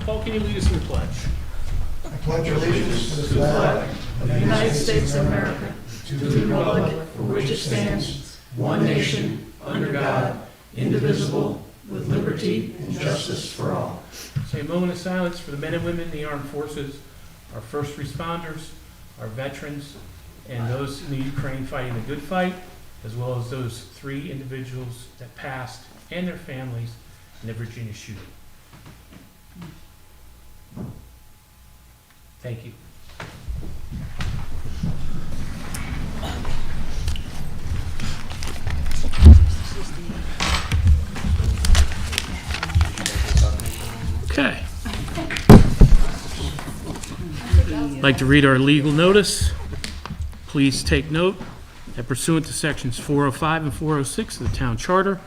Paul, can you lead us in the pledge? I pledge allegiance to the flag of the United States of America, to the republic for which it stands, one nation, under God, indivisible, with liberty and justice for all. Say a moment of silence for the men and women in the armed forces, our first responders, our veterans, and those in the Ukraine fighting the good fight, as well as those 3 individuals that passed and their families in the Virginia shooting. Thank you. Okay. I'd like to read our legal notice. Please take note that pursuant to sections 405 and 406 of the Town Charter,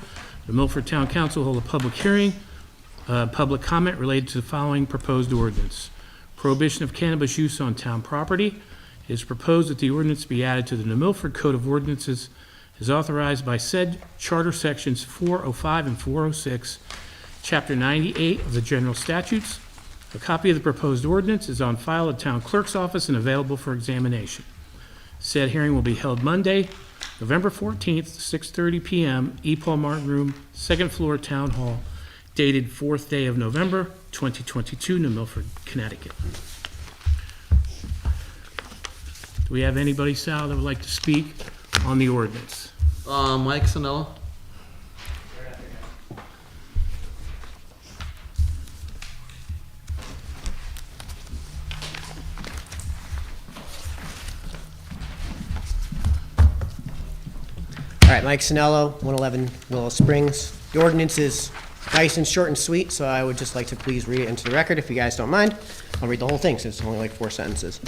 the Milford Town Council will hold a public hearing, public comment related to the following proposed ordinance. Prohibition of cannabis use on town property. It is proposed that the ordinance be added to the New Milford Code of Ordinances as authorized by said Charter sections 405 and 406, Chapter 98 of the General Statutes. A copy of the proposed ordinance is on file at Town Clerk's office and available for examination. Said hearing will be held Monday, November 14th, 6:30 p.m., E. Paul Martin Room, 2nd floor, Town Hall, dated 4th day of November, 2022, New Milford, Connecticut. Do we have anybody, Sal, that would like to speak on the ordinance? Mike Sanella. All right, Mike Sinello, 111 Willow Springs. The ordinance is nice and short and sweet, so I would just like to please read it into the record if you guys don't mind. I'll read the whole thing since it's only like 4 sentences.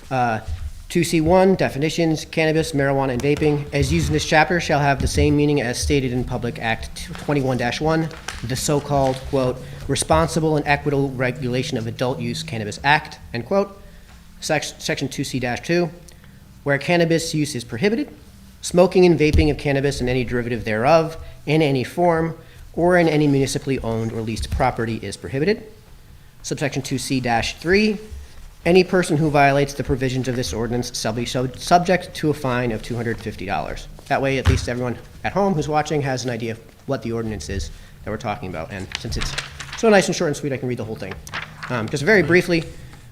2C1, definitions, cannabis, marijuana, and vaping, as used in this chapter, shall have the same meaning as stated in Public Act 21-1, the so-called, quote, Responsible and Equitable Regulation of Adult Use Cannabis Act, end quote. Section 2C-2, where cannabis use is prohibited, smoking and vaping of cannabis and any derivative thereof, in any form, or in any municipally owned or leased property is prohibited. Subsection 2C-3, any person who violates the provisions of this ordinance shall be subject to a fine of $250. That way, at least everyone at home who's watching has an idea of what the ordinance is that we're talking about. And since it's so nice and short and sweet, I can read the whole thing. Just very briefly,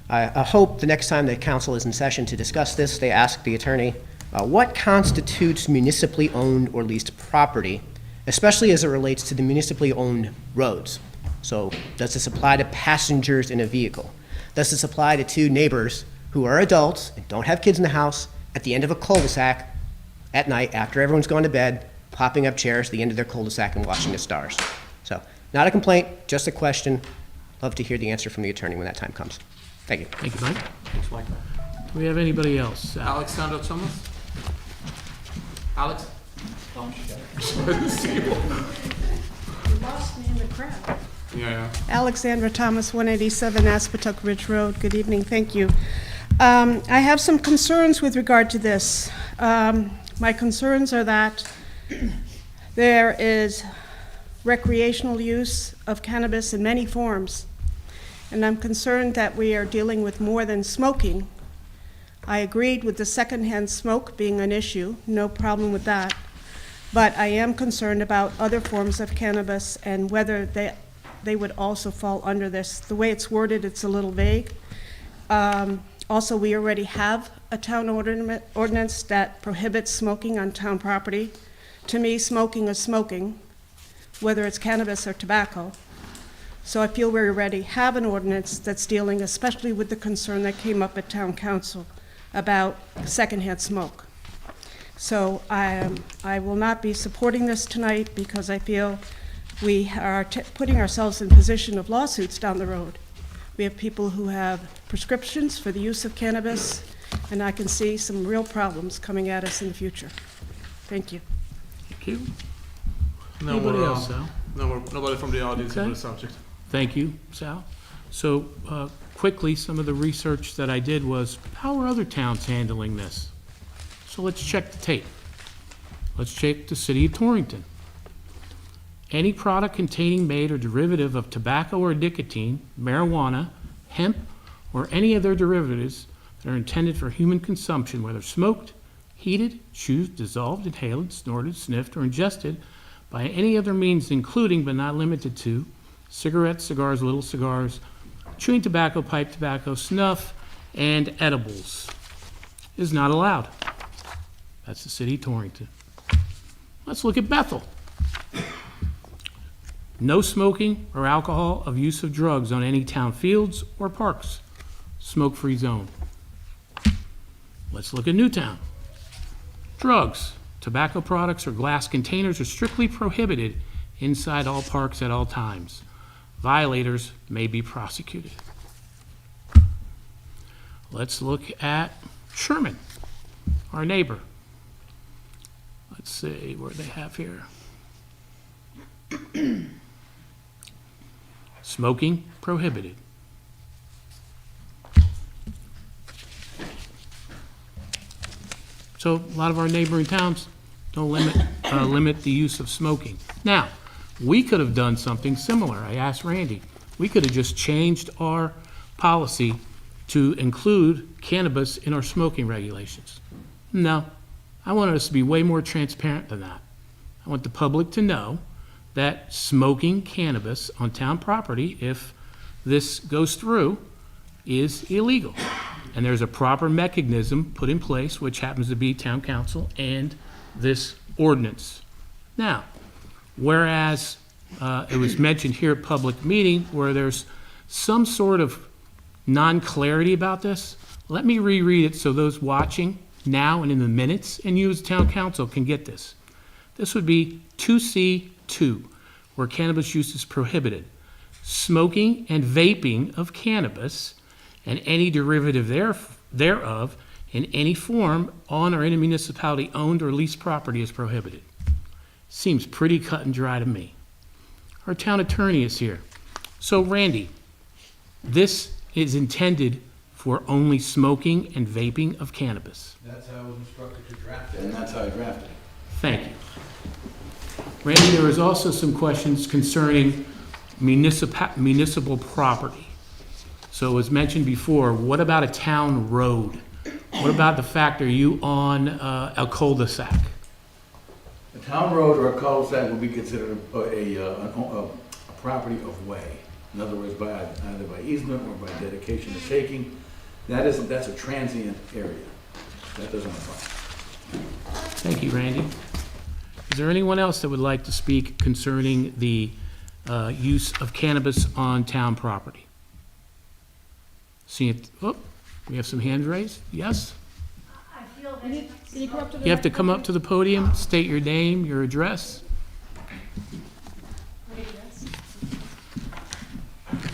I hope the next time the council is in session to discuss this, they ask the attorney, what constitutes municipally owned or leased property, especially as it relates to the municipally owned roads? So does this apply to passengers in a vehicle? Does this apply to 2 neighbors who are adults and don't have kids in the house at the end of a cul-de-sac at night after everyone's gone to bed, popping up chairs at the end of their cul-de-sac and watching the stars? So not a complaint, just a question. Love to hear the answer from the attorney when that time comes. Thank you. Thank you, Mike. Thanks, Mike. Do we have anybody else? Sal? Alexander Thomas. Alex? You lost me in the crowd. Yeah. Alexandra Thomas, 187 Aspetuck Ridge Road. Good evening, thank you. I have some concerns with regard to this. My concerns are that there is recreational use of cannabis in many forms, and I'm concerned that we are dealing with more than smoking. I agreed with the secondhand smoke being an issue, no problem with that. But I am concerned about other forms of cannabis and whether they would also fall under this. The way it's worded, it's a little vague. Also, we already have a town ordinance that prohibits smoking on town property. To me, smoking is smoking, whether it's cannabis or tobacco. So I feel we already have an ordinance that's dealing especially with the concern that came up at town council about secondhand smoke. So I will not be supporting this tonight because I feel we are putting ourselves in position of lawsuits down the road. We have people who have prescriptions for the use of cannabis, and I can see some real problems coming at us in the future. Thank you. Thank you. No Anybody more, else, Sal? nobody from the audience Okay. on the subject. Thank you, Sal. So quickly, some of the research that I did was, how are other towns handling this? So let's check the tape. Let's check the city of Torrington. any product containing, made, or derivative of tobacco or nicotine, marijuana, hemp, or any of their derivatives that are intended for human consumption, whether smoked, heated, chewed, dissolved, inhaled, snorted, sniffed, or ingested by any other means, including but not limited to cigarettes, cigars, little cigars, chewing tobacco, pipe tobacco, snuff, and edibles, is not allowed. That's the city of Torrington. Let's look at Bethel. No smoking or alcohol of use of drugs on any town fields or parks. Smoke-free zone. Let's look at Newtown. Drugs, tobacco products, or glass containers are strictly prohibited inside all parks at all times. Violators may be prosecuted. Let's look at Sherman, our neighbor. Let's see where they have here. Smoking prohibited. So a lot of our neighboring towns don't limit the use of smoking. Now, we could have done something similar. I asked Randy. We could have just changed our policy to include cannabis in our smoking regulations. No, I wanted us to be way more transparent than that. I want the public to know that smoking cannabis on town property, if this goes through, is illegal. And there's a proper mechanism put in place, which happens to be town council and this ordinance. Now, whereas it was mentioned here at public meeting where there's some sort of non-clarity about this, let me reread it so those watching now and in the minutes and you as town council can get this. This would be 2C2, where cannabis use is prohibited. Smoking and vaping of cannabis and any derivative thereof in any form on or in a municipality owned or leased property is prohibited. Seems pretty cut and dry to me. Our town attorney is here. So Randy, this is intended for only smoking and vaping of cannabis. That's how I was instructed to draft it, and that's how I drafted it. Thank you. Randy, there is also some questions concerning municipal property. So as mentioned before, what about a town road? What about the fact, are you on a cul-de-sac? A town road or a cul-de-sac will be considered a property of way. In other words, either by easement or by dedication or taking. That's a transient area. That doesn't apply. Thank you, Randy. Is there anyone else that would like to speak concerning the use of cannabis on town property? See it, oh, we have some hands raised, yes? You have to come up to the podium, state your name, your address.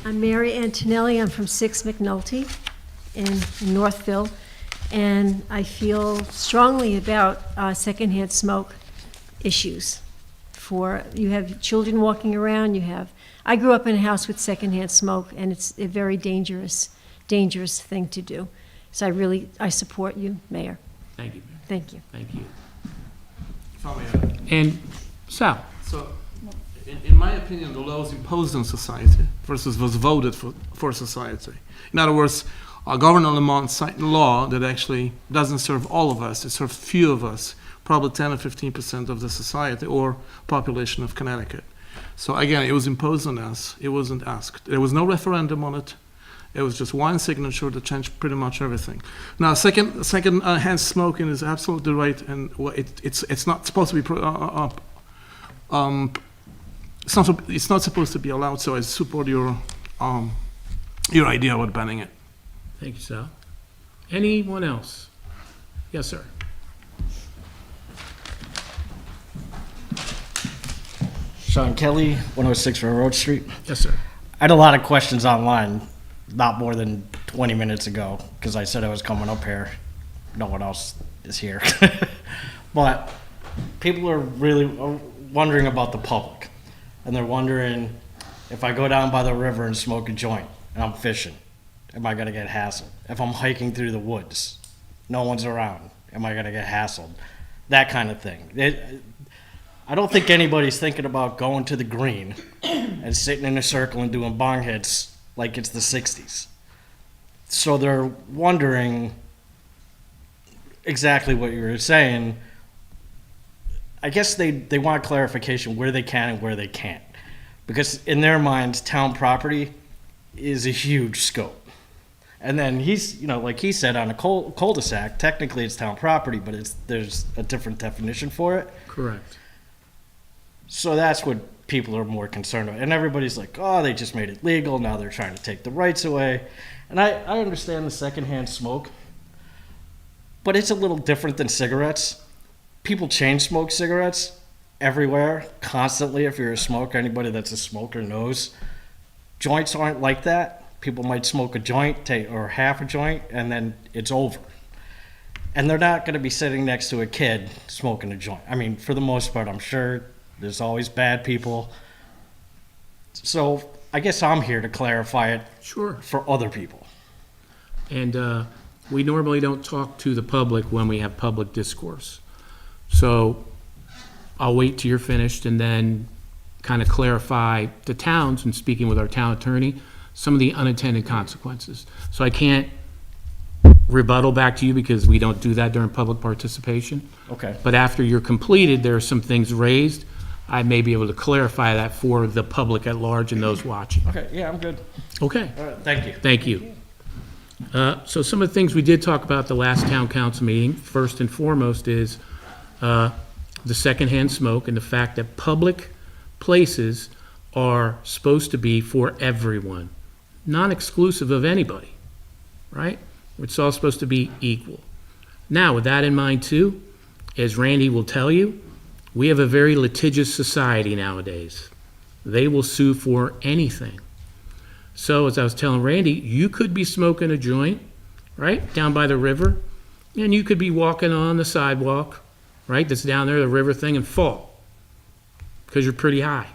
I'm Mary Antonelli. I'm from 6 McNulty in Northville, and I feel strongly about secondhand smoke issues. You have children walking around. I grew up in a house with secondhand smoke, and it's a very dangerous thing to do. So I support you, Mayor. Thank you, Mayor. Thank you. Thank you. If I may add. And Sal? So, in my opinion, the law was imposed on society versus was voted for society. In other words, our governor Lamont signed a law that actually doesn't serve all of us, it serves few of us, probably 10 or 15% of the society or population of Connecticut. So again, it was imposed on us, it wasn't asked. There was no referendum on it. It was just one signature that changed pretty much everything. Now, second-hand smoking is absolutely right, and it's not supposed to be it's not supposed to be allowed. So I support your idea about banning it. Thank you, Sal. Anyone else? Yes, sir. Sean Kelly, 106 Railroad Street. Yes, sir. I had a lot of questions online, not more than 20 minutes ago, because I said I was coming up here. No one else is here. But people are really wondering about the public. And they're wondering, if I go down by the river and smoke a joint and I'm fishing, am I going to get hassled? If I'm hiking through the woods, no one's around, am I going to get hassled? That kind of thing. I don't think anybody's thinking about going to the green and sitting in a circle and doing bong hits like it's the 60s. So they're wondering exactly what you were saying. I guess they want clarification where they can and where they can't. Because in their minds, town property is a huge scope. And then he's, like he said, on a cul-de-sac, technically it's town property, but there's a different definition for it. Correct. So that's what people are more concerned about. And everybody's like, oh, they just made it legal. Now they're trying to take the rights away. And I understand the secondhand smoke, but it's a little different than cigarettes. People chain smoke cigarettes everywhere, constantly. If you're a smoker, anybody that's a smoker knows. Joints aren't like that. People might smoke a joint or half a joint, and then it's over. And they're not going to be sitting next to a kid smoking a joint. I mean, for the most part, I'm sure there's always bad people. So I guess I'm here to clarify it Sure. for other people. And we normally don't talk to the public when we have public discourse. So I'll wait till you're finished and then kind of clarify the towns, and speaking with our town attorney, some of the unintended consequences. So I can't rebuttal back to you because we don't do that during public participation. Okay. But after you're completed, there are some things raised. I may be able to clarify that for the public at large and those watching. Okay, yeah, I'm good. Okay. All right, thank you. Thank you. So some of the things we did talk about the last town council meeting, first and foremost, is the secondhand smoke and the fact that public places are supposed to be for everyone, non-exclusive of anybody, right? It's all supposed to be equal. Now, with that in mind too, as Randy will tell you, we have a very litigious society nowadays. They will sue for anything. So as I was telling Randy, you could be smoking a joint, right, down by the river, and you could be walking on the sidewalk, right, that's down there, the river thing, and fall because you're pretty high,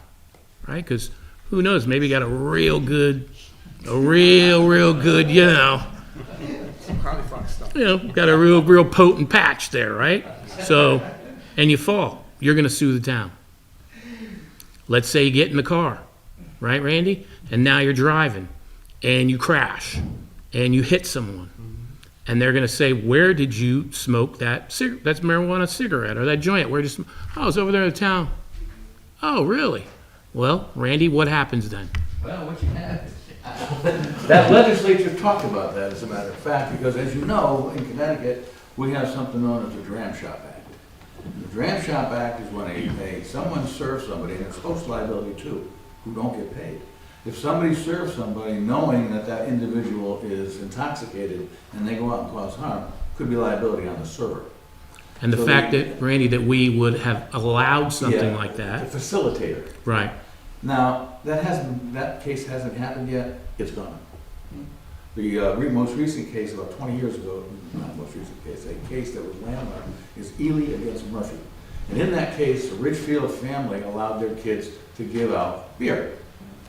right? Because who knows, maybe you got a real good, got a real potent patch there, right? So, and you fall, you're going to sue the town. Let's say you get in the car, right, Randy? And now you're driving, and you crash, and you hit someone. And they're going to say, where did you smoke that that's marijuana cigarette, or that joint? Where did you smoke? Oh, it's over there in the town. Oh, really? Well, Randy, what happens then? Well, what you have is, that legislature talked about that, as a matter of fact, because as you know, in Connecticut, we have something known as the Dram Shop Act. The Dram Shop Act is when someone serves somebody, and it's host liability too, who don't get paid. If somebody serves somebody knowing that that individual is intoxicated and they go out and cause harm, could be liability on the server. And the So fact they- that, Randy, that we would have allowed something Yeah, like that. The facilitator. Right. Now, that case hasn't happened yet, it's gone. The most recent case, about 20 years ago, not most recent case, a case that was landmarked, is Ely against Murphy. And in that case, a Ridgefield family allowed their kids to give out beer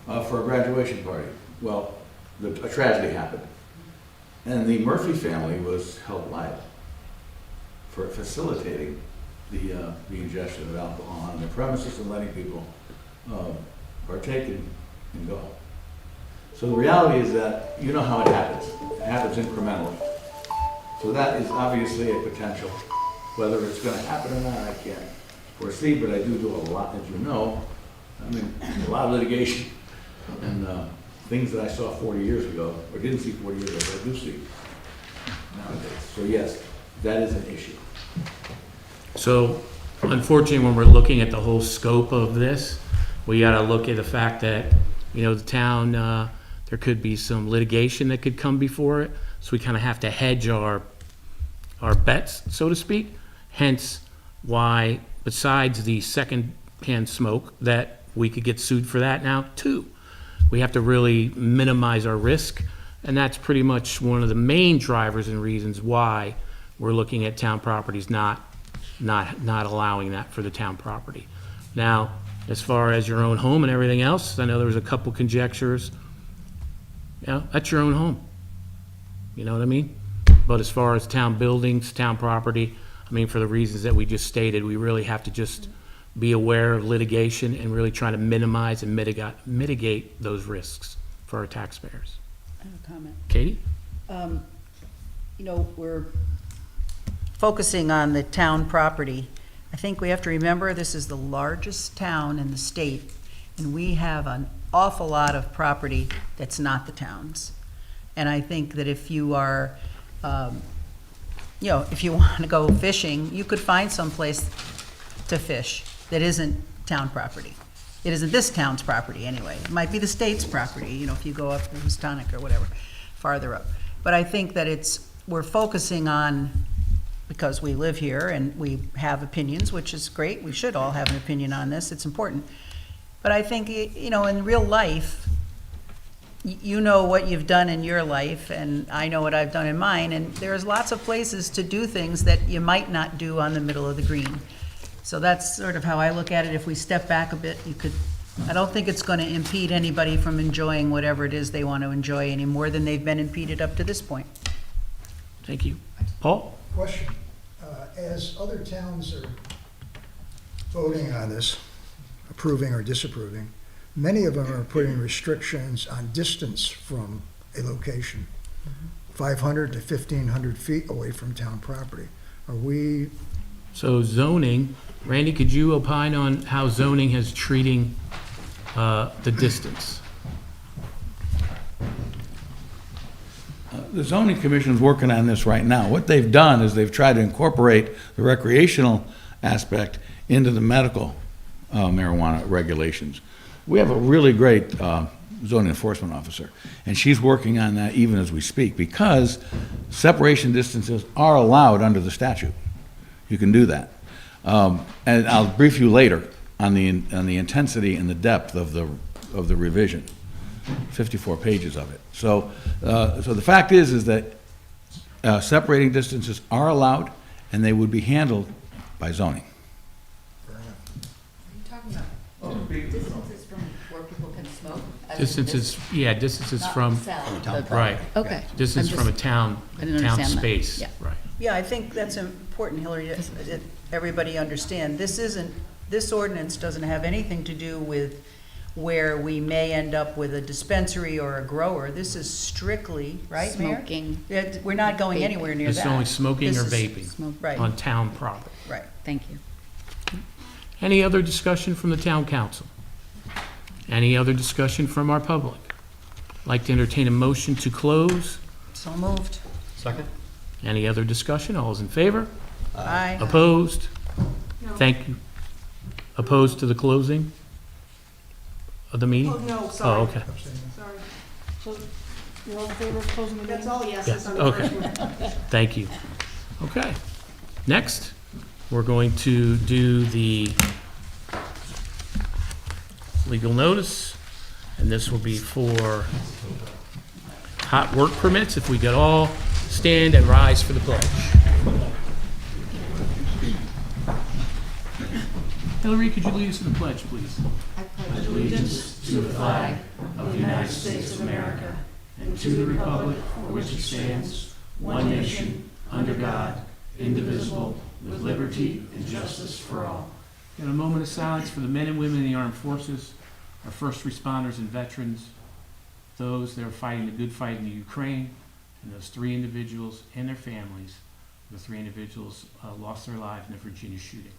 for a graduation party. Well, a tragedy happened. And the Murphy family was held liable for facilitating the ingestion of alcohol on their premises and letting people partake and go. So the reality is that, you know how it happens. It happens incrementally. So that is obviously a potential. Whether it's going to happen or not, I can't foresee, but I do a lot, as you know. I mean, a lot of litigation and things that I saw 40 years ago, or didn't see 40 years ago, but I do see nowadays. So yes, that is an issue. So unfortunately, when we're looking at the whole scope of this, we got to look at the fact that, the town, there could be some litigation that could come before it. So we kind of have to hedge our bets, so to speak. Hence why, besides the second-hand smoke, that we could get sued for that now too. We have to really minimize our risk, and that's pretty much one of the main drivers and reasons why we're looking at town properties not allowing that for the town property. Now, as far as your own home and everything else, I know there was a couple conjectures. That's your own home. You know what I mean? But as far as town buildings, town property, I mean, for the reasons that we just stated, we really have to just be aware of litigation and really trying to minimize and mitigate those risks for our taxpayers. I have a comment. Katie? We're focusing on the town property. I think we have to remember this is the largest town in the state, and we have an awful lot of property that's not the town's. And I think that if you are, if you want to go fishing, you could find someplace to fish that isn't town property. It isn't this town's property anyway. It might be the state's property, if you go up to Houstonic or whatever, farther up. But I think that we're focusing on, because we live here and we have opinions, which is great. We should all have an opinion on this. It's important. But I think, in real life, you know what you've done in your life, and I know what I've done in mine, and there's lots of places to do things that you might not do on the middle of the green. So that's sort of how I look at it. If we step back a bit, I don't think it's going to impede anybody from enjoying whatever it is they want to enjoy any more than they've been impeded up to this point. Thank you. Paul? Question, as other towns are voting on this, approving or disapproving, many of them are putting restrictions on distance from a location, 500 to 1,500 feet away from town property. Are we, So zoning, Randy, could you opine on how zoning is treating the distance? The zoning commission's working on this right now. What they've done is they've tried to incorporate the recreational aspect into the medical marijuana regulations. We have a really great zoning enforcement officer, and she's working on that even as we speak, because separation distances are allowed under the statute. You can do that. And I'll brief you later on the intensity and the depth of the revision. 54 pages of it. So the fact is that separating distances are allowed, and they would be handled by zoning. Distances from where people can smoke? Distances from, right. Okay. Distance I'm from a just- town I didn't understand that. space, Yeah. right. Yeah, I think that's important, Hillary, that everybody understand. This ordinance doesn't have anything to do with where we may end up with a dispensary or a grower. This is strictly, right, Mayor? Smoking. We're not going anywhere near This that. is only smoking This or is- vaping Smoke. Right, on town property. right. Thank you. Any other discussion from the town council? Any other discussion from our public? Like to entertain a motion to close? So moved. Any other discussion? All is in favor? Aye. Opposed? Thank you. Opposed to the closing of the meeting? Oh, no, Oh, sorry, okay. sorry. So, you're all in favor of closing the meeting? That's all yeses on the Okay. first one. Thank you. Okay. Next, we're going to do the legal notice, and this will be for hot work permits. If we could all stand and rise for the pledge. Hillary, could you lead us in the pledge, please? Allegiance to the flag of the United States of America and to the republic for which it stands, one nation, under God, indivisible, with liberty and justice for all. In a moment of silence for the men and women in the armed forces, our first responders and veterans, those that are fighting the good fight in the Ukraine, and those three individuals and their families. The three individuals lost their lives in the Virginia shooting.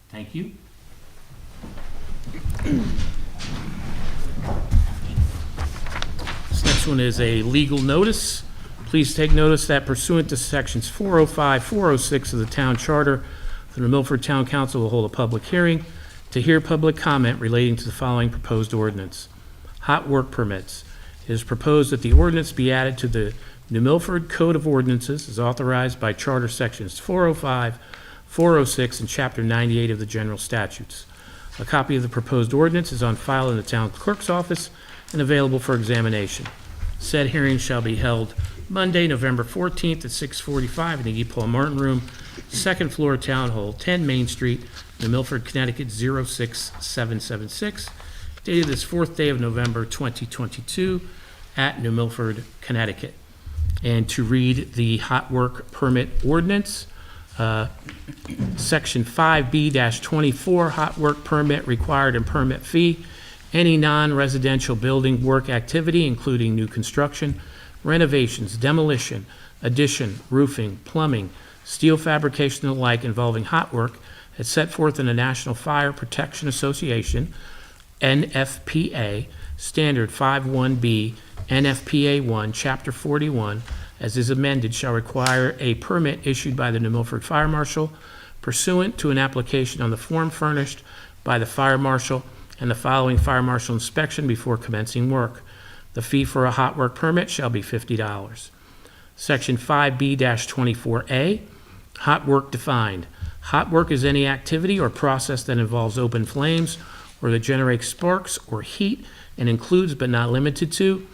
Thank you. This next one is a legal notice. Please take notice that pursuant to sections 405, 406 of the town charter, the Milford Town Council will hold a public hearing to hear public comment relating to the following proposed ordinance. Hot work permits. It is proposed that the ordinance be added to the New Milford Code of Ordinances as authorized by Charter Sections 405, 406, and Chapter 98 of the General Statutes. A copy of the proposed ordinance is on file in the town clerk's office and available for examination. Said hearing shall be held Monday, November 14th at 6:45 in the E. Paul Martin Room, second floor, Town Hall, 10 Main Street, New Milford, Connecticut 06776, dated this 4th day of November 2022 at New Milford, Connecticut. And to read the hot work permit ordinance, Section 5B-24, hot work permit required and permit fee. Any non-residential building work activity, including new construction, renovations, demolition, addition, roofing, plumbing, steel fabrication and the like involving hot work as set forth in the National Fire Protection Association, NFPA, Standard 51B, NFPA 1, Chapter 41, as is amended, shall require a permit issued by the New Milford Fire Marshal pursuant to an application on the form furnished by the Fire Marshal and the following Fire Marshal inspection before commencing work. The fee for a hot work permit shall be $50. Section 5B-24A, hot work defined. Hot work is any activity or process that involves open flames or that generates sparks or heat and includes but not limited to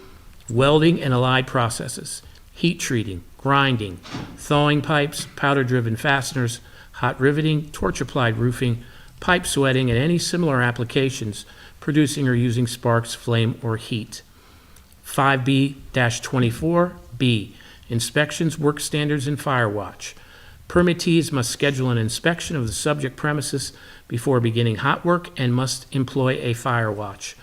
welding and allied processes, heat treating, grinding, thawing pipes, powder-driven fasteners, hot riveting, torch-applied roofing, pipe sweating, and any similar applications producing or using sparks, flame, or heat. 5B-24B, inspections, work standards, and fire watch. Permittees must schedule an inspection of the subject premises before beginning hot work and must employ a fire watch.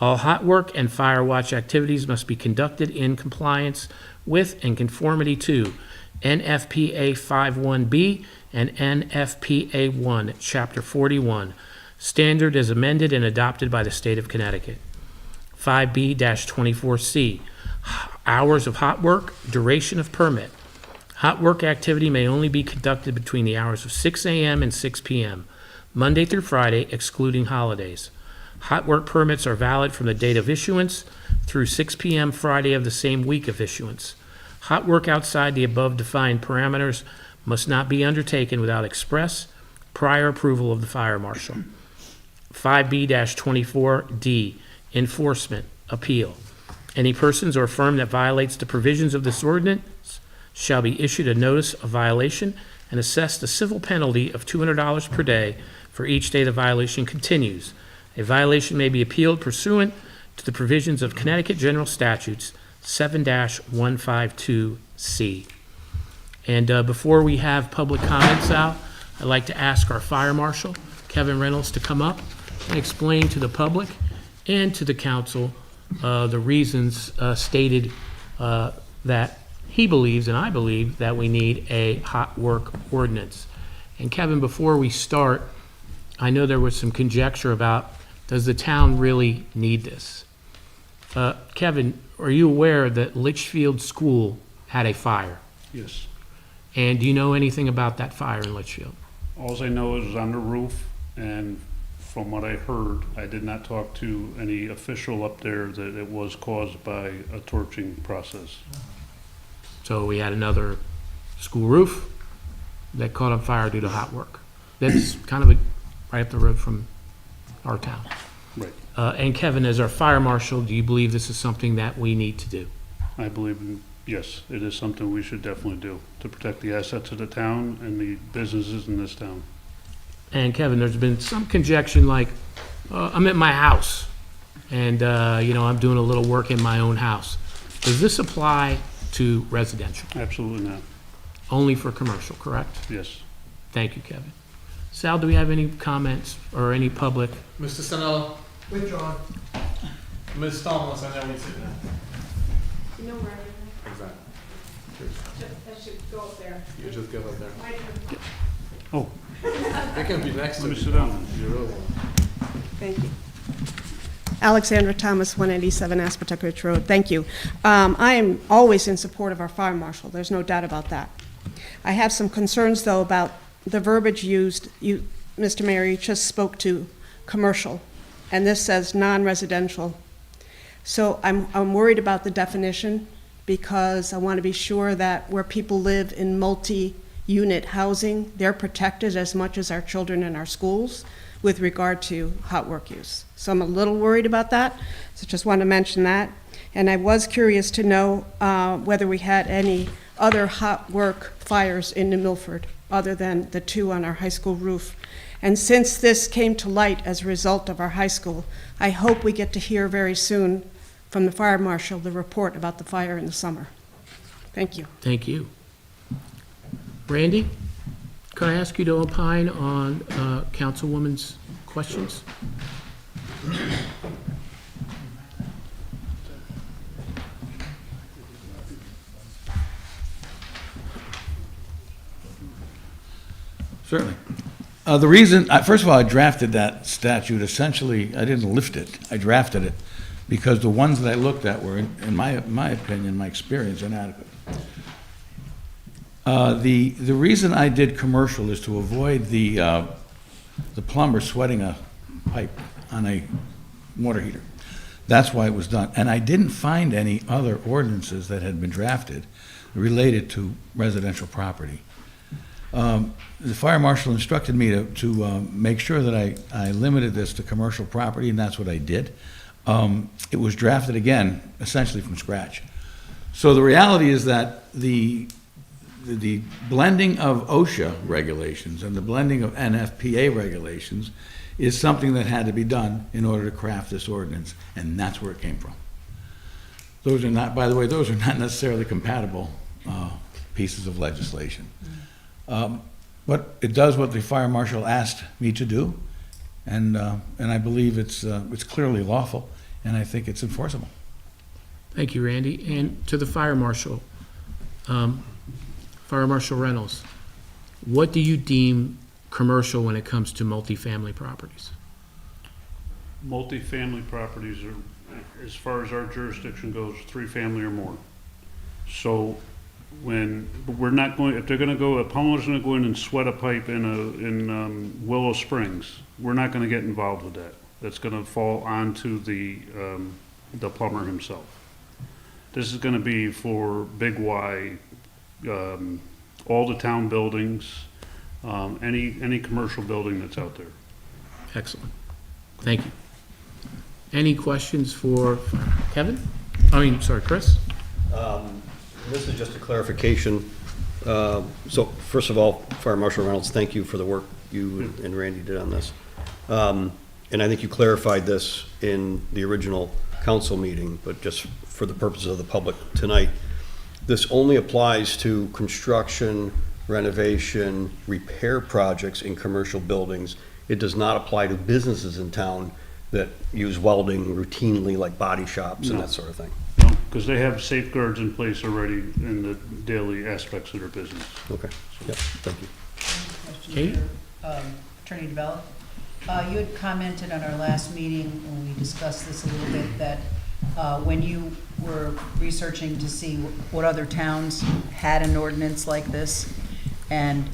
All hot work and fire watch activities must be conducted in compliance with and conformity to NFPA 51B and NFPA 1, Chapter 41, standard as amended and adopted by the state of Connecticut. 5B-24C, hours of hot work, duration of permit. Hot work activity may only be conducted between the hours of 6 a.m. and 6 p.m., Monday through Friday, excluding holidays. Hot work permits are valid from the date of issuance through 6 p.m. Friday of the same week of issuance. Hot work outside the above defined parameters must not be undertaken without express prior approval of the fire marshal. 5B-24D, enforcement, appeal. Any persons or firm that violates the provisions of this ordinance shall be issued a notice of violation and assessed a civil penalty of $200 per day for each day the violation continues. A violation may be appealed pursuant to the provisions of Connecticut General Statutes 7-152C. And before we have public comments out, I'd like to ask our fire marshal, Kevin Reynolds, to come up and explain to the public and to the council the reasons stated that he believes, and I believe, that we need a hot work ordinance. And Kevin, before we start, I know there was some conjecture about, does the town really need this? Kevin, are you aware that Litchfield School had a fire? Yes. And do you know anything about that fire in Litchfield? All I know is it was on the roof, and from what I heard, I did not talk to any official up there, that it was caused by a torching process. So we had another school roof that caught on fire due to hot work. That's kind of right up the road from our town. Right. And Kevin, as our fire marshal, do you believe this is something that we need to do? I believe, yes, it is something we should definitely do to protect the assets of the town and the businesses in this town. And Kevin, there's been some conjecture like, I'm at my house and, I'm doing a little work in my own house. Does this apply to residential? Absolutely not. Only for commercial, correct? Yes. Thank you, Kevin. Sal, do we have any comments or any public? Mr. Sanella, Withdrawn. Ms. Thomas, I know we sit there. You know where Exactly. that should go up there. You just go up there. Oh, It can be next to let me me. sit down. You're over. Thank you. Alexandra Thomas, 187 Aspetuck Ridge Road. Thank you. I am always in support of our fire marshal. There's no doubt about that. I have some concerns, though, about the verbiage used. You, Mr. Mayor, you just spoke to commercial, and this says non-residential. So I'm worried about the definition, because I want to be sure that where people live in multi-unit housing, they're protected as much as our children in our schools with regard to hot work use. So I'm a little worried about that, so just want to mention that. And I was curious to know whether we had any other hot work fires in New Milford other than the two on our high school roof. And since this came to light as a result of our high school, I hope we get to hear very soon from the fire marshal the report about the fire in the summer. Thank you. Thank you. Randy, Can I ask you to opine on Councilwoman's questions? Certainly. The reason, first of all, I drafted that statute, essentially, I didn't lift it, I drafted it, because the ones that I looked at were, in my opinion, my experience, inadequate. The reason I did commercial is to avoid the plumber sweating a pipe on a water heater. That's why it was done. And I didn't find any other ordinances that had been drafted related to residential property. The fire marshal instructed me to make sure that I limited this to commercial property, and that's what I did. It was drafted again, essentially from scratch. So the reality is that the blending of OSHA regulations and the blending of NFPA regulations is something that had to be done in order to craft this ordinance, and that's where it came from. Those are not, by the way, those are not necessarily compatible pieces of legislation. But it does what the fire marshal asked me to do, and I believe it's clearly lawful, and I think it's enforceable. Thank you, Randy. And to the fire marshal, Fire Marshal Reynolds, what do you deem commercial when it comes to multifamily properties? Multifamily properties are, as far as our jurisdiction goes, 3 family or more. So when, but we're not going, if they're gonna go, if homeowner's gonna go in and sweat a pipe in Willow Springs, we're not gonna get involved with that. That's gonna fall onto the plumber himself. This is gonna be for Big Y, all the town buildings, any commercial building that's out there. Excellent. Thank you. Any questions for Kevin? Chris? This is just a clarification. So first of all, Fire Marshal Reynolds, thank you for the work you and Randy did on this. And I think you clarified this in the original council meeting, but just for the purposes of the public tonight, this only applies to construction, renovation, repair projects in commercial buildings. It does not apply to businesses in town that use welding routinely, like body shops and that sort of thing. No, because they have safeguards in place already in the daily aspects of their business. Okay, yep, thank you. Kate? Attorney DeBella, you had commented on our last meeting when we discussed this a little bit that when you were researching to see what other towns had an ordinance like this, and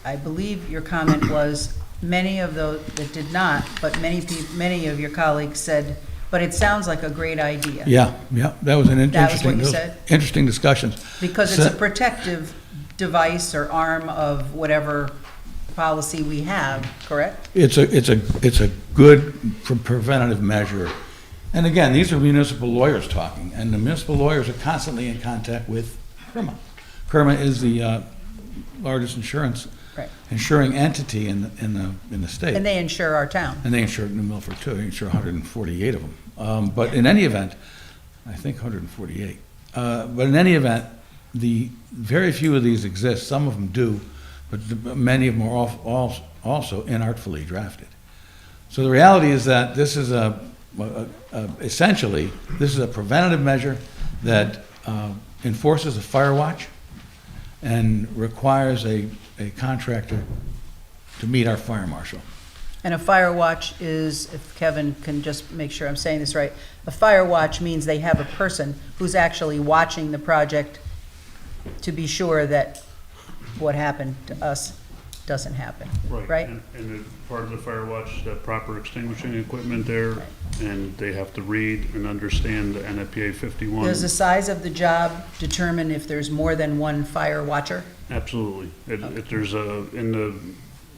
I believe your comment was many of those that did not, but many of your colleagues said, but it sounds like a great idea. Yeah, that was an That was what interesting, you said? interesting discussions. Because it's a protective device or arm of whatever policy we have, correct? It's a good preventative measure. And again, these are municipal lawyers talking, and the municipal lawyers are constantly in contact with CIRMA. CIRMA is the largest insuring entity in the state. And they insure our town. And they insure New Milford too. They insure 148 of them. But in any event, I think 148. But in any event, the very few of these exist. Some of them do, but many of them are also inartfully drafted. So the reality is that this is essentially, this is a preventative measure that enforces a fire watch and requires a contractor to meet our fire marshal. And a fire watch is, if Kevin can just make sure I'm saying this right, a fire watch means they have a person who's actually watching the project to be sure that what happened to us doesn't happen, right? And part of the fire watch, the proper extinguishing equipment there, and they have to read and understand the NFPA 51. Does the size of the job determine if there's more than one fire watcher? Absolutely. If there's in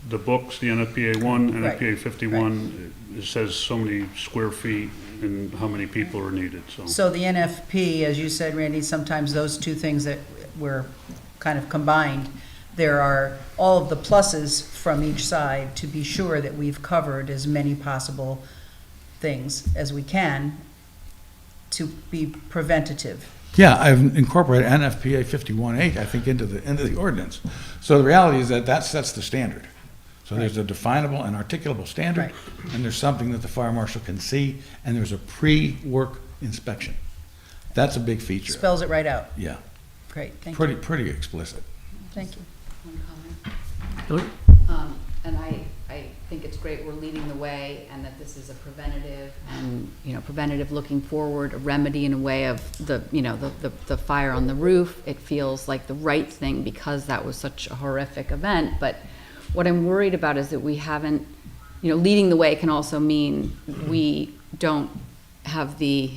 the books, the NFPA 1, Right. NFPA 51, it says so many square feet and how many people are needed, so. So the NFP, as you said, Randy, sometimes those two things that were kind of combined, there are all of the pluses from each side to be sure that we've covered as many possible things as we can to be preventative. Yeah, I've incorporated NFPA 51.8, I think, into the ordinance. So the reality is that sets the standard. So there's a definable and articulable standard, and there's something that the fire marshal can see, and there's a pre-work inspection. That's a big feature. Spells it right out. Yeah, Great, thank you. pretty explicit. Thank you. One comment. Hillary? And I think it's great we're leading the way and that this is a preventative and, preventative looking forward, a remedy in a way of the fire on the roof. It feels like the right thing because that was such a horrific event. But what I'm worried about is that we haven't, leading the way can also mean we don't have the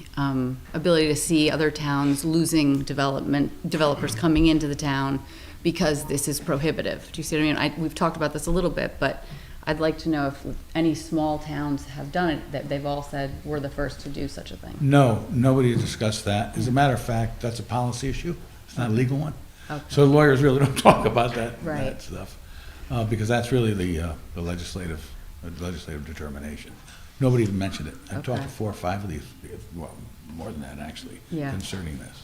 ability to see other towns losing developers coming into the town because this is prohibitive. Do you see what I mean? We've talked about this a little bit, but I'd like to know if any small towns have done it, that they've all said, we're the first to do such a thing. No, nobody discussed that. As a matter of fact, that's a policy issue. It's not a legal one. Okay. So lawyers really don't talk about that Right. stuff, because that's really the legislative determination. Nobody even mentioned it. I've talked to Okay. 4 or 5 of these, well, more than that actually, Yeah. concerning this.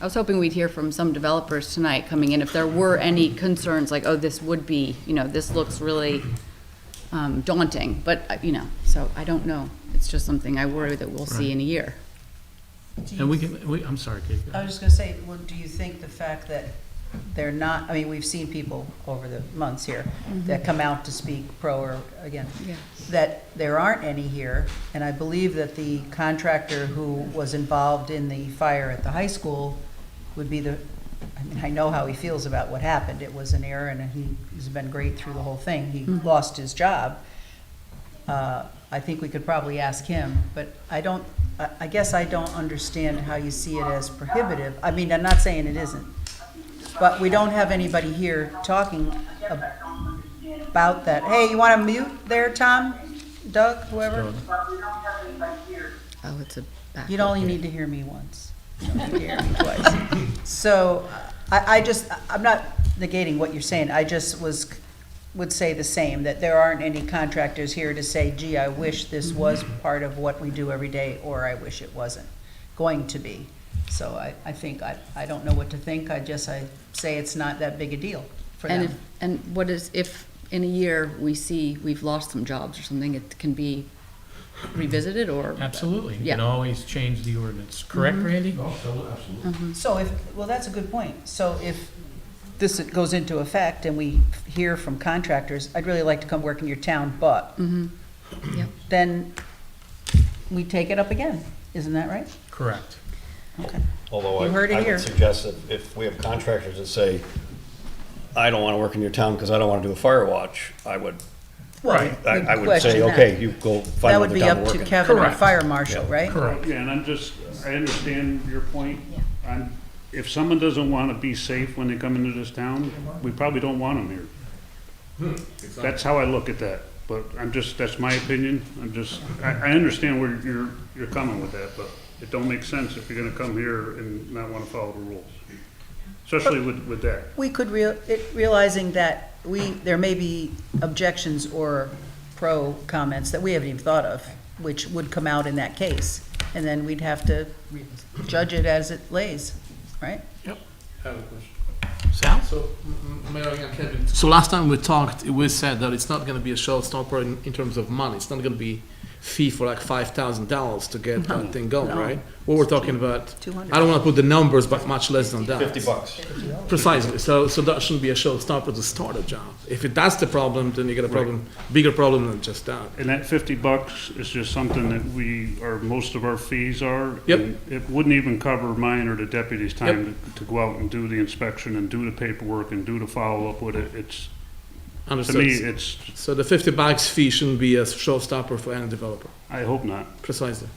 I was hoping we'd hear from some developers tonight coming in, if there were any concerns, like, oh, this would be, this looks really daunting, but, so I don't know. It's just something I worry that we'll see in a year. And I'm sorry, Kate. I was just gonna say, well, do you think the fact that they're not, we've seen people over the months here that come out to speak pro or against, Yeah. that there aren't any here, and I believe that the contractor who was involved in the fire at the high school would be I know how he feels about what happened. It was an error, and he's been great through the whole thing. He lost his job. I think we could probably ask him, but I guess I don't understand how you see it as prohibitive. I'm not saying it isn't, but we don't have anybody here talking about that. Hey, you want to mute there, Tom, Doug, whoever? Oh, it's a back. You'd only need to hear me once. You don't need to hear me twice. So I'm not negating what you're saying. I just would say the same, that there aren't any contractors here to say, gee, I wish this was part of what we do every day, or I wish it wasn't going to be. So I think, I don't know what to think. I say it's not that big a deal for them. And what is, if in a year we see we've lost some jobs or something, it can be revisited or? Absolutely. You Yeah. can always change the ordinance. Correct, Randy? Absolutely. So well, that's a good point. So if this goes into effect and we hear from contractors, I'd really like to come work in your town, but Yep. then we take it up again. Isn't that right? Correct. Okay. Although You heard it I here. would suggest that if we have contractors that say, I don't want to work in your town because I don't want to do a fire watch, I would Well, I would question say, that. okay, you go find That would another be town up to to work in. Kevin, our Correct. fire marshal, right? Correct. Yeah, and I understand your point. If someone doesn't want to be safe when they come into this town, we probably don't want them here. That's how I look at that, but that's my opinion. I understand where you're coming with that, but it don't make sense if you're gonna come here and not want to follow the rules, especially with that. We could realizing that there may be objections or pro comments that we haven't even thought of, which would come out in that case. And then we'd have to judge it as it lays, right? I have a question. Sal? So, Mayor and Kevin, so last time we talked, we said that it's not gonna be a showstopper in terms of money. It's not gonna be fee for like $5,000 to get that thing going, no. right? What we're talking about, 200. I don't wanna put the numbers, but much less than that. $50. Precisely, so that shouldn't be a showstopper to start a job. If that's the problem, then you get a problem, bigger problem than just that. And that $50 is just something that most of our fees are. Yep. And it wouldn't even cover mine or the deputy's time to go out and do the inspection and do the paperwork and do the follow-up with it. To me, Understood. it's, So the $50 fee shouldn't be a showstopper for any developer, I hope not. precisely.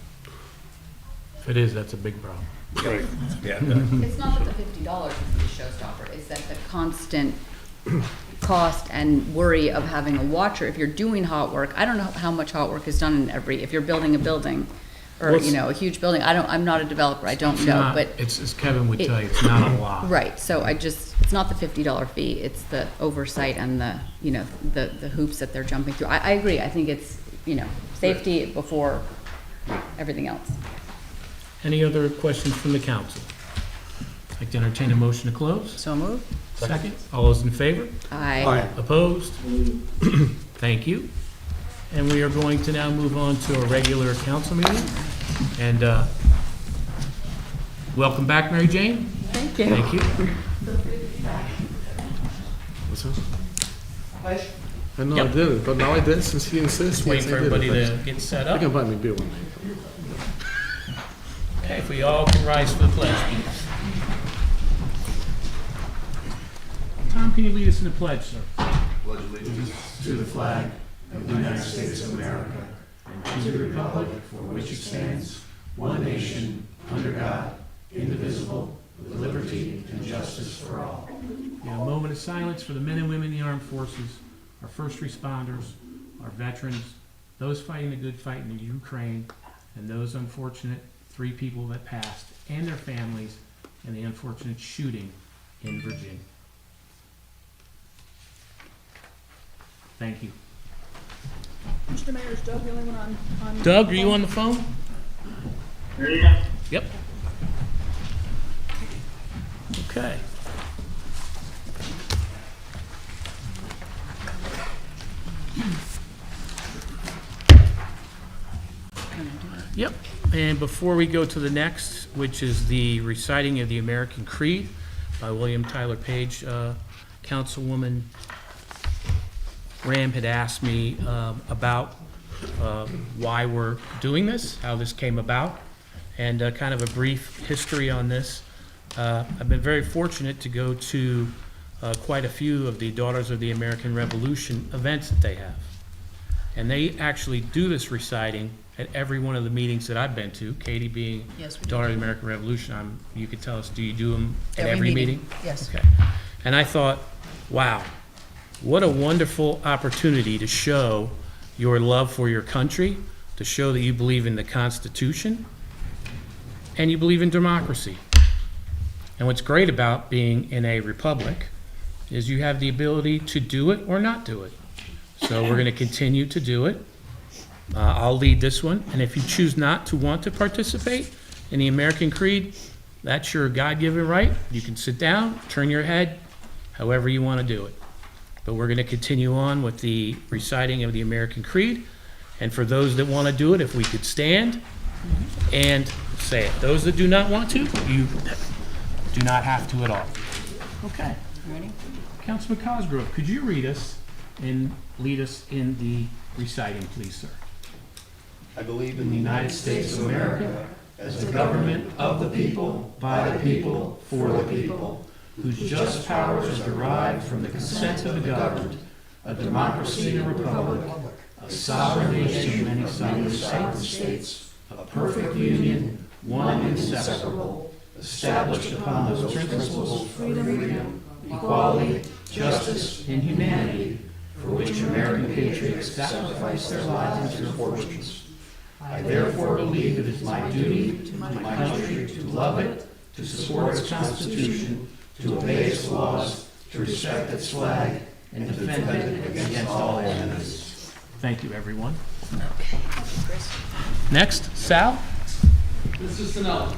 If it is, that's a big problem. Right. It's not that the $50 is the showstopper, it's that the constant cost and worry of having a watcher. If you're doing hot work, I don't know how much hot work is done if you're building a building or, a huge building. I'm not a developer, I don't know, but. It's, as Kevin would tell you, it's not a lot. Right, so it's not the $50 fee, it's the oversight and the hoops that they're jumping through. I agree, I think it's, safety before everything else. Any other questions from the council? I'd like to entertain a motion to close. So moved. Second. All those in favor? Aye. Opposed? Thank you. And we are going to now move on to a regular council meeting. And welcome back, Mary Jane. Thank you. Thank you. What's that? I know I Yep. did it, but now I did since he insists. Just waiting yes, for I did everybody it. to get set I up. can buy me beer one day. Okay, if we all can rise for the pledge, please. Tom, can you lead us in the pledge, sir? To the flag of the United States of America and to the republic for which it stands, one nation, under God, indivisible, with liberty and justice for all. Yeah, a moment of silence for the men and women in the armed forces, our first responders, our veterans, those fighting the good fight in the Ukraine, and those unfortunate 3 people that passed, and their families, and the unfortunate shooting in Virginia. Thank you. Mr. Mayor, is Doug the only one on? Doug, are you on the phone? Yep. Okay. Yep, and before we go to the next, which is the reciting of the American Creed by William Tyler Page, Councilwoman Ram had asked me about why we're doing this, how this came about, and kind of a brief history on this. I've been very fortunate to go to quite a few of the Daughters of the American Revolution events that they have. And they actually do this reciting at every one of the meetings that I've been to. Katie being Yes, we do. Daughter of the American Revolution, you could tell us, do you do them at every meeting? Yes. Okay. And I thought, wow, what a wonderful opportunity to show your love for your country, to show that you believe in the Constitution, and you believe in democracy. And what's great about being in a republic is you have the ability to do it or not do it. So we're going to continue to do it. I'll lead this one, and if you choose not to want to participate in the American Creed, that's your God-given right. You can sit down, turn your head, however you want to do it. But we're going to continue on with the reciting of the American Creed. And for those that want to do it, if we could stand and say it. Those that do not want to, you do not have to at all. Okay. Ready? Councilman Cosgrove, could you read us and lead us in the reciting, please, sir? I believe In the United States of America, as the government of the people, by the people, for the people, whose just powers are derived from the consent of the governed, a democracy and a republic, a sovereign nation of many sovereign states, a perfect union, one and inseparable, established upon those principles of freedom, equality, justice, and humanity, for which American patriots sacrificed their lives and their fortunes. I therefore believe it is my duty to my country to love it, to support its Constitution, to obey its laws, to respect its flag, and defend it against all enemies. Thank you, everyone. Next, Sal? This is the note.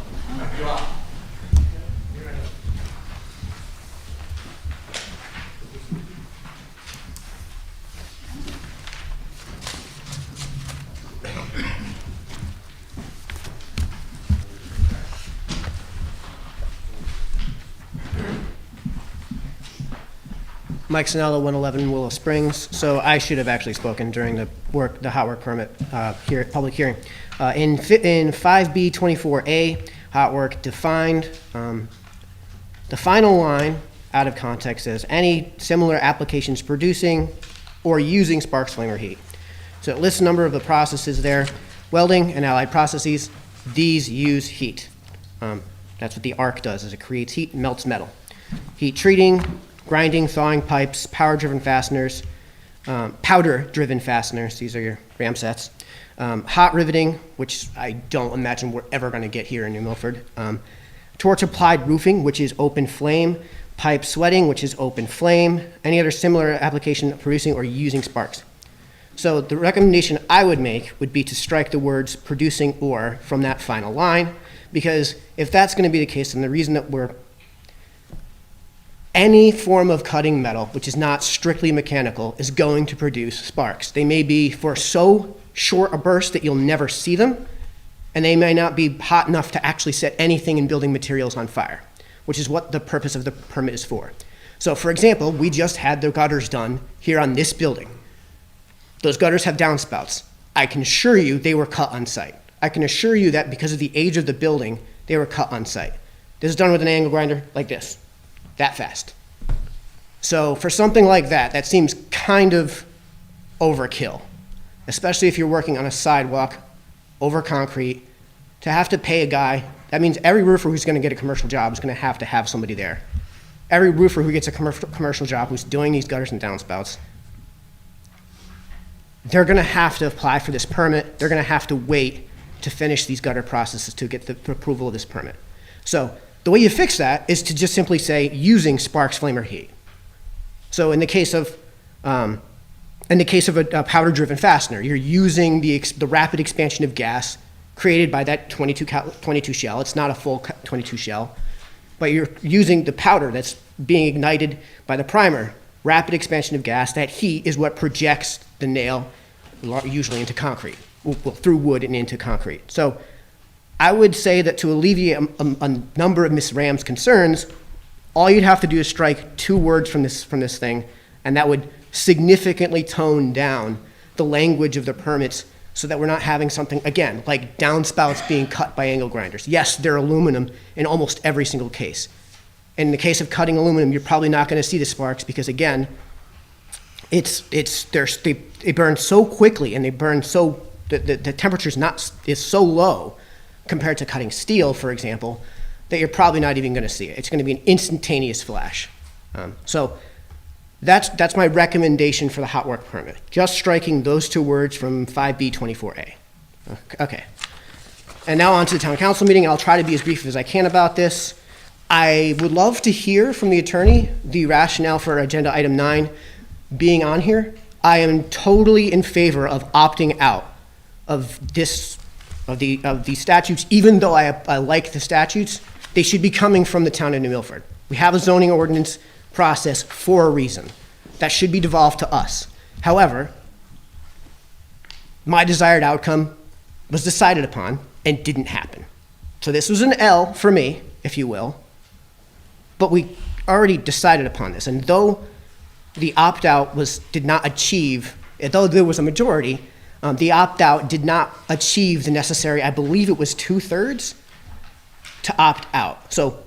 Mike Sinello, 111 Willow Springs. So I should have actually spoken during the hot work permit public hearing. In 5B 24A, hot work defined, the final line out of context says any similar applications producing or using sparks, flame, or heat. So it lists a number of the processes there. Welding and allied processes, these use heat. That's what the arc does, is it creates heat and melts metal. Heat treating, grinding, thawing pipes, power-driven fasteners, powder-driven fasteners, these are your ram sets. Hot riveting, which I don't imagine we're ever going to get here in New Milford. Torch-applied roofing, which is open flame. Pipe sweating, which is open flame. Any other similar application producing or using sparks. So the recommendation I would make would be to strike the words producing or from that final line, because if that's going to be the case, then the reason that we're any form of cutting metal, which is not strictly mechanical, is going to produce sparks. They may be for so short a burst that you'll never see them, and they may not be hot enough to actually set anything in building materials on fire, which is what the purpose of the permit is for. So for example, we just had the gutters done here on this building. Those gutters have downspouts. I can assure you they were cut on site. I can assure you that because of the age of the building, they were cut on site. This is done with an angle grinder like this, that fast. So for something like that, that seems kind of overkill, especially if you're working on a sidewalk over concrete. To have to pay a guy, that means every roofer who's gonna get a commercial job is gonna have to have somebody there. Every roofer who gets a commercial job who's doing these gutters and downspouts, they're gonna have to apply for this permit. They're gonna have to wait to finish these gutter processes to get the approval of this permit. So the way you fix that is to just simply say using sparks, flame, or heat. So in the case of a powder-driven fastener, you're using the rapid expansion of gas created by that 22 shell. It's not a full 22 shell, but you're using the powder that's being ignited by the primer. Rapid expansion of gas, that heat is what projects the nail usually into concrete, well, through wood and into concrete. So I would say that to alleviate a number of Ms. Ram's concerns, all you'd have to do is strike 2 words from this thing, and that would significantly tone down the language of the permits so that we're not having something, again, like downspouts being cut by angle grinders. Yes, they're aluminum in almost every single case. In the case of cutting aluminum, you're probably not going to see the sparks because, again, they burn so quickly and they burn so, the temperature is so low compared to cutting steel, for example, that you're probably not even going to see it. It's going to be an instantaneous flash. So that's my recommendation for the hot work permit. Just striking those 2 words from 5B24A. Okay. And now on to the town council meeting. I'll try to be as brief as I can about this. I would love to hear from the attorney the rationale for agenda item 9 being on here. I am totally in favor of opting out of these statutes, even though I like the statutes. They should be coming from the town of New Milford. We have a zoning ordinance process for a reason. That should be devolved to us. However, my desired outcome was decided upon and didn't happen. So this was an L for me, if you will, but we already decided upon this. And though the opt-out did not achieve, though there was a majority, the opt-out did not achieve the necessary, I believe it was 2/3 to opt out. So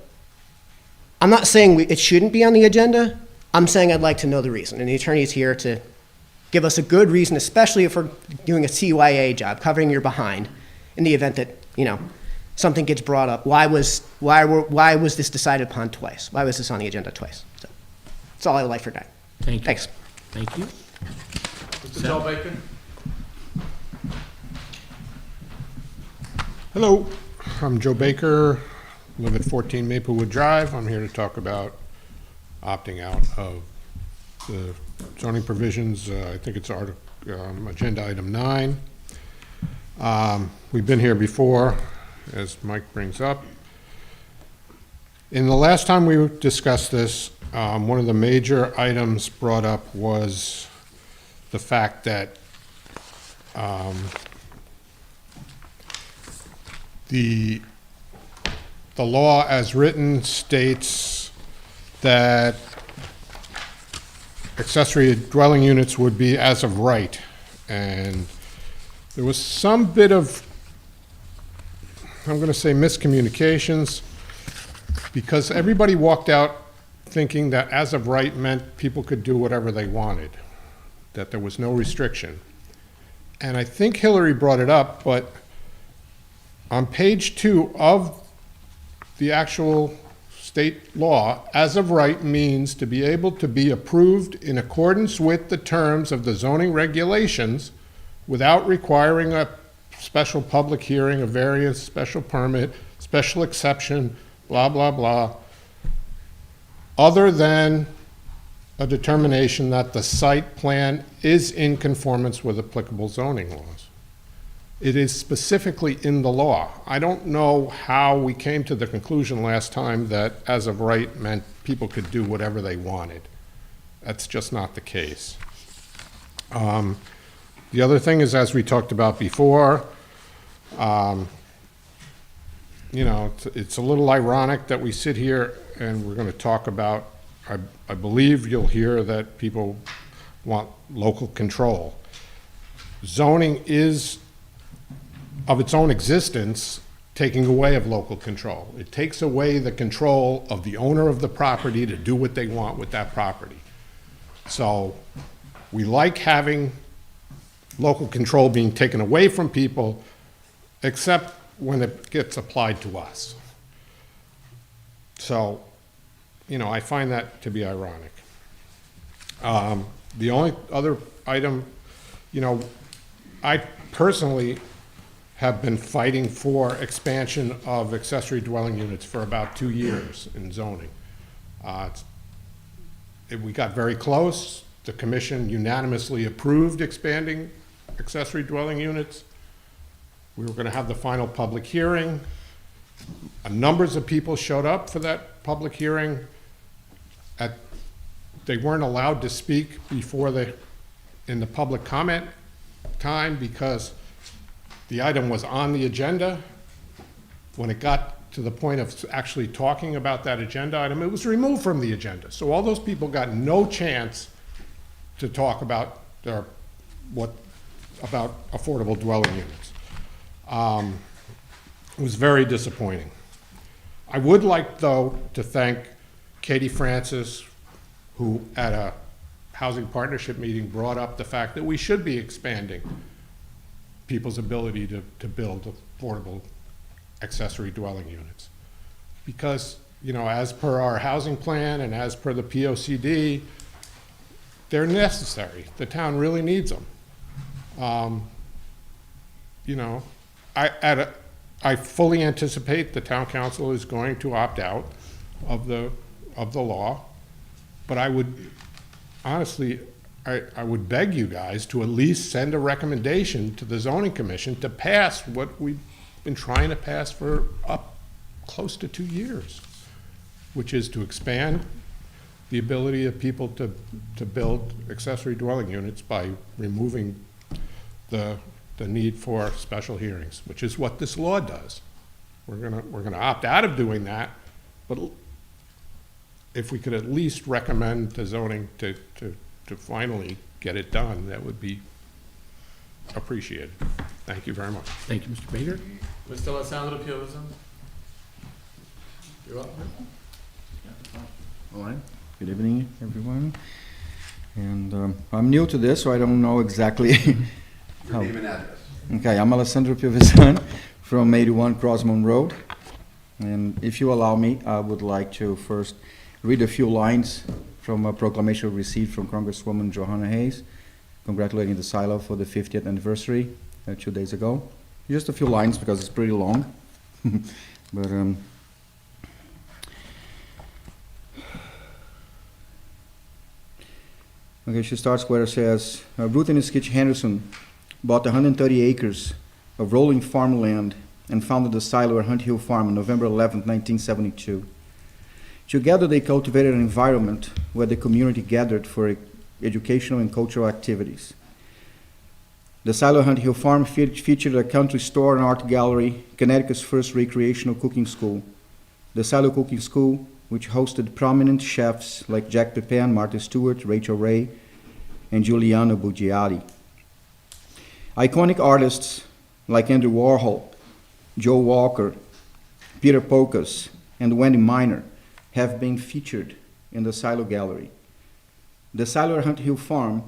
I'm not saying it shouldn't be on the agenda. I'm saying I'd like to know the reason. And the attorney is here to give us a good reason, especially if we're doing a CYA job, covering your behind in the event that, something gets brought up. Why was this decided upon twice? Why was this on the agenda twice? So that's all I would like for tonight. Thank you. Thanks. Thank you. Mr. Joe Baker? Hello, I'm Joe Baker, live at 14 Maplewood Drive. I'm here to talk about opting out of the zoning provisions. I think it's agenda item 9. We've been here before, as Mike brings up. In the last time we discussed this, one of the major items brought up was the fact that the law as written states that accessory dwelling units would be as of right. And there was some bit of, I'm going to say, miscommunications, because everybody walked out thinking that as of right meant people could do whatever they wanted, that there was no restriction. And I think Hillary brought it up, but on page 2 of the actual state law, as of right means to be able to be approved in accordance with the terms of the zoning regulations without requiring a special public hearing, a variance, special permit, special exception, blah, blah, blah, other than a determination that the site plan is in conformance with applicable zoning laws. It is specifically in the law. I don't know how we came to the conclusion last time that as of right meant people could do whatever they wanted. That's just not the case. The other thing is, as we talked about before, you know, it's a little ironic that we sit here and we're going to talk about, I believe you'll hear that people want local control. Zoning is, of its own existence, taking away of local control. It takes away the control of the owner of the property to do what they want with that property. So we like having local control being taken away from people, except when it gets applied to us. So, you know, I find that to be ironic. The only other item, you know, I personally have been fighting for expansion of accessory dwelling units for about 2 years in zoning. We got very close. The commission unanimously approved expanding accessory dwelling units. We were going to have the final public hearing. Numbers of people showed up for that public hearing. They weren't allowed to speak before in the public comment time because the item was on the agenda. When it got to the point of actually talking about that agenda item, it was removed from the agenda. So all those people got no chance to talk about about affordable dwelling units. It was very disappointing. I would like, though, to thank Katie Francis, who at a housing partnership meeting brought up the fact that we should be expanding people's ability to build affordable accessory dwelling units. Because, you know, as per our housing plan and as per the POCD, they're necessary. The town really needs them. You know, I fully anticipate the town council is going to opt out of the law, but I would honestly, I would beg you guys to at least send a recommendation to the zoning commission to pass what we've been trying to pass for close to 2 years, which is to expand the ability of people to build accessory dwelling units by removing the need for special hearings, which is what this law does. We're gonna opt out of doing that, but if we could at least recommend to zoning to finally get it done, that would be appreciated. Thank you very much. Thank you, Mr. Bader. Mr. Alessandro Piovizan? You're up. All right. Good evening, everyone. And I'm new to this, so I don't know exactly Your name and address. Okay, I'm Alessandro Piovizan from 81 Crossmoon Road. And if you allow me, I would like to first read a few lines from a proclamation received from Congresswoman Johanna Hayes, congratulating the silo for the 50th anniversary 2 days ago. Just a few lines because it's pretty long. But okay, she starts where it says, Ruth and Skitch Henderson bought 130 acres of rolling farmland and founded the silo at Hunt Hill Farm on November 11, 1972. Together they cultivated an environment where the community gathered for educational and cultural activities. The silo at Hunt Hill Farm featured a country store and art gallery, Connecticut's first recreational cooking school. The Silo Cooking School, which hosted prominent chefs like Jack Pepin, Martha Stewart, Rachel Ray, and Giuliano Bugiati. Iconic artists like Andrew Warhol, Joe Walker, Peter Polkas, and Wendy Miner have been featured in the Silo Gallery. The Silo at Hunt Hill Farm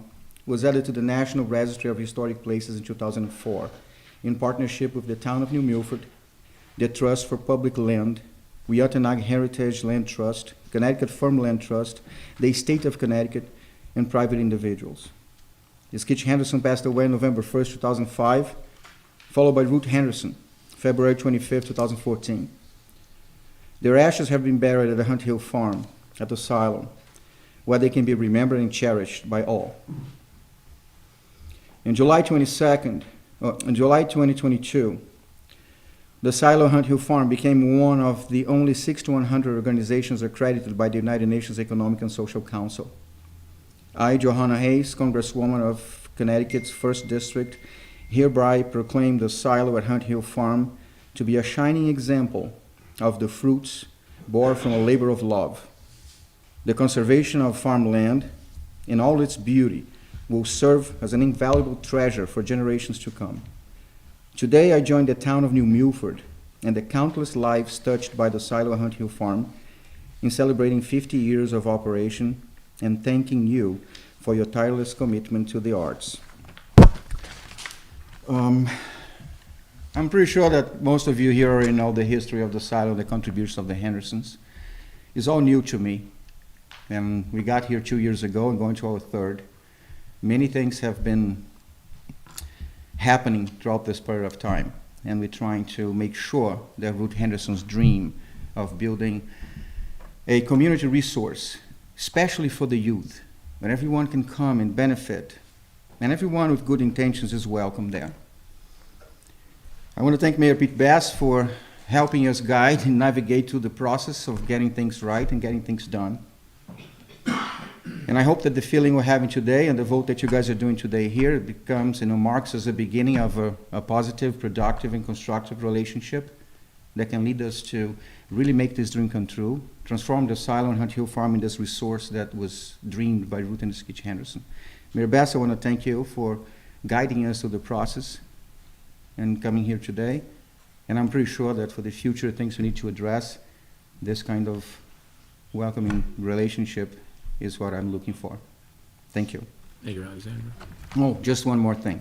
was added to the National Registry of Historic Places in 2004 in partnership with the Town of New Milford, the Trust for Public Land, Weotanag Heritage Land Trust, Connecticut Farmland Trust, the State of Connecticut, and private individuals. Skitch Henderson passed away on November 1st, 2005, followed by Ruth Henderson, February 25th, 2014. Their ashes have been buried at the Hunt Hill Farm at the silo, where they can be remembered and cherished by all. In July 2022, the Silo Hunt Hill Farm became one of the only 6 to 100 organizations accredited by the United Nations Economic and Social Council. I, Johanna Hayes, Congresswoman of Connecticut's 1st District, hereby proclaim the silo at Hunt Hill Farm to be a shining example of the fruits born from a labor of love. The conservation of farmland in all its beauty will serve as an invaluable treasure for generations to come. Today, I join the town of New Milford and the countless lives touched by the silo at Hunt Hill Farm in celebrating 50 years of operation and thanking you for your tireless commitment to the arts. I'm pretty sure that most of you here already know the history of the silo and the contributions of the Hendersons. It's all new to me, and we got here 2 years ago and going to our 3rd. Many things have been happening throughout this period of time, and we're trying to make sure that Ruth Henderson's dream of building a community resource, especially for the youth, where everyone can come and benefit, and everyone with good intentions is welcome there. I want to thank Mayor Pete Bass for helping us guide and navigate through the process of getting things right and getting things done. And I hope that the feeling we're having today and the vote that you guys are doing today here becomes, marks as the beginning of a positive, productive, and constructive relationship that can lead us to really make this dream come true, transform the silo and Hunt Hill Farm in this resource that was dreamed by Ruth and Skitch Henderson. Mayor Bass, I want to thank you for guiding us through the process and coming here today. And I'm pretty sure that for the future things we need to address, this kind of welcoming relationship is what I'm looking for. Thank you. Thank you, Alexander. Oh, just one more thing.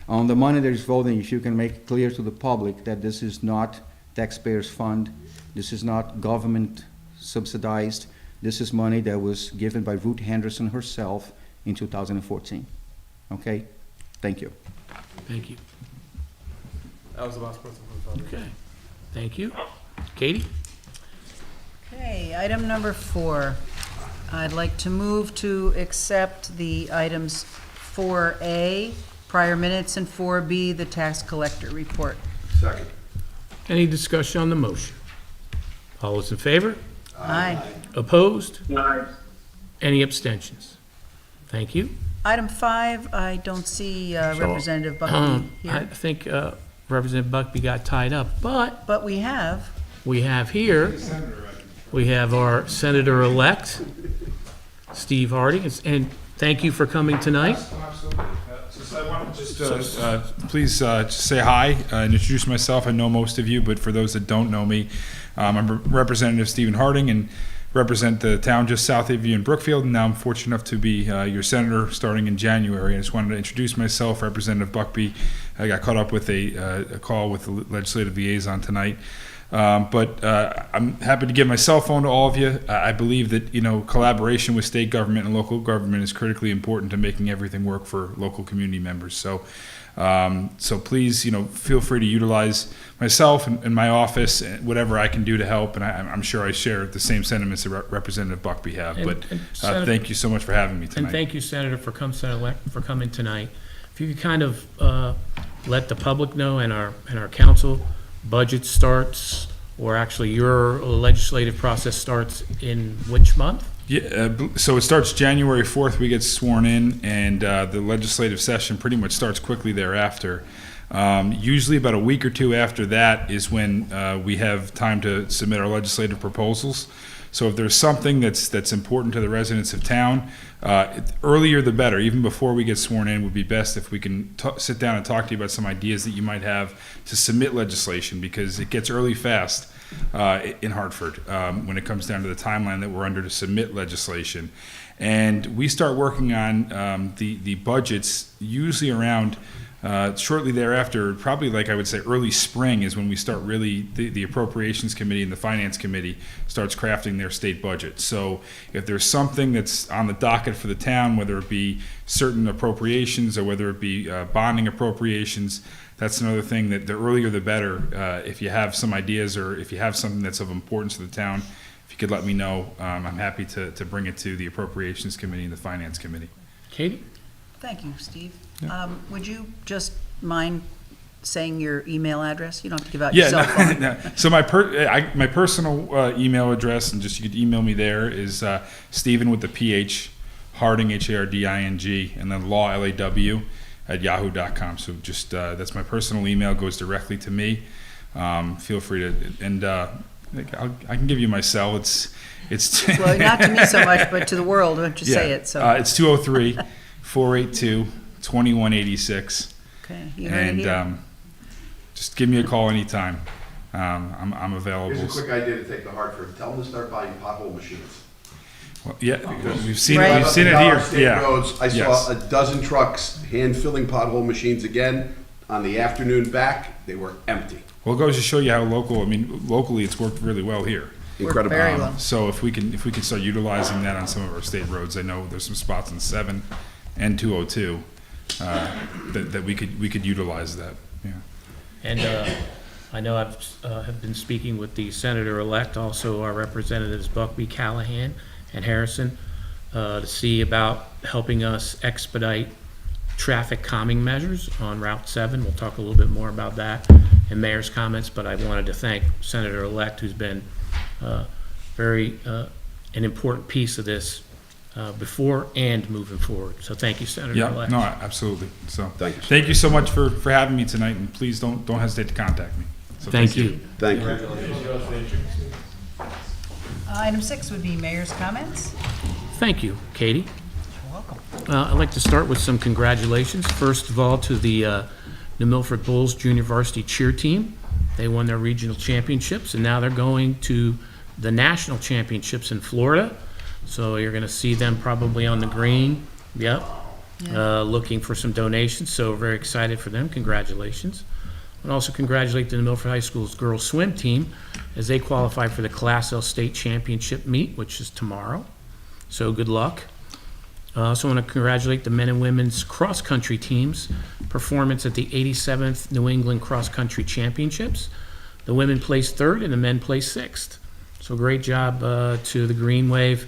On the money that is voting, if you can make it clear to the public that this is not taxpayers' fund, this is not government subsidized, this is money that was given by Ruth Henderson herself in 2014. Okay? Thank you. Thank you. That was the last person who thought. Okay. Thank you. Katie? Okay, item number 4. I'd like to move to accept the items 4A, prior minutes, and 4B, the tax collector report. Second. Any discussion on the motion? All those in favor? Aye. Opposed? Any abstentions? Thank you. Item 5, I don't see Representative Buckby I here, think Representative Buckby got tied up, but but we have. we have here, we have our Senator-elect, Steve Harding, and thank you for coming tonight. Absolutely. So I want to just please just say hi and introduce myself. I know most of you, but for those that don't know me, I'm Representative Stephen Harding and represent the town just south of you in Brookfield, and now I'm fortunate enough to be your senator starting in January. I just wanted to introduce myself, Representative Buckby. I got caught up with a call with the legislative liaison tonight. But I'm happy to give my cell phone to all of you. I believe that, collaboration with state government and local government is critically important to making everything work for local community members. So please, feel free to utilize myself and my office, whatever I can do to help. And I'm sure I share the same sentiments that Representative Buckby have. But thank you so much for having me tonight. And thank you, Senator, for coming tonight. If you could kind of let the public know and our council, budget starts, or actually your legislative process starts in which month? Yeah, so it starts January 4th, we get sworn in, and the legislative session pretty much starts quickly thereafter. Usually about a week or two after that is when we have time to submit our legislative proposals. So if there's something that's important to the residents of town, earlier the better. Even before we get sworn in would be best if we can sit down and talk to you about some ideas that you might have to submit legislation, because it gets early fast in Hartford when it comes down to the timeline that we're under to submit legislation. And we start working on the budgets usually around shortly thereafter, probably like I would say early spring is when we start really, the Appropriations Committee and the Finance Committee starts crafting their state budget. So if there's something that's on the docket for the town, whether it be certain appropriations or whether it be bonding appropriations, that's another thing that the earlier the better. If you have some ideas or if you have something that's of importance to the town, if you could let me know, I'm happy to bring it to the Appropriations Committee and the Finance Committee. Katie? Thank you, Steve. Would you just mind saying your email address? You don't have to give out your Yeah, cell phone. no. So my personal email address, and just you could email me there, is Stephen with the PH, Harding, Harding, and then law, LAW, at yahoo.com. So just that's my personal email, goes directly to me. Feel free to, and I can give you my cell. It's Well, not to me so much, but to the world. Why don't you say it? So it's 203-482-2186. okay, you heard it here. And just give me a call anytime. I'm available. Here's a quick idea to take to Hartford. Tell them to start buying pothole machines. Well, yeah, we've seen Right. it. We've seen it Dollar here. State Yeah. Roads, I Yes. saw a dozen trucks hand filling pothole machines again on the afternoon back. They were empty. Well, it goes to show you how local. I mean, locally, it's worked really well here. Incredible. Very well. So if we can start utilizing that on some of our state roads, I know there's some spots in 7 and 202 that we could utilize that. Yeah. And I know have been speaking with the senator-elect, also our representatives Buckby, Callahan, and Harrison, to see about helping us expedite traffic calming measures on Route 7. We'll talk a little bit more about that in mayor's comments, but I wanted to thank Senator-elect, who's been very an important piece of this before and moving forward. So thank you, Yeah, Senator-elect. no, absolutely. So Thank you. Thank you so much for having me tonight, and please don't hesitate to contact me. So Thank you. Thank you. Item 6 would be mayor's comments. Thank you, Katie. You're welcome. I'd like to start with some congratulations. First of all, to the New Milford Bulls junior varsity cheer team. They won their regional championships, and now they're going to the national championships in Florida. So you're going to see them probably on the green. Yep. Looking for some donations. So very excited for them. Congratulations. And also congratulate the New Milford High School's girls swim team as they qualify for the Class L State Championship meet, which is tomorrow. So good luck. I also want to congratulate the men and women's cross-country teams' performance at the 87th New England Cross Country Championships. The women placed 3rd and the men placed 6th. So great job to the Green Wave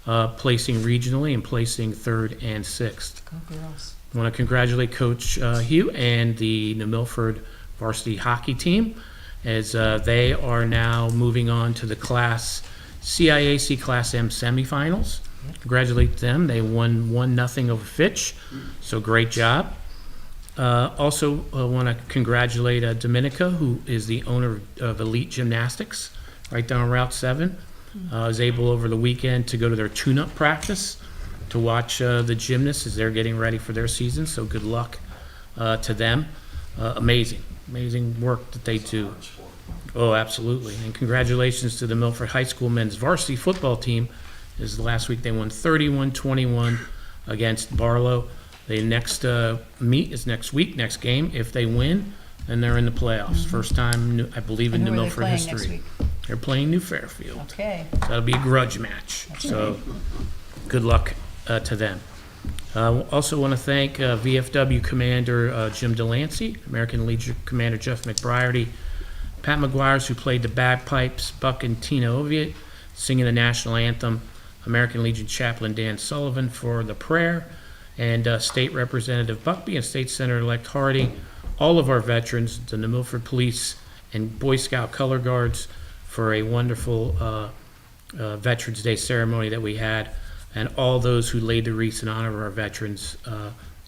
placing regionally and placing 3rd and 6th. Go girls. I want to congratulate Coach Hugh and the New Milford varsity hockey team as they are now moving on to the CIAC Class M semifinals. Congratulate them. They won 1-0 over Fitch, so great job. Also want to congratulate Dominica, who is the owner of Elite Gymnastics, right down Route 7. Was able over the weekend to go to their tune-up practice to watch the gymnasts as they're getting ready for their season, so good luck to them. Amazing work that they do. Oh, absolutely. And congratulations to the Milford High School men's varsity football team. As last week they won 31-21 against Barlow. The next meet is next week, next game. If they win, then they're in the playoffs. First time, I believe, in And New who are they Milford playing next history. week? They're playing New Fairfield. Okay. So that'll be a grudge match. So good luck to them. Also want to thank VFW Commander Jim Delancey, American Legion Commander Jeff McBriarty, Pat McGuires, who played the bagpipes, Buck and Tina Oviatt, singing the national anthem, American Legion Chaplain Dan Sullivan for the prayer, and State Representative Buckby and State Senator-elect Hardy, all of our veterans, the New Milford Police and Boy Scout Color Guards for a wonderful Veterans Day ceremony that we had, and all those who laid the wreaths in honor of our veterans.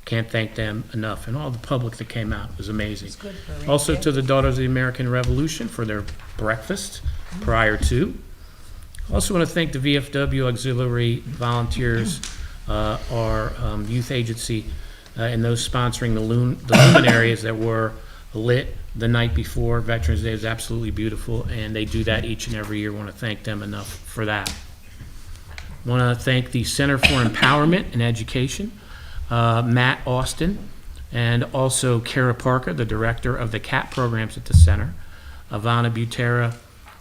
Can't thank them enough, and all the public that came out. It was amazing. Good for a rainy Also day. to the Daughters of the American Revolution for their breakfast prior to. Also want to thank the VFW auxiliary volunteers, our youth agency, and those sponsoring the luminaries that were lit the night before Veterans Day. It was absolutely beautiful, and they do that each and every year. Want to thank them enough for that. Want to thank the Center for Empowerment and Education, Matt Austin, and also Kara Parker, the director of the CAP programs at the center, Ivana Butera,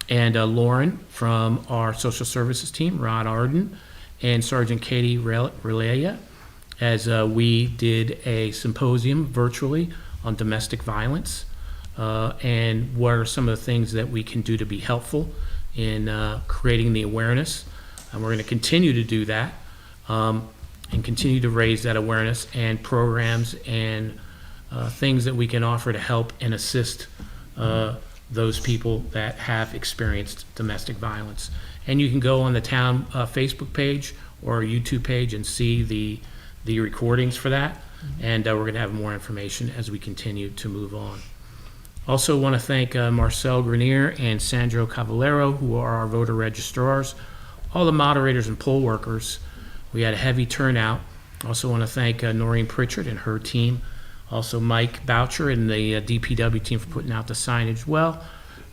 and Lauren from our social services team, Rod Arden, and Sergeant Katie Relaya, as we did a symposium virtually on domestic violence and what are some of the things that we can do to be helpful in creating the awareness. And we're going to continue to do that and continue to raise that awareness and programs and things that we can offer to help and assist those people that have experienced domestic violence. And you can go on the town Facebook page or YouTube page and see the recordings for that. And we're going to have more information as we continue to move on. Also want to thank Marcel Grenier and Sandro Cavallero, who are our voter registrars, all the moderators and poll workers. We had a heavy turnout. Also want to thank Noreen Pritchard and her team. Also Mike Boucher and the DPW team for putting out the signage well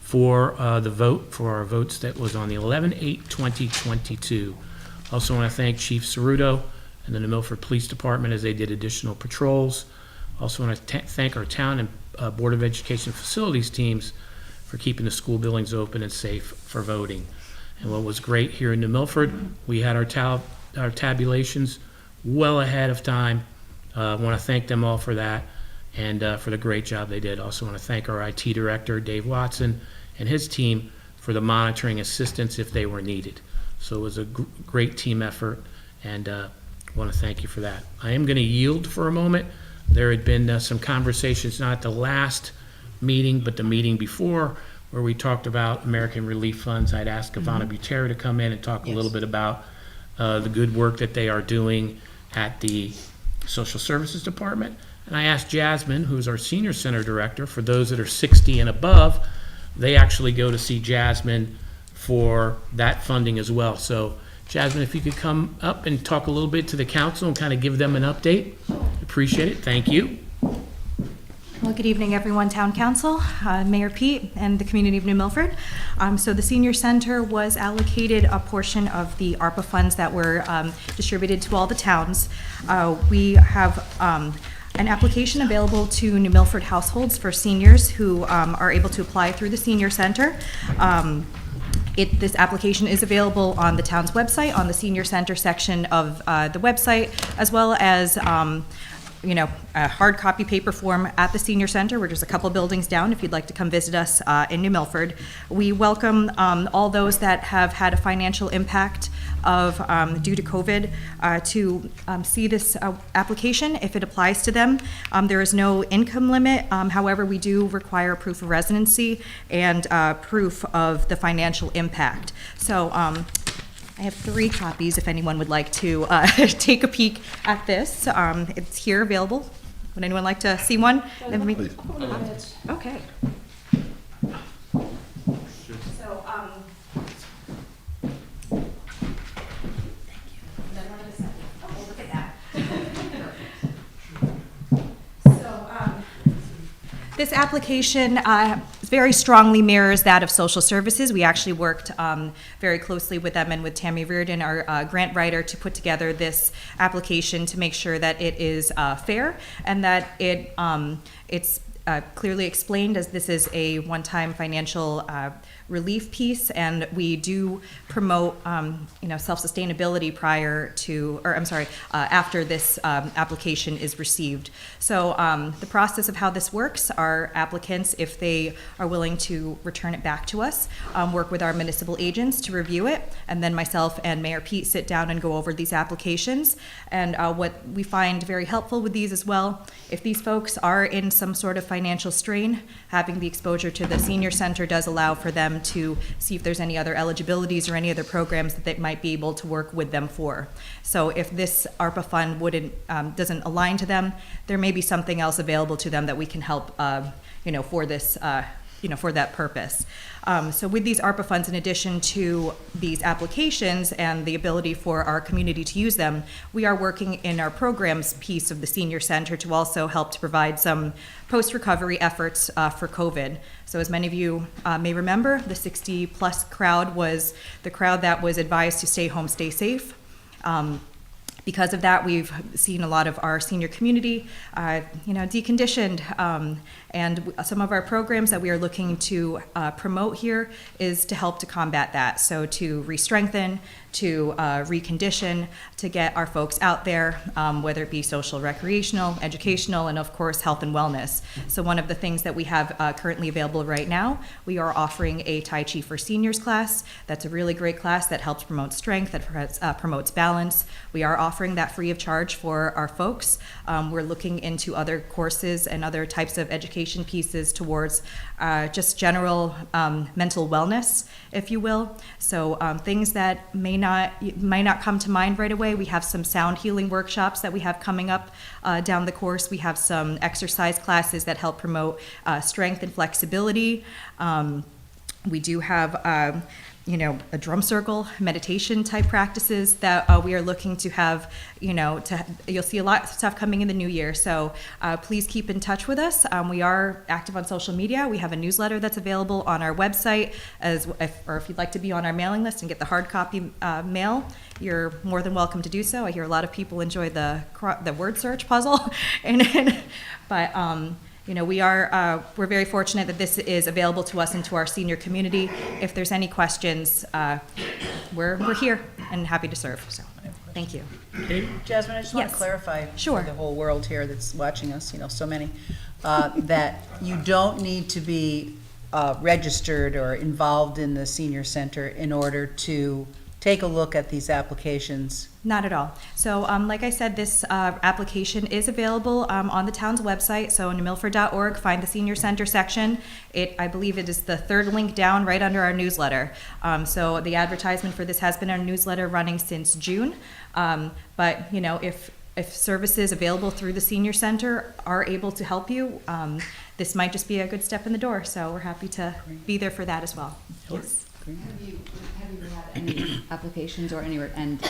for the vote, for our votes that was on the 11/8/2022. Also want to thank Chief Ceruto and the New Milford Police Department as they did additional patrols. Also want to thank our town and Board of Education facilities teams for keeping the school buildings open and safe for voting. And what was great here in New Milford, we had our tabulations well ahead of time. I want to thank them all for that and for the great job they did. Also want to thank our IT director, Dave Watson, and his team for the monitoring assistance if they were needed. So it was a great team effort, and want to thank you for that. I am going to yield for a moment. There had been some conversations, not the last meeting, but the meeting before, where we talked about American Relief Funds. I'd asked Ivana Butera to come in and talk a little bit about the good work that they are doing at the Social Services Department. And I asked Jasmine, who's our Senior Center Director, for those that are 60 and above, they actually go to see Jasmine for that funding as well. So Jasmine, if you could come up and talk a little bit to the council and kind of give them an update, appreciate it. Thank you. Well, good evening, everyone, Town Council, Mayor Pete, and the community of New Milford. So the Senior Center was allocated a portion of the ARPA funds that were distributed to all the towns. We have an application available to New Milford households for seniors who are able to apply through the Senior Center. This application is available on the town's website, on the Senior Center section of the website, as well as a hard copy paper form at the Senior Center. We're just a couple buildings down if you'd like to come visit us in New Milford. We welcome all those that have had a financial impact due to COVID to see this application if it applies to them. There is no income limit. However, we do require proof of residency and proof of the financial impact. So I have 3 copies if anyone would like to take a peek at this. It's here available. Would anyone like to see one? Okay. So, oh, look at that. This application very strongly mirrors that of social services. We actually worked very closely with them and with Tammy Reardon, our grant writer, to put together this application to make sure that it is fair and that it's clearly explained, as this is a one-time financial relief piece, and we do promote self-sustainability after this application is received. So the process of how this works, our applicants, if they are willing to return it back to us, work with our municipal agents to review it, and then myself and Mayor Pete sit down and go over these applications. And what we find very helpful with these as well, if these folks are in some sort of financial strain, having the exposure to the Senior Center does allow for them to see if there's any other eligibilities or any other programs that they might be able to work with them for. So if this ARPA fund doesn't align to them, there may be something else available to them that we can help for this for that purpose. So with these ARPA funds, in addition to these applications and the ability for our community to use them, we are working in our programs piece of the Senior Center to also help to provide some post-recovery efforts for COVID. So as many of you may remember, the 60-plus crowd was the crowd that was advised to stay home, stay safe. Because of that, we've seen a lot of our senior community, deconditioned, and some of our programs that we are looking to promote here is to help to combat that. So to re-strengthen, to recondition, to get our folks out there, whether it be social, recreational, educational, and of course, health and wellness. So one of the things that we have currently available right now, we are offering a Tai Chi for Seniors class. That's a really great class that helps promote strength, that promotes balance. We are offering offering that free of charge for our folks. We're looking into other courses and other types of education pieces towards just general mental wellness, if you will. So things that might not come to mind right away. We have some sound healing workshops that we have coming up down the course. We have some exercise classes that help promote strength and flexibility. We do have a drum circle meditation type practices that we are looking to have. You'll see a lot of stuff coming in the new year. So please keep in touch with us. We are active on social media. We have a newsletter that's available on our website, or if you'd like to be on our mailing list and get the hard copy mail, you're more than welcome to do so. I hear a lot of people enjoy the word search puzzle, but. We're very fortunate that this is available to us and to our senior community. If there's any questions, we're here and happy to serve. So, thank you. Jasmine, I just want to clarify for the whole world here that's watching us, so many, that you don't need to be registered or involved in the senior center in order to take a look at these applications. Not at all. So like I said, this application is available on the town's website. So newmilford.org, find the senior center section. I believe it is the third link down right under our newsletter. So the advertisement for this has been our newsletter running since June. But if services available through the senior center are able to help you, this might just be a good step in the door. So we're happy to be there for that as well. Yes. Have you had any applications or and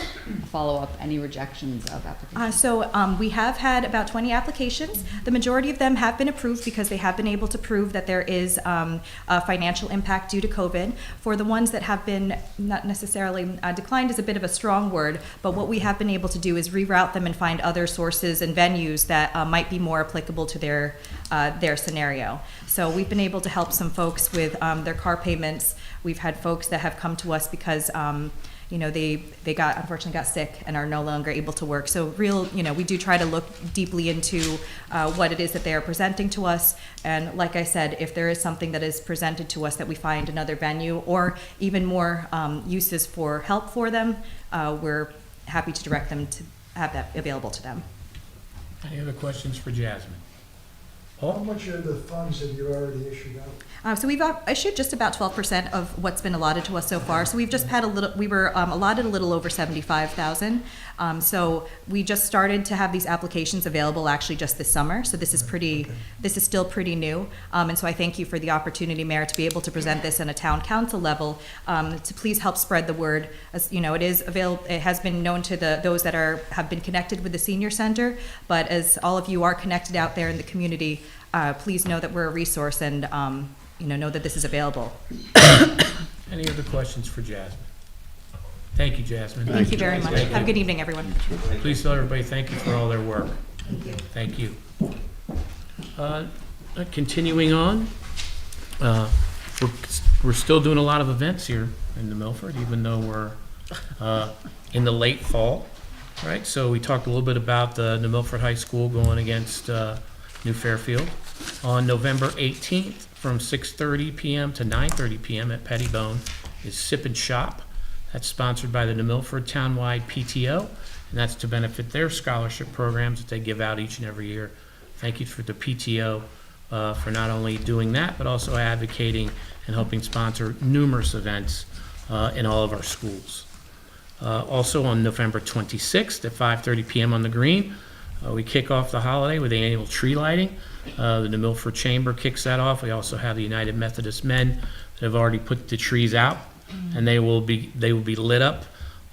follow up any rejections of applications? So we have had about 20 applications. The majority of them have been approved because they have been able to prove that there is a financial impact due to COVID. For the ones that have been not necessarily declined is a bit of a strong word, but what we have been able to do is reroute them and find other sources and venues that might be more applicable to their scenario. So we've been able to help some folks with their car payments. We've had folks that have come to us because they unfortunately got sick and are no longer able to work. So we do try to look deeply into what it is that they are presenting to us. And like I said, if there is something that is presented to us that we find another venue or even more uses for help for them, we're happy to direct them to have that available to them. Any other questions for Jasmine? How much of the funds have you already issued out? So we've issued just about 12% of what's been allotted to us so far. So we've just had we were allotted a little over 75,000. So we just started to have these applications available actually just this summer. So this is still pretty new. And so I thank you for the opportunity, Mayor, to be able to present this on a town council level, to please help spread the word. As it is available, it has been known to those that have been connected with the senior center, but as all of you are connected out there in the community, please know that we're a resource and know that this is available. Any other questions for Jasmine? Thank you, Jasmine. Thank you very much. Have a good evening, everyone. Please tell everybody thank you for all their work. Thank you. Continuing on, we're still doing a lot of events here in New Milford, even though we're in the late fall, right? So we talked a little bit about the New Milford High School going against New Fairfield on November 18th from 6:30 p.m. to 9:30 p.m. at Pettibone is Sip and Shop. That's sponsored by the New Milford Townwide PTO, and that's to benefit their scholarship programs that they give out each and every year. Thank you for the PTO for not only doing that, but also advocating and helping sponsor numerous events in all of our schools. Also on November 26th at 5:30 p.m. on the Green, we kick off the holiday with the annual tree lighting. The New Milford Chamber kicks that off. We also have the United Methodist Men that have already put the trees out, and they will be lit up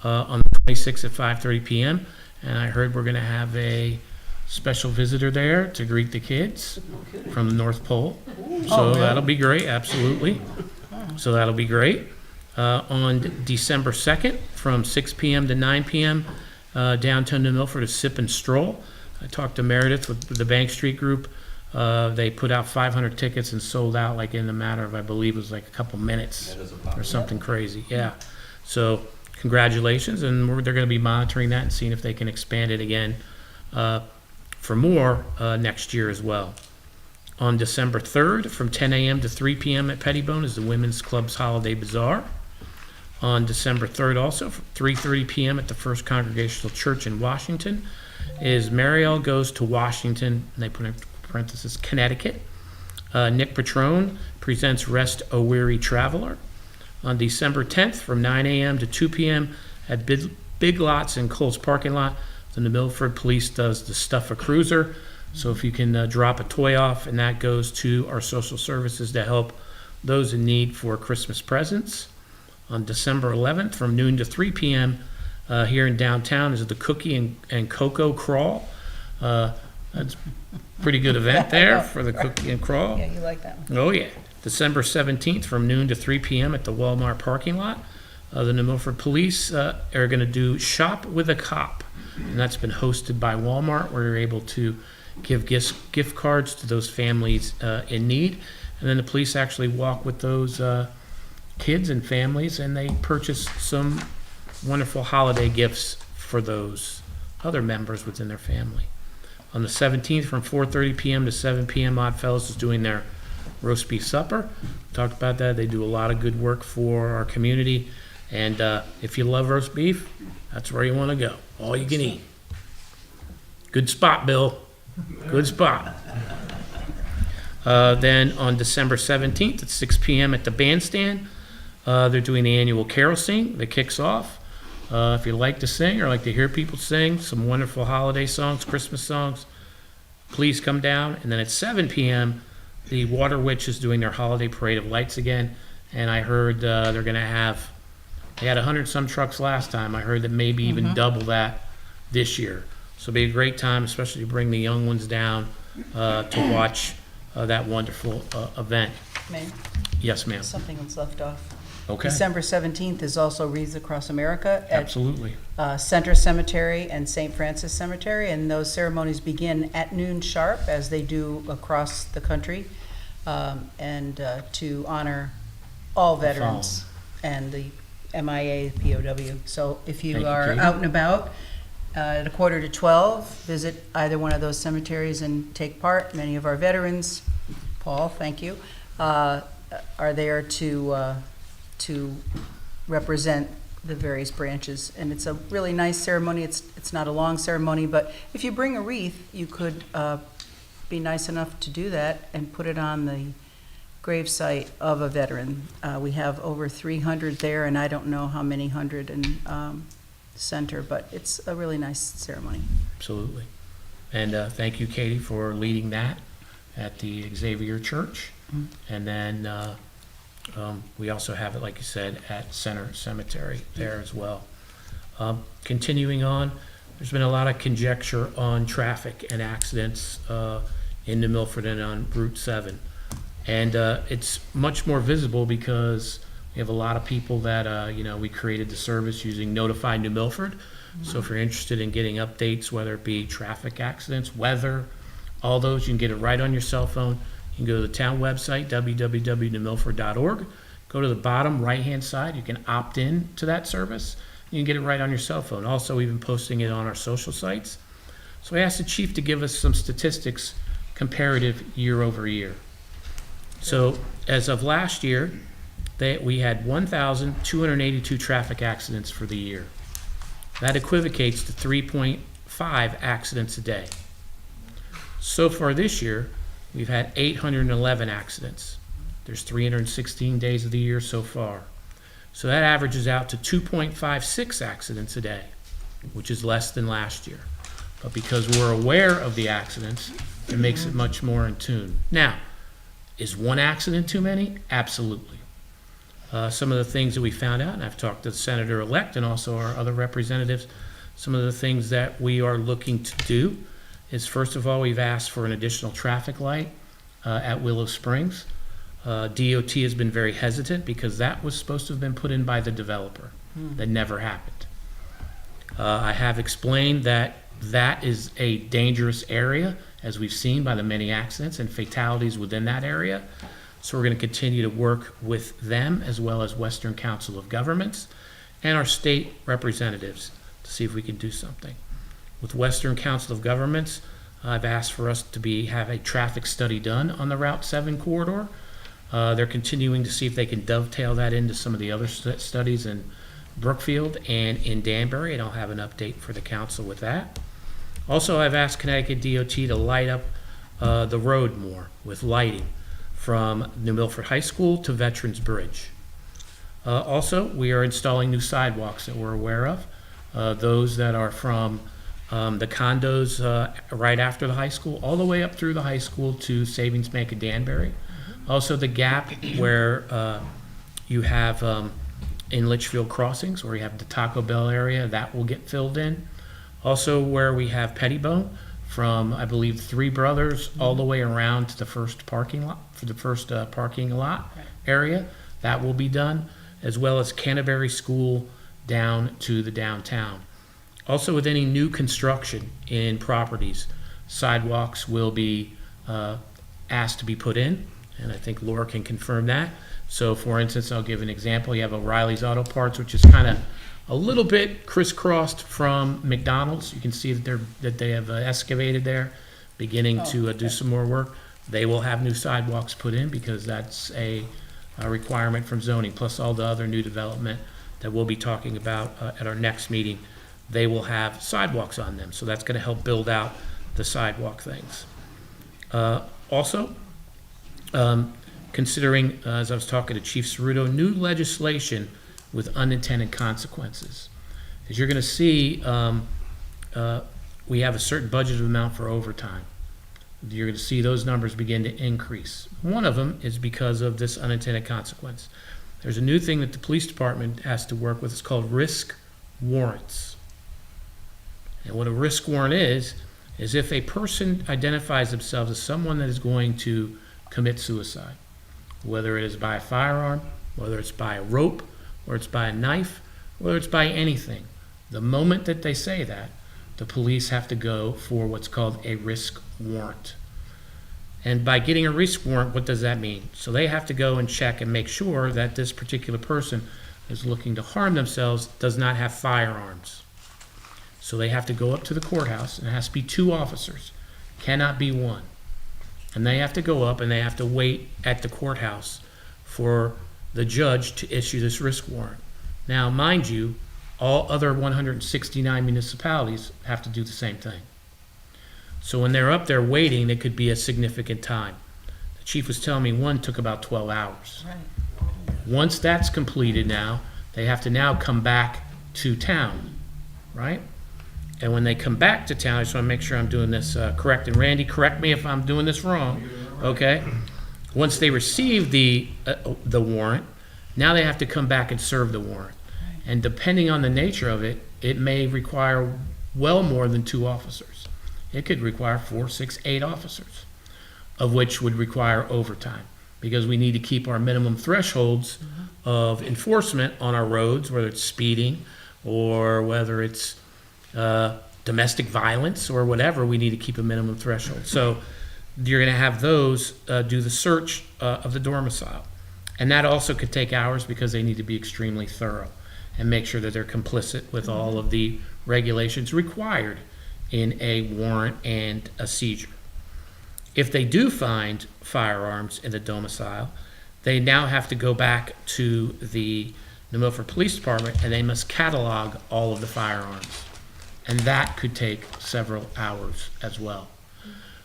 on the 26th at 5:30 p.m. And I heard we're going to have a special visitor there to greet the kids from the North Pole. So that'll be great, absolutely. So that'll be great. On December 2nd from 6 p.m. to 9 p.m. Downtown New Milford is Sip and Stroll. I talked to Meredith with the Bank Street Group. They put out 500 tickets and sold out like in a matter of, I believe it was like a couple minutes or something crazy. Yeah. So congratulations, and they're going to be monitoring that and seeing if they can expand it again for more next year as well. On December 3rd from 10 a.m. to 3 p.m. at Pettibone is the Women's Club's Holiday Bazaar. On December 3rd also, from 3:30 p.m. at the First Congregational Church in Washington, is Mariel Goes to Washington, and they put in parentheses, Connecticut. Nick Patrone presents Rest a Weary Traveler. On December 10th, from 9 a.m. to 2 p.m. at Big Lots in Cole's parking lot, the New Milford Police does the Stuff a Cruiser. So if you can drop a toy off, and that goes to our social services to help those in need for Christmas presents. On December 11th, from noon to 3 p.m. Here in downtown is the Cookie and Cocoa Crawl. That's a pretty good event there for the Cookie and Crawl. Yeah, you like that one. Oh, yeah. December 17th from noon to 3 p.m. at the Walmart parking lot. The New Milford Police are going to do Shop with a Cop. And that's been hosted by Walmart, where you're able to give gift cards to those families in need. And then the police actually walk with those kids and families, and they purchase some wonderful holiday gifts for those other members within their family. On the 17th, from 4:30 p.m. to 7 p.m., Oddfellows is doing their roast beef supper. Talked about that. They do a lot of good work for our community. And if you love roast beef, that's where you want to go. All you can eat. Good spot, Bill. Good spot. Then on December 17th at 6 p.m. at the bandstand, they're doing the annual carol sing that kicks off. If you like to sing or like to hear people sing some wonderful holiday songs, Christmas songs, please come down. And then at 7 p.m., the Water Witch is doing their holiday parade of lights again. And I heard they're going to have, they had 100-some trucks last time. I heard that maybe even double that this year. So it'll be a great time, especially to bring the young ones down to watch that wonderful event. May? Yes, ma'am. Something that's left off. Okay. December 17th is also Wreaths Across America at Absolutely. Center Cemetery and St. Francis Cemetery, and those ceremonies begin at noon sharp, as they do across the country, and to honor all veterans and the MIA, POW. So if you Thank you, are Katie. out and about at 11:45, visit either one of those cemeteries and take part. Many of our veterans, Paul, thank you, are there to represent the various branches, and it's a really nice ceremony. It's not a long ceremony, but if you bring a wreath, you could be nice enough to do that and put it on the gravesite of a veteran. We have over 300 there, and I don't know how many hundred in center, but it's a really nice ceremony. Absolutely. And thank you, Katie, for leading that at the Xavier Church. And then we also have it, like you said, at Center Cemetery there as well. Continuing on, there's been a lot of conjecture on traffic and accidents in New Milford and on Route 7. And it's much more visible because we have a lot of people that, we created the service using Notify New Milford. So if you're interested in getting updates, whether it be traffic accidents, weather, all those, you can get it right on your cell phone. You can go to the town website, www.newmilford.org. Go to the bottom right-hand side. You can opt in to that service. You can get it right on your cell phone. Also, we've been posting it on our social sites. So I asked the chief to give us some statistics comparative year over year. So as of last year, we had 1,282 traffic accidents for the year. That equivocates to 3.5 accidents a day. So far this year, we've had 811 accidents. There's 316 days of the year so far. So that averages out to 2.56 accidents a day, which is less than last year. But because we're aware of the accidents, it makes it much more in tune. Now, is one accident too many? Absolutely. Some of the things that we found out, and I've talked to the senator-elect and also our other representatives, some of the things that we are looking to do is, first of all, we've asked for an additional traffic light at Willow Springs. DOT has been very hesitant because that was supposed to have been put in by the developer. That never happened. I have explained that that is a dangerous area, as we've seen by the many accidents and fatalities within that area. So we're going to continue to work with them, as well as Western Council of Governments and our state representatives, to see if we can do something. With Western Council of Governments, I've asked for us to have a traffic study done on the Route 7 corridor. They're continuing to see if they can dovetail that into some of the other studies in Brookfield and in Danbury, and I'll have an update for the council with that. Also, I've asked Connecticut DOT to light up the road more with lighting from New Milford High School to Veterans Bridge. Also, we are installing new sidewalks that we're aware of. Those that are from the condos right after the high school, all the way up through the high school to Savings Bank of Danbury. Also, the gap where you have in Litchfield Crossings, where you have the Taco Bell area, that will get filled in. Also, where we have Pettibone from, I believe, Three Brothers all the way around to the first parking lot, for the first parking lot area, that will be done, as well as Canterbury School down to the downtown. Also, with any new construction in properties, sidewalks will be asked to be put in, and I think Laura can confirm that. So, for instance, I'll give an example. You have O'Reilly's Auto Parts, which is kind of a little bit crisscrossed from McDonald's. You can see that they have excavated there, beginning to do some more work. They will have new sidewalks put in because that's a requirement from zoning, plus all the other new development that we'll be talking about at our next meeting. They will have sidewalks on them, so that's going to help build out the sidewalk things. Also, considering, as I was talking to Chief Cerruto, new legislation with unintended consequences. As you're going to see, we have a certain budgeted amount for overtime. You're going to see those numbers begin to increase. One of them is because of this unintended consequence. There's a new thing that the police department has to work with. It's called risk warrants. And what a risk warrant is if a person identifies themselves as someone that is going to commit suicide, whether it is by a firearm, whether it's by a rope, or it's by a knife, whether it's by anything. The moment that they say that, the police have to go for what's called a risk warrant. And by getting a risk warrant, what does that mean? So they have to go and check and make sure that this particular person is looking to harm themselves does not have firearms. So they have to go up to the courthouse, and it has to be 2 officers, cannot be 1. And they have to go up and they have to wait at the courthouse for the judge to issue this risk warrant. Now, mind you, all other 169 municipalities have to do the same thing. So when they're up there waiting, it could be a significant time. The chief was telling me one took about 12 hours. Once that's completed now, they have to now come back to town, right? And when they come back to town, I just want to make sure I'm doing this correct. And Randy, correct me if I'm doing this wrong, okay? Once they receive the warrant, now they have to come back and serve the warrant. And depending on the nature of it, it may require well more than 2 officers. It could require 4, 6, 8 officers, of which would require overtime, because we need to keep our minimum thresholds of enforcement on our roads, whether it's speeding or whether it's domestic violence or whatever. We need to keep a minimum threshold. So you're going to have those do the search of the domicile. And that also could take hours because they need to be extremely thorough and make sure that they're complicit with all of the regulations required in a warrant and a seizure. If they do find firearms in the domicile, they now have to go back to the New Milford Police Department and they must catalog all of the firearms. And that could take several hours as well.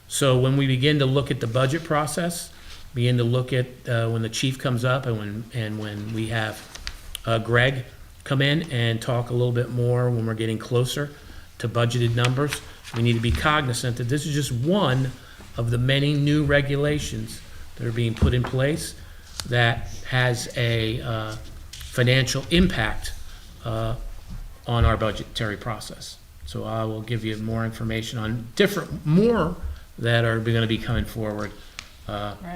So when we begin to look at the budget process, begin to look at when the chief comes up and when we have Greg come in and talk a little bit more when we're getting closer to budgeted numbers, we need to be cognizant that this is just one of the many new regulations that are being put in place that has a financial impact on our budgetary process. So I will give you more information on more that are going to be coming forward that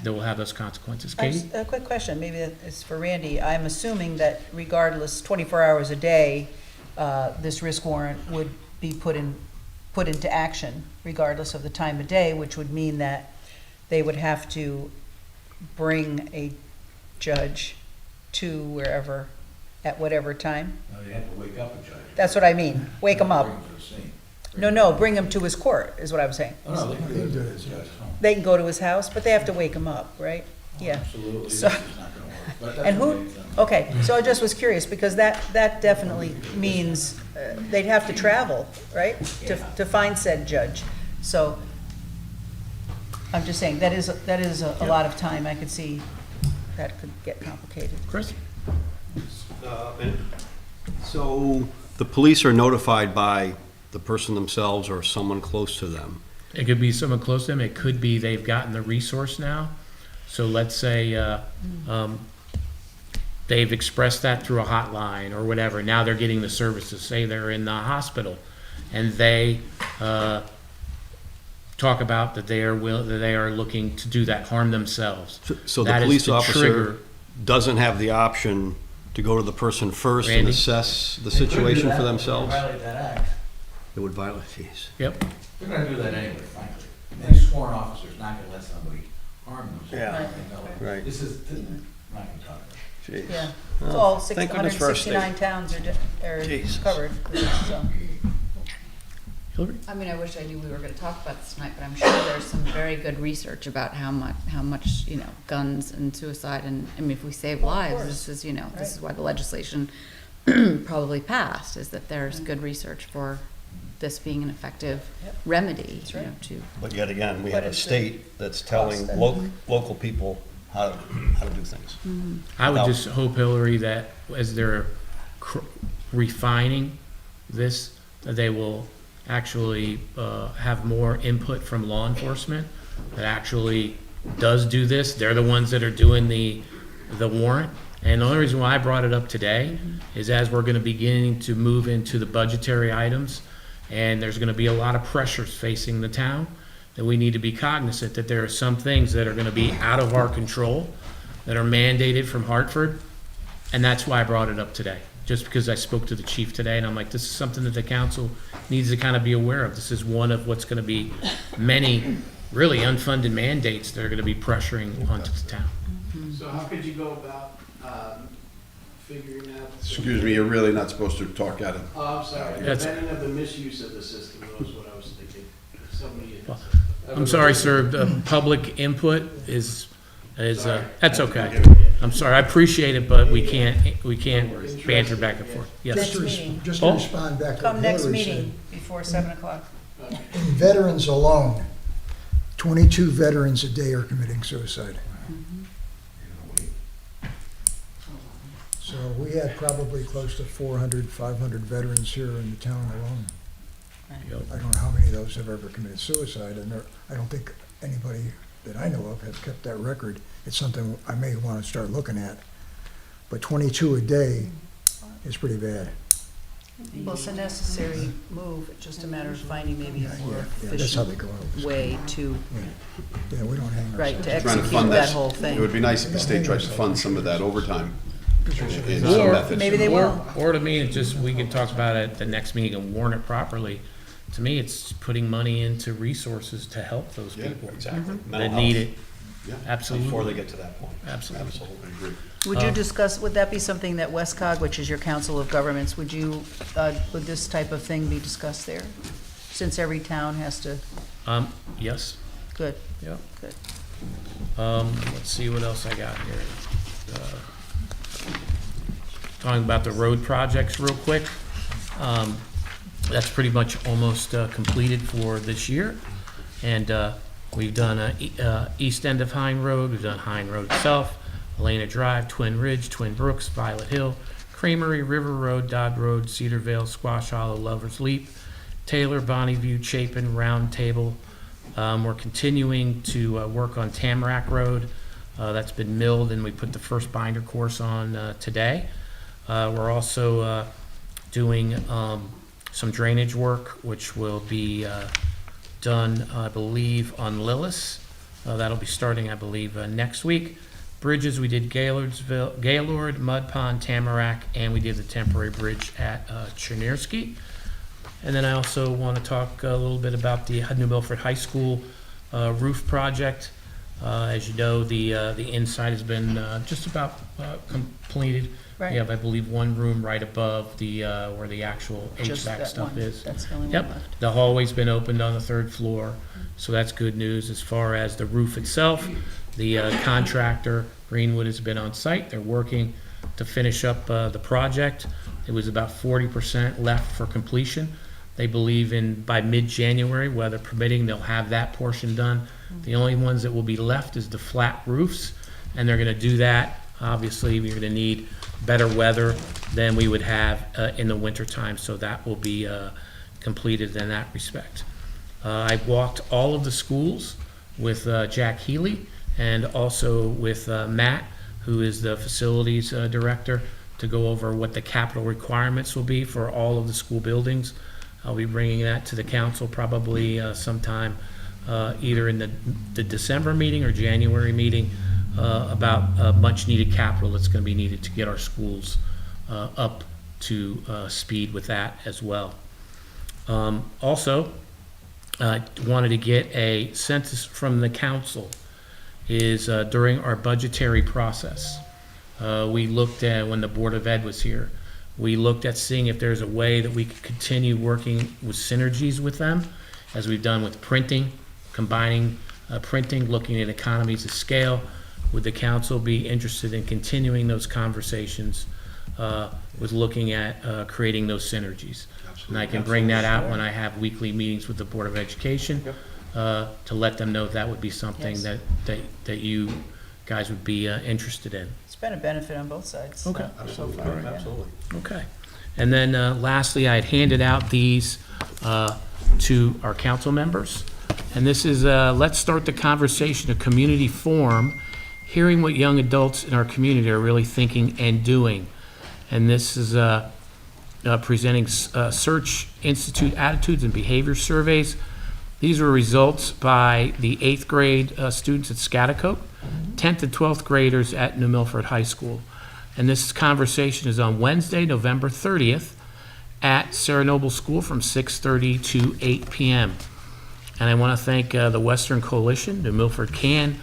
will have those consequences. Katie? A quick question, maybe it's for Randy. I'm assuming that regardless, 24 hours a day, this risk warrant would be put into action regardless of the time of day, which would mean that they would have to bring a judge to wherever, at whatever time. No, they have to wake up a judge. That's what I mean, wake him up. Bring him to the scene. No, bring him to his court, is what I was saying. Oh, no, they can do it at his house. They can go to his house, but they have to wake him up, right? Yeah. Absolutely, So- this is not gonna work. But that's And what who, they've done. okay, so I just was curious, because that definitely means they'd have to travel, right? To find said judge. So, I'm just saying, that is a lot of time. I could see that could get complicated. Chris? So the police are notified by the person themselves or someone close to them. It could be someone close to them, it could be they've gotten the resource now. So let's say, they've expressed that through a hotline or whatever, now they're getting the services, say they're in the hospital, and they, talk about that they are looking to do that, harm themselves. So the That is police the officer trigger. doesn't have the option to go to the person first and Randy? assess the They could do situation that, for but themselves? Violate that act. It would violate fees. Yep. They're gonna do that anyway, frankly. Any sworn officer's not gonna let somebody harm themselves. Yeah. They know it. Right. This is, not gonna talk about it. Jeez. Yeah. Well, It's all thank goodness for our state. 169 towns are Jesus. covered, so. Hillary? I mean, I wish I knew we were gonna talk about this tonight, but I'm sure there's some very good research about how much, guns and suicide, and, I mean, if we save lives, course. this is, this Right. is why the legislation probably passed, is that there's good research for this being an effective Yep. remedy, That's right. to. But yet again, we But have a it's a state that's telling cost and- local people how to do things. I would Without- just hope, Hillary, that as they're refining this, that they will actually have more input from law enforcement that actually does do this. They're the ones that are doing the warrant. And the only reason why I brought it up today is as we're gonna beginning to move into the budgetary items, and there's gonna be a lot of pressures facing the town, that we need to be cognizant that there are some things that are gonna be out of our control, that are mandated from Hartford, and that's why I brought it up today. Just because I spoke to the chief today, and I'm like, this is something that the council needs to kind of be aware of. This is one of what's gonna be many really unfunded mandates that are gonna be pressuring onto the town. So how could you go about figuring out? Excuse me, you're really not supposed to talk out of. Oh, I'm sorry. That's- Preventing of the misuse of the system, that was what I was thinking. Somebody. I'm sorry, sir, the public input is, that's okay. I'm sorry, I appreciate it, but we can't banter back and forth. Yes. Next meeting. Just to Oh. respond back to Come what next Hillary said. meeting, before 7 o'clock. In veterans alone, 22 veterans a day are committing suicide. So we have probably close to 400, 500 veterans here in the town alone. Yep. I don't know how many of those have ever committed suicide, and I don't think anybody that I know of has kept that record. It's something I may want to start looking at. But 22 a day is pretty bad. Well, it's a necessary move, it's just a matter of finding maybe a more Yeah, that's how they efficient go out. way to, Yeah, we don't hang right, ourselves. to Trying to execute fund that this. whole It thing. would be nice if the state tried to fund some of that overtime in some Or- methods. Maybe they will. Or to me, it's just, we can talk about it at the next meeting and warn it properly. To me, it's putting money into resources to help those Yeah, people exactly. Mm-hmm. Mental that need health. it. Yeah, Absolutely. Before they get to that point. Absolutely. Absolutely. Would you discuss, would that be something that WestCog, which is your council of governments, would this type of thing be discussed there? Since every town has to, Yes, good, yeah. good. Let's see what else I got here. Talking about the road projects real quick. That's pretty much almost completed for this year. And we've done east end of Hine Road, we've done Hine Road itself, Elena Drive, Twin Ridge, Twin Brooks, Violet Hill, Creamery, River Road, Dodd Road, Cedar Vale, Squash Hollow, Lover's Leap, Taylor, Bonneview, Chapin, Round Table. We're continuing to work on Tamarack Road. That's been milled, and we put the first binder course on today. We're also doing some drainage work, which will be done, I believe, on Lillis. That'll be starting, I believe, next week. Bridges, we did Gaylord, Mud Pond, Tamarack, and we did the temporary bridge at Chernirsky. And then I also want to talk a little bit about the New Milford High School roof project. As you know, the inside has been just about completed. Right. We have, I believe, one room right above the where the actual Just HVAC that stuff one. is. That's the only one Yep, left. the hallway's been opened on the third floor, so that's good news. As far as the roof itself, The contractor, Greenwood, has been on site. They're working to finish up the project. It was about 40% left for completion. They believe by mid-January, weather permitting, they'll have that portion done. The only ones that will be left is the flat roofs, and they're gonna do that. Obviously, we're gonna need better weather than we would have in the wintertime, so that will be completed in that respect. I walked all of the schools with Jack Healy and also with Matt, who is the facilities director, to go over what the capital requirements will be for all of the school buildings. I'll be bringing that to the council probably sometime either in the December meeting or January meeting about much needed capital that's going to be needed to get our schools up to speed with that as well. Also, I wanted to get a census from the council is during our budgetary process. We looked at, when the Board of Ed was here, we looked at seeing if there's a way that we could continue working with synergies with them, as we've done with printing, combining printing, looking at economies of scale. Would the council be interested in continuing those conversations with looking at creating those synergies? And I can bring that out when I have weekly meetings with the Board of Education to let them know if that would be something that you guys would be interested in. It's been a benefit on both sides. Okay. So far, yeah. Absolutely. Okay. And then lastly, I had handed out these to our council members. And this is, let's start the conversation, a community forum, hearing what young adults in our community are really thinking and doing. And this is presenting Search Institute attitudes and behavior surveys. These are results by the 8th grade students at Scatticoke, 10th and 12th graders at New Milford High School. And this conversation is on Wednesday, November 30th at Sarah Noble School from 6:30 to 8 p.m. And I want to thank the Western Coalition, New Milford CAN,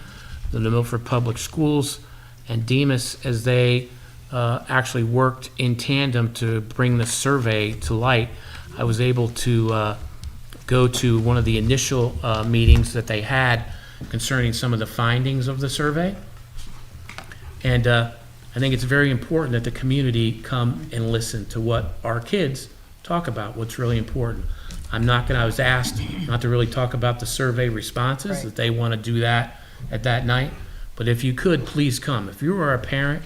the New Milford Public Schools, and Demas as they actually worked in tandem to bring the survey to light. I was able to go to one of the initial meetings that they had concerning some of the findings of the survey. And I think it's very important that the community come and listen to what our kids talk about, what's really important. I was asked not to really talk about the survey responses, that they want to do that at that night. But if you could, please come. If you are a parent,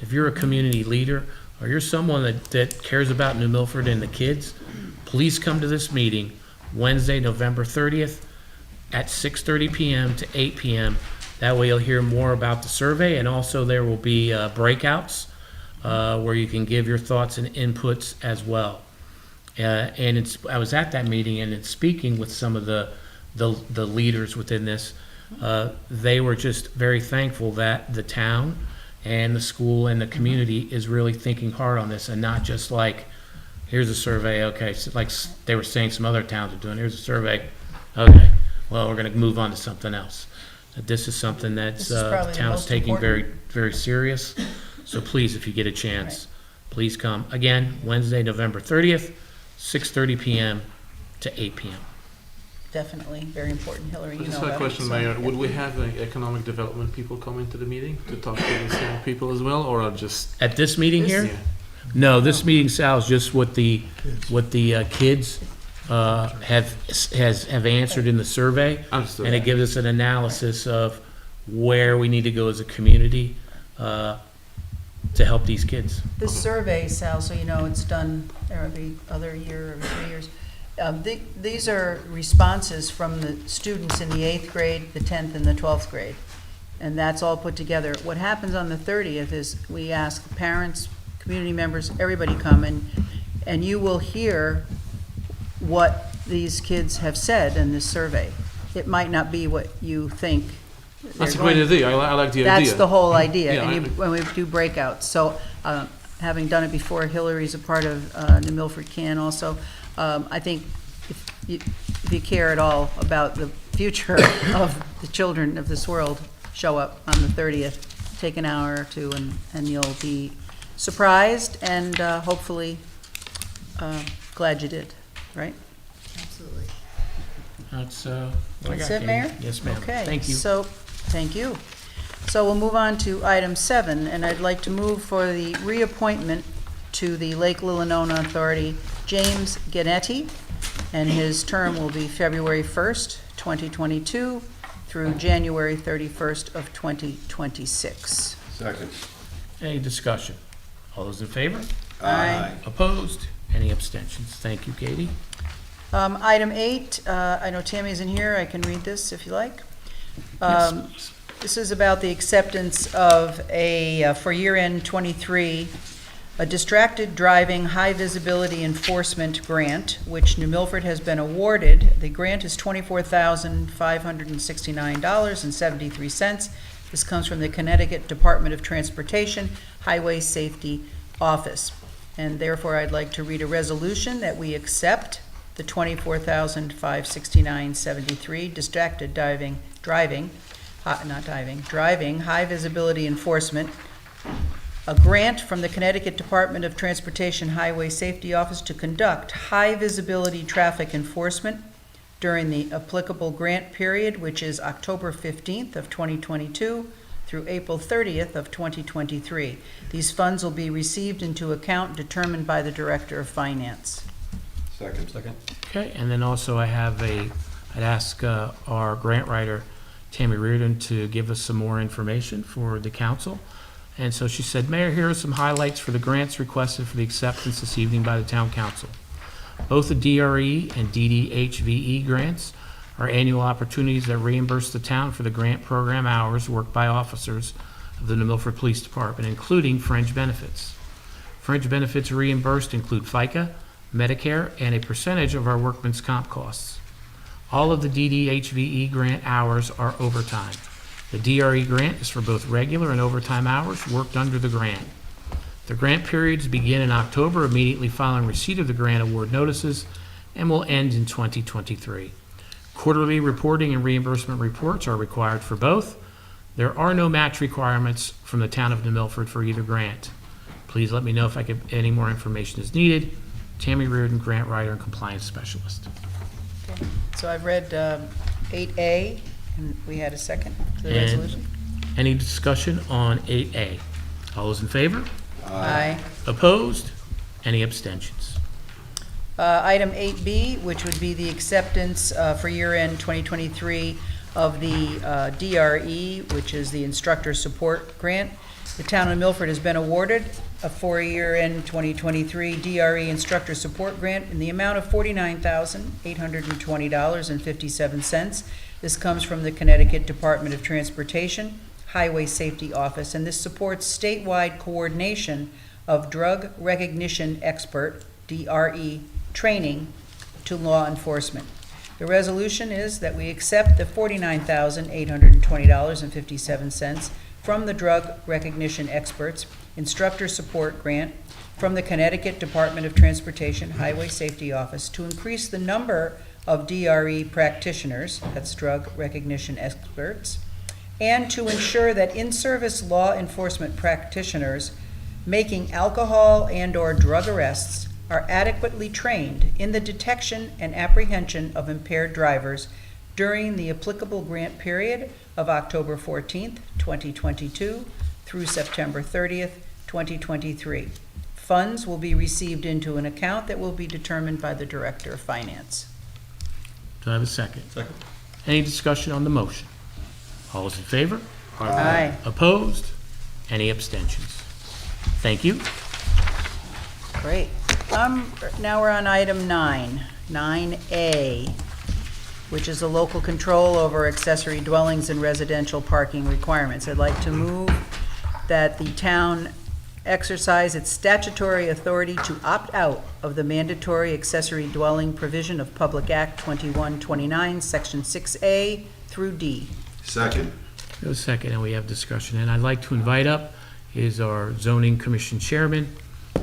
if you're a community leader, or you're someone that cares about New Milford and the kids, please come to this meeting Wednesday, November 30th at 6:30 p.m. to 8 p.m. That way you'll hear more about the survey, and also there will be breakouts where you can give your thoughts and inputs as well. And I was at that meeting, and in speaking with some of the leaders within this, they were just very thankful that the town and the school and the community is really thinking hard on this, and not just like, here's a survey, okay, so like they were saying some other towns are doing, here's a survey, okay, well, we're gonna move on to something else. This is something that's the town is taking very, very serious. So please, if you get a chance, please come. Again, Wednesday, November 30th, 6:30 p.m. to 8 p.m. Definitely, very important. Hillary, you Just know a about question, it. Mayor. Would we have economic development people come into the meeting to talk to these young people as well, or just? At this meeting here? Yeah. No, this meeting, Sal, is just what the kids have answered in the survey. Understood. And it gives us an analysis of where we need to go as a community to help these kids. This survey, Sal, so you know, it's done every other year, every 3 years. These are responses from the students in the 8th grade, the 10th, and the 12th grade. And that's all put together. What happens on the 30th is we ask parents, community members, everybody come, and you will hear what these kids have said in this survey. It might not be what you think. That's a great idea. I like the idea. That's the whole idea, Yeah, and when we do breakouts. So, having done it before, Hillary's a part of New Milford CAN also. I think if you care at all about the future of the children of this world, show up on the 30th, take an hour or two, and you'll be surprised and hopefully glad you did, right? Absolutely. That's what I got, That's it, Katie. Mayor? Yes, ma'am. Okay. Thank you. So, thank you. So we'll move on to item 7, and I'd like to move for the reappointment to the Lake Lillanon Authority, James Ganetti, and his term will be February 1st, 2022 through January 31st of 2026. Second. Any discussion? All those in favor? Aye. Opposed? Any abstentions? Thank you, Katie. Item 8, I know Tammy isn't here, I can read this if you like. Yes, please. This is about the acceptance of for year-end '23, a distracted driving high visibility enforcement grant, which New Milford has been awarded. The grant is $24,569.73. This comes from the Connecticut Department of Transportation Highway Safety Office. And therefore, I'd like to read a resolution that we accept the $24,569.73 distracted driving high visibility enforcement, a grant from the Connecticut Department of Transportation Highway Safety Office to conduct high visibility traffic enforcement during the applicable grant period, which is October 15th of 2022 through April 30th of 2023. These funds will be received into account determined by the Director of Finance. Second. Okay, and then also I'd ask our grant writer, Tammy Reardon, to give us some more information for the council. And so she said, Mayor, here are some highlights for the grants requested for the acceptance this evening by the town council. Both the DRE and DDHVE grants are annual opportunities that reimburse the town for the grant program hours worked by officers of the New Milford Police Department, including fringe benefits. Fringe benefits reimbursed include FICA, Medicare, and a percentage of our workman's comp costs. All of the DDHVE grant hours are overtime. The DRE grant is for both regular and overtime hours worked under the grant. The grant periods begin in October immediately following receipt of the grant award notices and will end in 2023. Quarterly reporting and reimbursement reports are required for both. There are no match requirements from the town of New Milford for either grant. Please let me know if any more information is needed. Tammy Reardon, grant writer and compliance specialist. Okay. So I've read 8A, and we had a second to the And resolution. any discussion on 8A? All those in favor? Aye. Opposed? Any abstentions? Item 8B, which would be the acceptance for year-end 2023 of the DRE, which is the Instructor Support Grant. The town of Milford has been awarded a year-end 2023 DRE Instructor Support Grant in the amount of $49,820.57. This comes from the Connecticut Department of Transportation Highway Safety Office, and this supports statewide coordination of drug recognition expert, DRE, training to law enforcement. The resolution is that we accept the $49,820.57 from the Drug Recognition Experts Instructor Support Grant from the Connecticut Department of Transportation Highway Safety Office to increase the number of DRE practitioners, that's drug recognition experts, and to ensure that in-service law enforcement practitioners making alcohol and/or drug arrests are adequately trained in the detection and apprehension of impaired drivers during the applicable grant period of October 14th, 2022 through September 30th, 2023. Funds will be received into an account that will be determined by the Director of Finance. Do I have a second? Second. Any discussion on the motion? All those in favor? Aye. Opposed? Any abstentions? Thank you. Great. Now we're on item 9A, which is the local control over accessory dwellings and residential parking requirements. I'd like to move that the town exercise its statutory authority to opt out of the mandatory accessory dwelling provision of Public Act 2129, Section 6A through D. Second. No second, and we have discussion. And I'd like to invite up is our zoning commission chairman,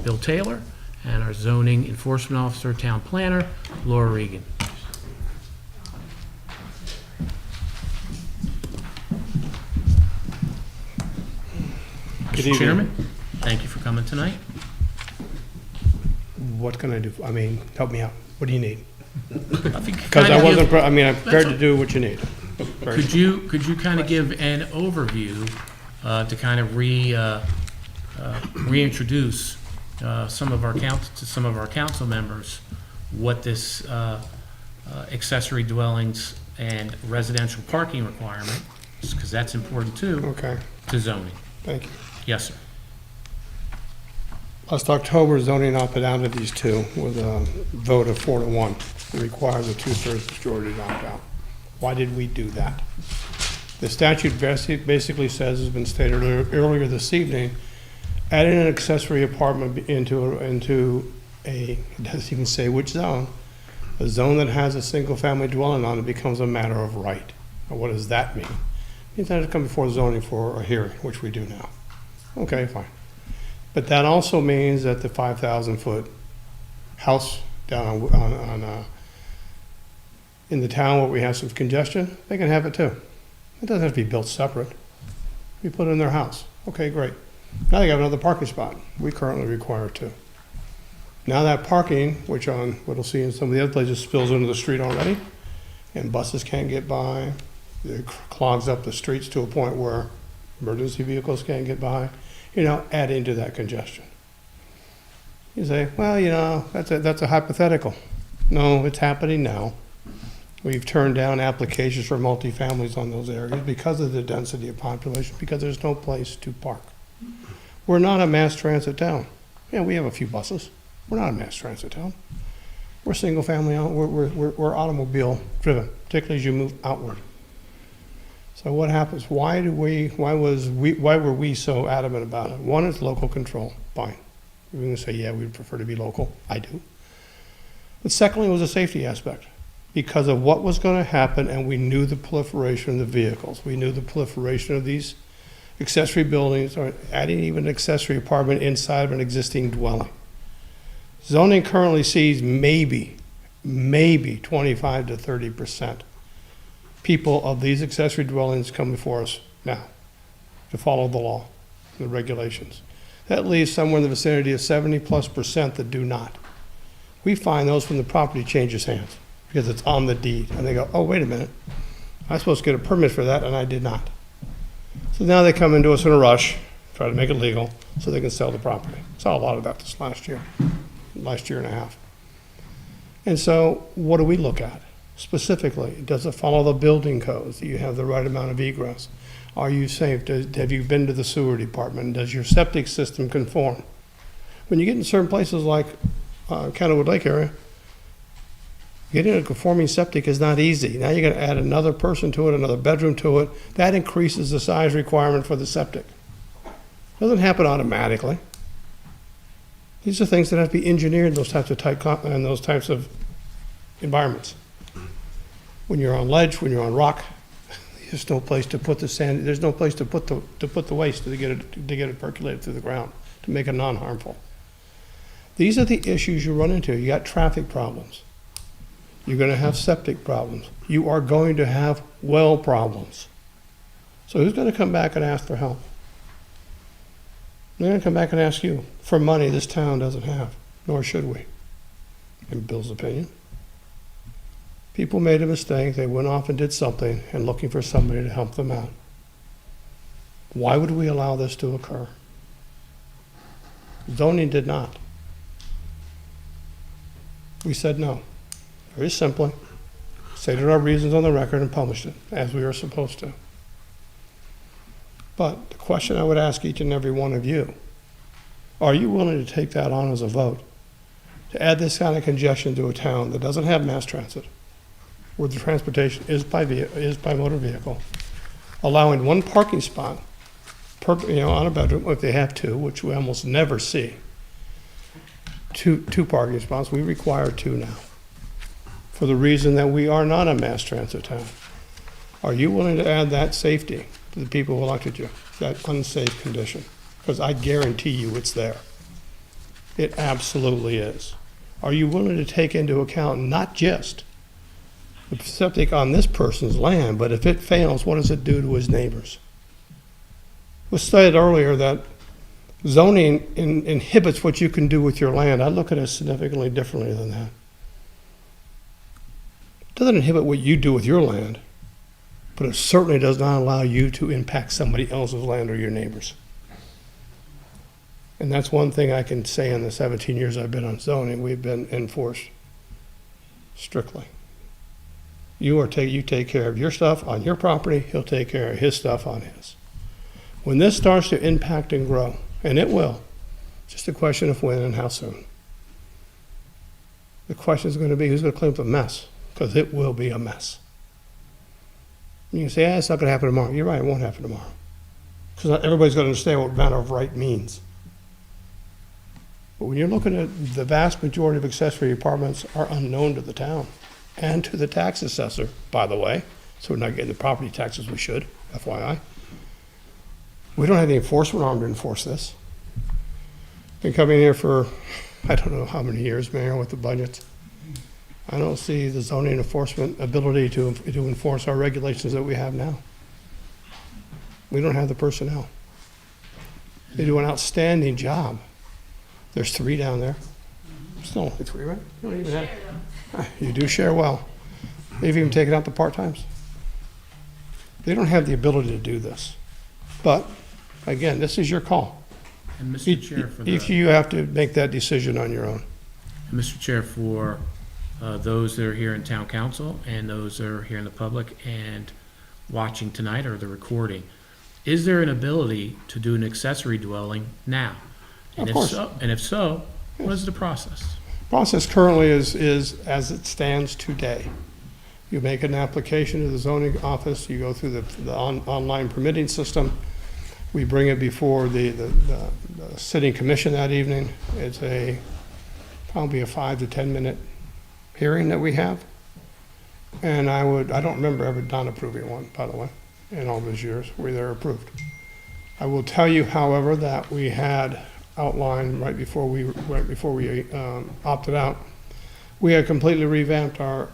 Bill Taylor, and our zoning enforcement officer, town planner, Laura Regan. Mr. Chairman, thank you for coming tonight. What can I do? I mean, help me out. What do you need? Because Because I wasn't, I'm prepared to do what you need. Could you kind of give an overview to kind of reintroduce some of our council members what this accessory dwellings and residential parking requirement, because that's important too, Okay, to zoning. thank you. Yes, sir. Last October, zoning opted out of these two with a vote of 4-1. It requires a 2/3 majority to opt out. Why did we do that? The statute basically says, has been stated earlier this evening, adding an accessory apartment into a, it doesn't even say which zone, a zone that has a single-family dwelling on it becomes a matter of right. Now, what does that mean? It means that it come before zoning for a hearing, which we do now. Okay, fine. But that also means that the 5,000-foot house down in the town where we have some congestion, they can have it too. It doesn't have to be built separate. We put it in their house. Okay, great. Now they have another parking spot. We currently require 2. Now that parking, which on what we'll see in some of the other places, spills into the street already, and buses can't get by. It clogs up the streets to a point where emergency vehicles can't get by. Adding to that congestion. You say, well, that's a hypothetical. No, it's happening now. We've turned down applications for multifamilies on those areas because of the density of population, because there's no place to park. We're not a mass transit town. Yeah, we have a few buses. We're not a mass transit town. We're single family, we're automobile driven, particularly as you move outward. So what happens? Why were we so adamant about it? One is local control. Fine. We're going to say, yeah, we'd prefer to be local. I do. But secondly, it was a safety aspect because of what was going to happen, and we knew the proliferation of the vehicles. We knew the proliferation of these accessory buildings, or adding even an accessory apartment inside of an existing dwelling. Zoning currently sees maybe 25 to 30% people of these accessory dwellings come before us now to follow the law, the regulations. That leaves somewhere in the vicinity of 70+% that do not. We find those when the property changes hands because it's on the deed. And they go, oh, wait a minute. I was supposed to get a permit for that and I did not. So now they come into us in a rush, try to make it legal so they can sell the property. Saw a lot of that this last year and a half. And so what do we look at? Specifically, does it follow the building codes? Do you have the right amount of egress? Are you safe? Have you been to the sewer department? Does your septic system conform? When you get in certain places like Kennewood Lake area, getting a conforming septic is not easy. Now you're going to add another person to it, another bedroom to it. That increases the size requirement for the septic. It doesn't happen automatically. These are things that have to be engineered in those types of environments. When you're on ledge, when you're on rock, there's no place to put the sand. There's no place to put the waste to get it percolated through the ground to make it non-harmful. These are the issues you run into. You got traffic problems. You're going to have septic problems. You are going to have well problems. So who's going to come back and ask for help? They're going to come back and ask you for money this town doesn't have, nor should we, in Bill's opinion. People made a mistake, they went off and did something and looking for somebody to help them out. Why would we allow this to occur? Zoning did not. We said no. Very simply, stated our reasons on the record and published it, as we were supposed to. But the question I would ask each and every one of you, are you willing to take that on as a vote? To add this kind of congestion to a town that doesn't have mass transit, where the transportation is by motor vehicle, allowing one parking spot on a bedroom, if they have 2, which we almost never see, two parking spots. We require 2 now, for the reason that we are not a mass transit town. Are you willing to add that safety to the people who elected you, that unsafe condition? Because I guarantee you it's there. It absolutely is. Are you willing to take into account not just the septic on this person's land, but if it fails, what does it do to his neighbors? It was stated earlier that zoning inhibits what you can do with your land. I look at it significantly differently than that. It doesn't inhibit what you do with your land. but it certainly does not allow you to impact somebody else's land or your neighbors. And that's one thing I can say in the 17 years I've been on zoning, we've been enforced strictly. You take care of your stuff on your property, he'll take care of his stuff on his. When this starts to impact and grow, and it will, just a question of when and how soon. The question is going to be who's going to clean up the mess, because it will be a mess. You can say, it's not going to happen tomorrow. You're right, it won't happen tomorrow. Because everybody's going to understand what matter of right means. But when you're looking at the vast majority of accessory apartments are unknown to the town and to the tax assessor, by the way, so we're not getting the property taxes we should, FYI. We don't have the enforcement arm to enforce this. Been coming here for, I don't know how many years, Mayor, with the budgets. I don't see the zoning enforcement ability to enforce our regulations that we have now. We don't have the personnel. They do an outstanding job. There's 3 down there. Still only 3, right? You don't even have. You do share well. They've even taken out the part-times. They don't have the ability to do this. But, again, this is your call. And Mr. Chair, for If you have to make that decision on your own. And Mr. Chair, for those that are here in town council and those that are here in the public and watching tonight or the recording, is there an ability to do an accessory dwelling now? And Of course. If so, what is the process? Process currently is as it stands today. You make an application to the zoning office, you go through the online permitting system. We bring it before the sitting commission that evening. It's probably a 5 to 10 minute hearing that we have. And I don't remember ever not approving one, by the way, in all those years where they're approved. I will tell you, however, that we had outlined right before we opted out, we had completely revamped our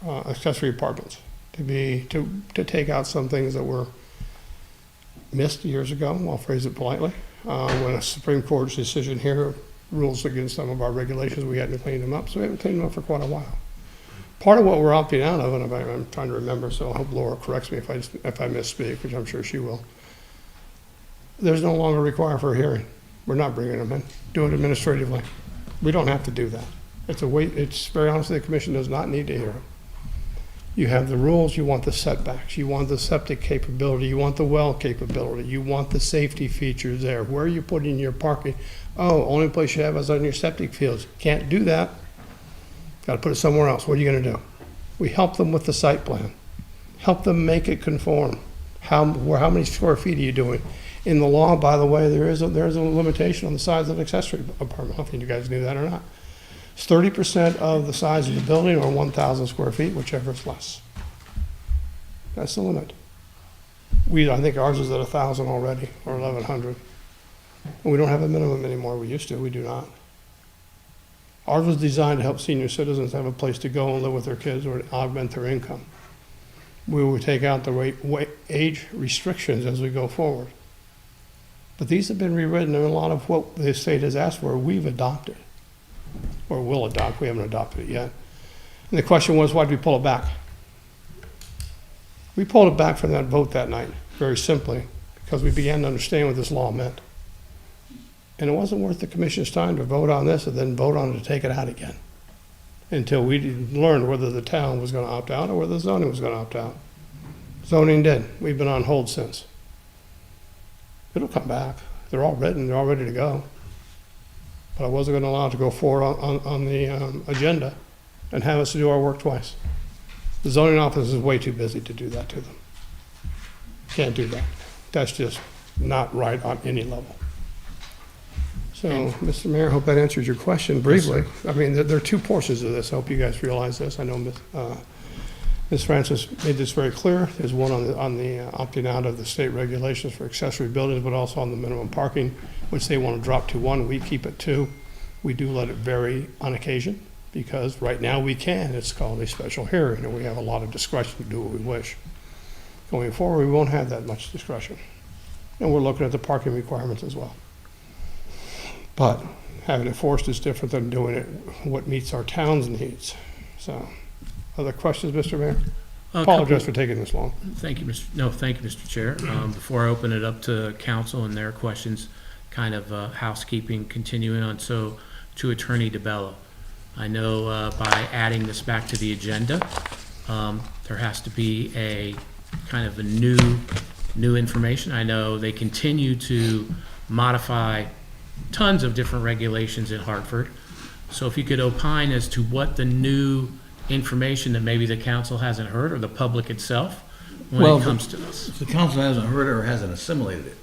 accessory apartments to take out some things that were missed years ago, I'll phrase it politely, when a Supreme Court's decision here rules against some of our regulations, we hadn't cleaned them up, so we haven't cleaned them up for quite a while. Part of what we're opting out of, and I'm trying to remember, so I hope Laura corrects me if I misspeak, which I'm sure she will, there's no longer require for a hearing. We're not bringing them in. Do it administratively. We don't have to do that. It's very honestly, the commission does not need to hear them. You have the rules, you want the setbacks, you want the septic capability, you want the well capability, you want the safety features there. Where are you putting your parking? Oh, only place you have is on your septic fields. Can't do that. Got to put it somewhere else. What are you going to do? We help them with the site plan. Help them make it conform. How many square feet are you doing? In the law, by the way, there is a limitation on the size of an accessory apartment. I don't think you guys knew that or not. It's 30% of the size of the building or 1,000 square feet, whichever is less. That's the limit. I think ours is at 1,000 already, or 1,100. And we don't have a minimum anymore. We used to, we do not. Ours was designed to help senior citizens have a place to go and live with their kids or augment their income. We will take out the age restrictions as we go forward. But these have been rewritten, and a lot of what the state has asked for, we've adopted. Or will adopt, we haven't adopted it yet. And the question was, why did we pull it back? We pulled it back from that vote that night, very simply, because we began to understand what this law meant. And it wasn't worth the commission's time to vote on this and then vote on it to take it out again, until we learned whether the town was going to opt out or whether the zoning was going to opt out. Zoning did. We've been on hold since. It'll come back. They're all written, they're all ready to go. But I wasn't going to allow it to go forward on the agenda and have us do our work twice. The zoning office is way too busy to do that to them. Can't do that. That's just not right on any level. So, Mr. Mayor, I hope that answers your question briefly. I mean, there are 2 portions of this. I hope you guys realize this. I know Ms. Francis made this very clear. There's one on the opting out of the state regulations for accessory buildings, but also on the minimum parking, which they want to drop to 1. We keep it 2. We do let it vary on occasion, because right now we can. It's called a special hearing, and we have a lot of discretion to do what we wish. Going forward, we won't have that much discretion. And we're looking at the parking requirements as well. But having it forced is different than doing it what meets our town's needs. So, other questions, Mr. Mayor? Apologize for taking this long. Thank you, thank you, Mr. Chair. Before I open it up to council and their questions, kind of housekeeping, continuing on, so to Attorney DeBello. I know by adding this back to the agenda, there has to be a kind of a new information. I know they continue to modify tons of different regulations in Hartford. So if you could opine as to what the new information that maybe the council hasn't heard, or the public itself, when it comes to this. If the council hasn't heard it or hasn't assimilated it,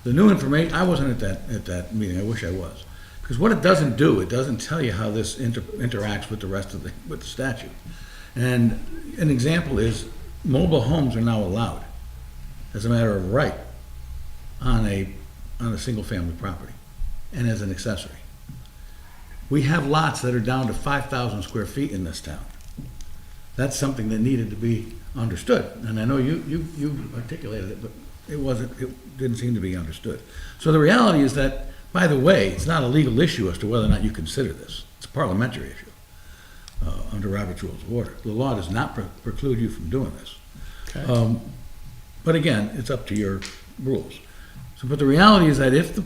the new information, I wasn't at that meeting, I wish I was. Because what it doesn't do, it doesn't tell you how this interacts with the rest of with the statute. And an example is, mobile homes are now allowed, as a matter of right, on a single-family property, and as an accessory. We have lots that are down to 5,000 square feet in this town. That's something that needed to be understood, and I know you articulated it, but it didn't seem to be understood. So the reality is that, by the way, it's not a legal issue as to whether or not you consider this. It's a parliamentary issue under Robert's Rules of Order. The law does not preclude you from doing this. Okay. But again, it's up to your rules. So, but the reality is that if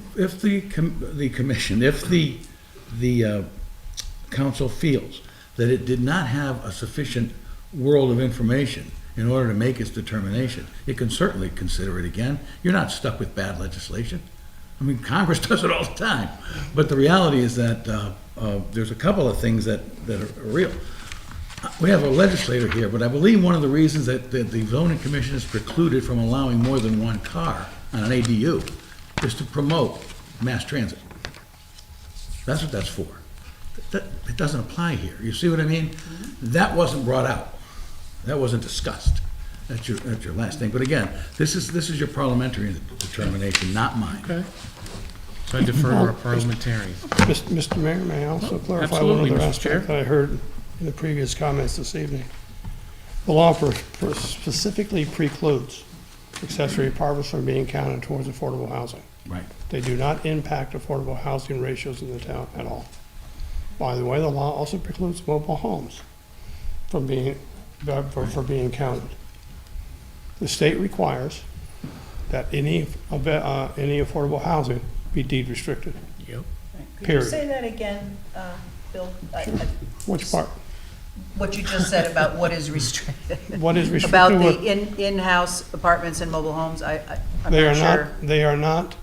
the commission, if the council feels that it did not have a sufficient world of information in order to make its determination, it can certainly consider it again. You're not stuck with bad legislation. I mean, Congress does it all the time. But the reality is that there's a couple of things that are real. We have a legislator here, but I believe one of the reasons that the zoning commission is precluded from allowing more than one car on an ADU is to promote mass transit. That's what that's for. It doesn't apply here. You see what I mean? That wasn't brought out. That wasn't discussed. That's your last thing. But again, this is your parliamentary determination, not mine. Okay. So I defer to our parliamentarian. Mr. Mayor, may I also clarify Absolutely, one other Mr. Chair. aspect that I heard in the previous comments this evening? The law specifically precludes accessory apartments from being counted towards affordable housing. Right. They do not impact affordable housing ratios in the town at all. By the way, the law also precludes mobile homes from being, for being counted. The state requires that any affordable housing be deed restricted. Yep. Could Period. you say that again, Bill? Which part? What you just said about what is restricted. What is restricted? About what- the in-house apartments and mobile homes, I'm They not are sure. not, they are not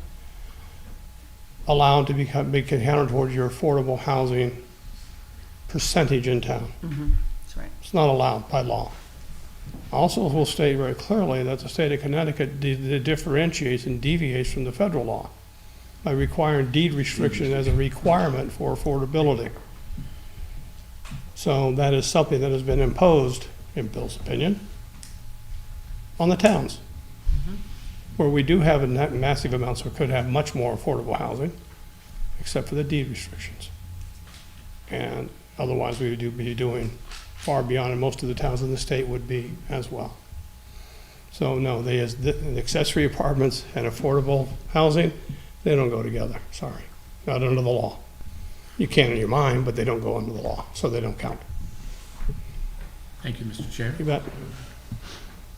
allowed to be counted towards your affordable housing percentage in town. That's right. It's not allowed by law. Also, will state very clearly that the state of Connecticut differentiates and deviates from the federal law by requiring deed restriction as a requirement for affordability. So that is something that has been imposed, in Bill's opinion, on the towns, where we do have massive amounts, or could have much more affordable housing, except for the deed restrictions. And otherwise, we would be doing far beyond, and most of the towns in the state would be as well. So no, the accessory apartments and affordable housing, they don't go together, sorry, not under the law. You can in your mind, but they don't go under the law, so they don't count. Thank you, Mr. Chair. You bet. To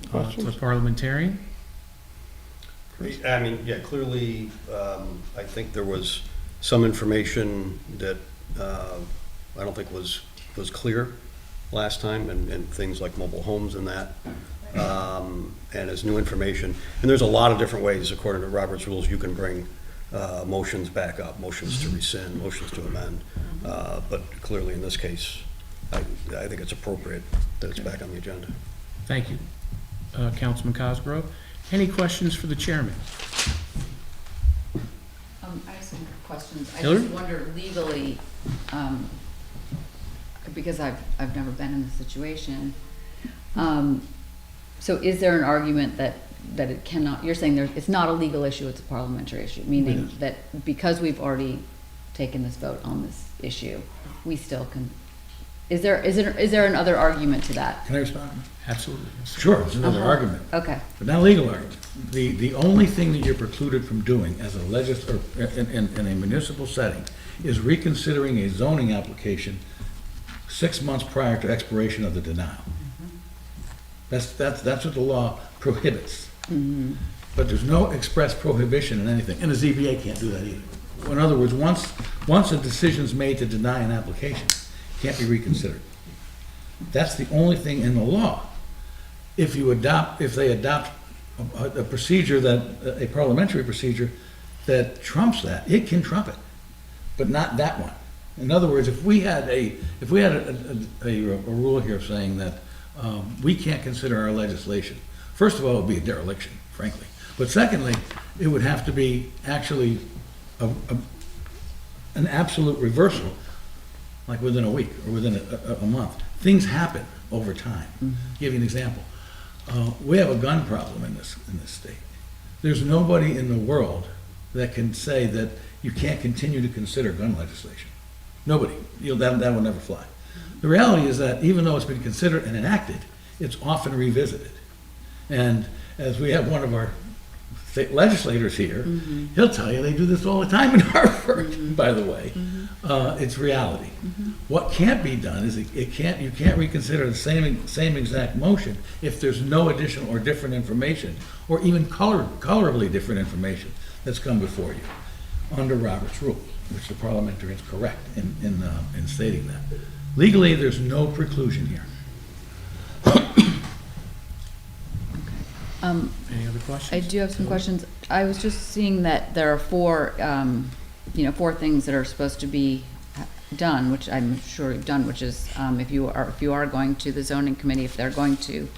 the Questions? parliamentarian. I mean, yeah, clearly, I think there was some information that I don't think was clear last time, and things like mobile homes and that, and as new information. And there's a lot of different ways, according to Robert's rules, you can bring motions back up, motions to rescind, motions to amend. But clearly, in this case, I think it's appropriate that it's back on the agenda. Thank you. Councilman Cosgrove. Any questions for the chairman? I have some questions. I Hillary? just wonder legally, because I've never been in this situation. So is there an argument that it cannot, you're saying it's not a legal issue, it's a parliamentary issue, meaning that because we've already taken this vote on this issue, we still can, is there another argument to that? Can I respond? Absolutely. Sure, it's another argument. Okay. But not a legal argument. The only thing that you're precluded from doing as a in a municipal setting is reconsidering a zoning application 6 months prior to expiration of the denial. That's what the law prohibits. But there's no express prohibition in anything, and the ZBA can't do that either. In other words, once a decision's made to deny an application, it can't be reconsidered. That's the only thing in the law. If they adopt a procedure a parliamentary procedure that trumps that, it can trump it, but not that one. In other words, if we had a rule here saying that we can't consider our legislation, first of all, it would be a dereliction, frankly. But secondly, it would have to be actually an absolute reversal, like within a week or within a month. Things happen over time. Give you an example. We have a gun problem in this state. There's nobody in the world that can say that you can't continue to consider gun legislation. Nobody. That will never fly. The reality is that even though it's been considered and enacted, it's often revisited. And as we have one of our state legislators here, he'll tell you they do this all the time in Hartford, by the way. It's reality. What can't be done is you can't reconsider the same exact motion if there's no additional or different information, or even colorably different information that's come before you under Robert's rules, which the parliamentarian is correct in stating that. Legally, there's no preclusion here. Any other questions? I do have some questions. I was just seeing that there are four things that are supposed to be done, which I'm sure you've done, which is if you are going to the zoning committee, if they're going to,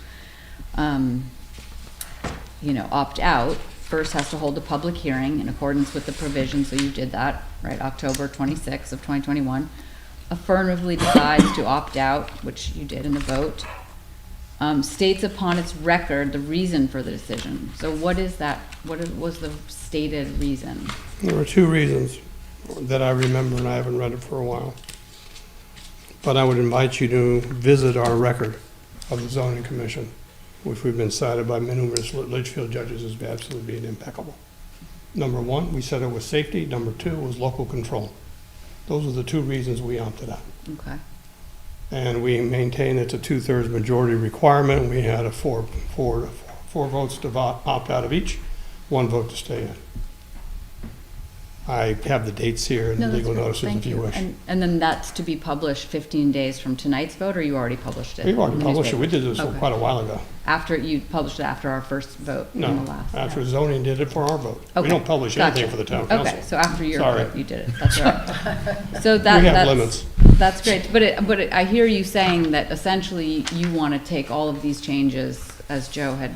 opt out, first has to hold a public hearing in accordance with the provisions. So you did that, right? October 26th of 2021. Affirmatively decides to opt out, which you did in the vote. States upon its record the reason for the decision. So what is that? What was the stated reason? There were two reasons that I remember, and I haven't read it for a while. But I would invite you to visit our record of the zoning commission, which we've been cited by numerous Litchfield judges as absolutely being impeccable. Number one, we said it was safety. Number two was local control. Those are the two reasons we opted out. Okay. And we maintain it's a 2/3 majority requirement. We had four votes to opt out of each, one vote to stay in. I have the dates here and the legal notices if you wish. And then that's to be published 15 days from tonight's vote, or you already published it? We've already published it. We did this quite a while ago. After you published it after our first vote? No, in the last, after zoning did it for our vote. Okay. We don't publish anything for the town council. Okay, so after your Sorry. vote, you did it. That's right. So We have that's limits. That's great. But I hear you saying that essentially you want to take all of these changes, as Joe had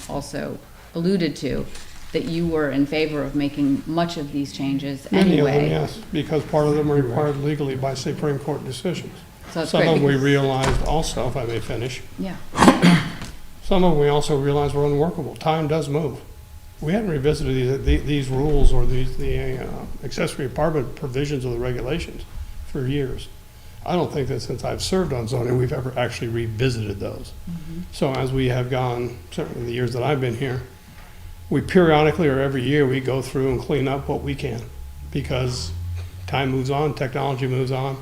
also alluded to, that you were in favor of making much of these changes Many of anyway. them, yes, because part of them are required legally by Supreme Court decisions. So it's Some great of them we because- realized also, if I may finish, Yeah. some of them we also realized were unworkable. Time does move. We hadn't revisited these rules or the accessory apartment provisions of the regulations for years. I don't think that since I've served on zoning, we've ever actually revisited those. So as we have gone, certainly the years that I've been here, we periodically or every year, we go through and clean up what we can because time moves on, technology moves on.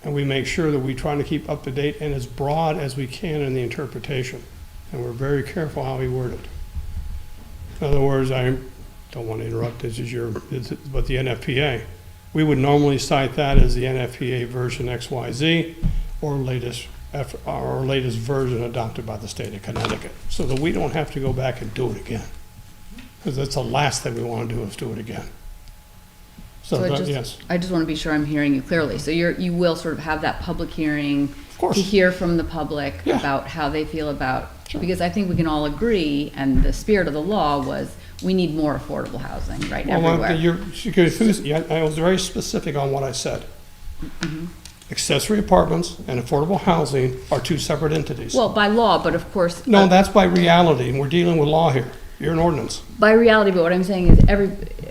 And we make sure that we try to keep up to date and as broad as we can in the interpretation. And we're very careful how we word it. In other words, I don't want to interrupt, but the NFPA. We would normally cite that as the NFPA version XYZ or latest version adopted by the state of Connecticut, so that we don't have to go back and do it again. Because that's the last thing we want to do is do it again. So yes. I just want to be sure I'm hearing you clearly. So you will sort of have that public hearing to hear from the public about how they feel about, because I think we can all agree, and the spirit of the law was we need more affordable housing, right, everywhere. I was very specific on what I said. Accessory apartments and affordable housing are two separate entities. Well, by law, but of course. No, that's by reality, and we're dealing with law here. You're an ordinance. By reality, but what I'm saying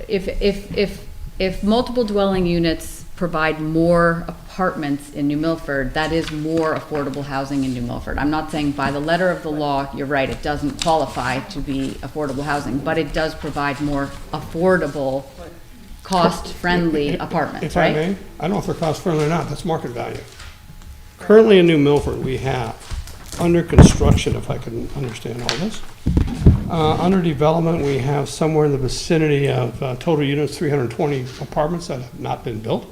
is if multiple dwelling units provide more apartments in New Milford, that is more affordable housing in New Milford. I'm not saying by the letter of the law, you're right, it doesn't qualify to be affordable housing, but it does provide more affordable, cost-friendly apartments, If right? I may, I don't know if they're cost-friendly or not, that's market value. Currently in New Milford, we have under construction, if I can understand all this. Under development, we have somewhere in the vicinity of total units, 320 apartments that have not been built.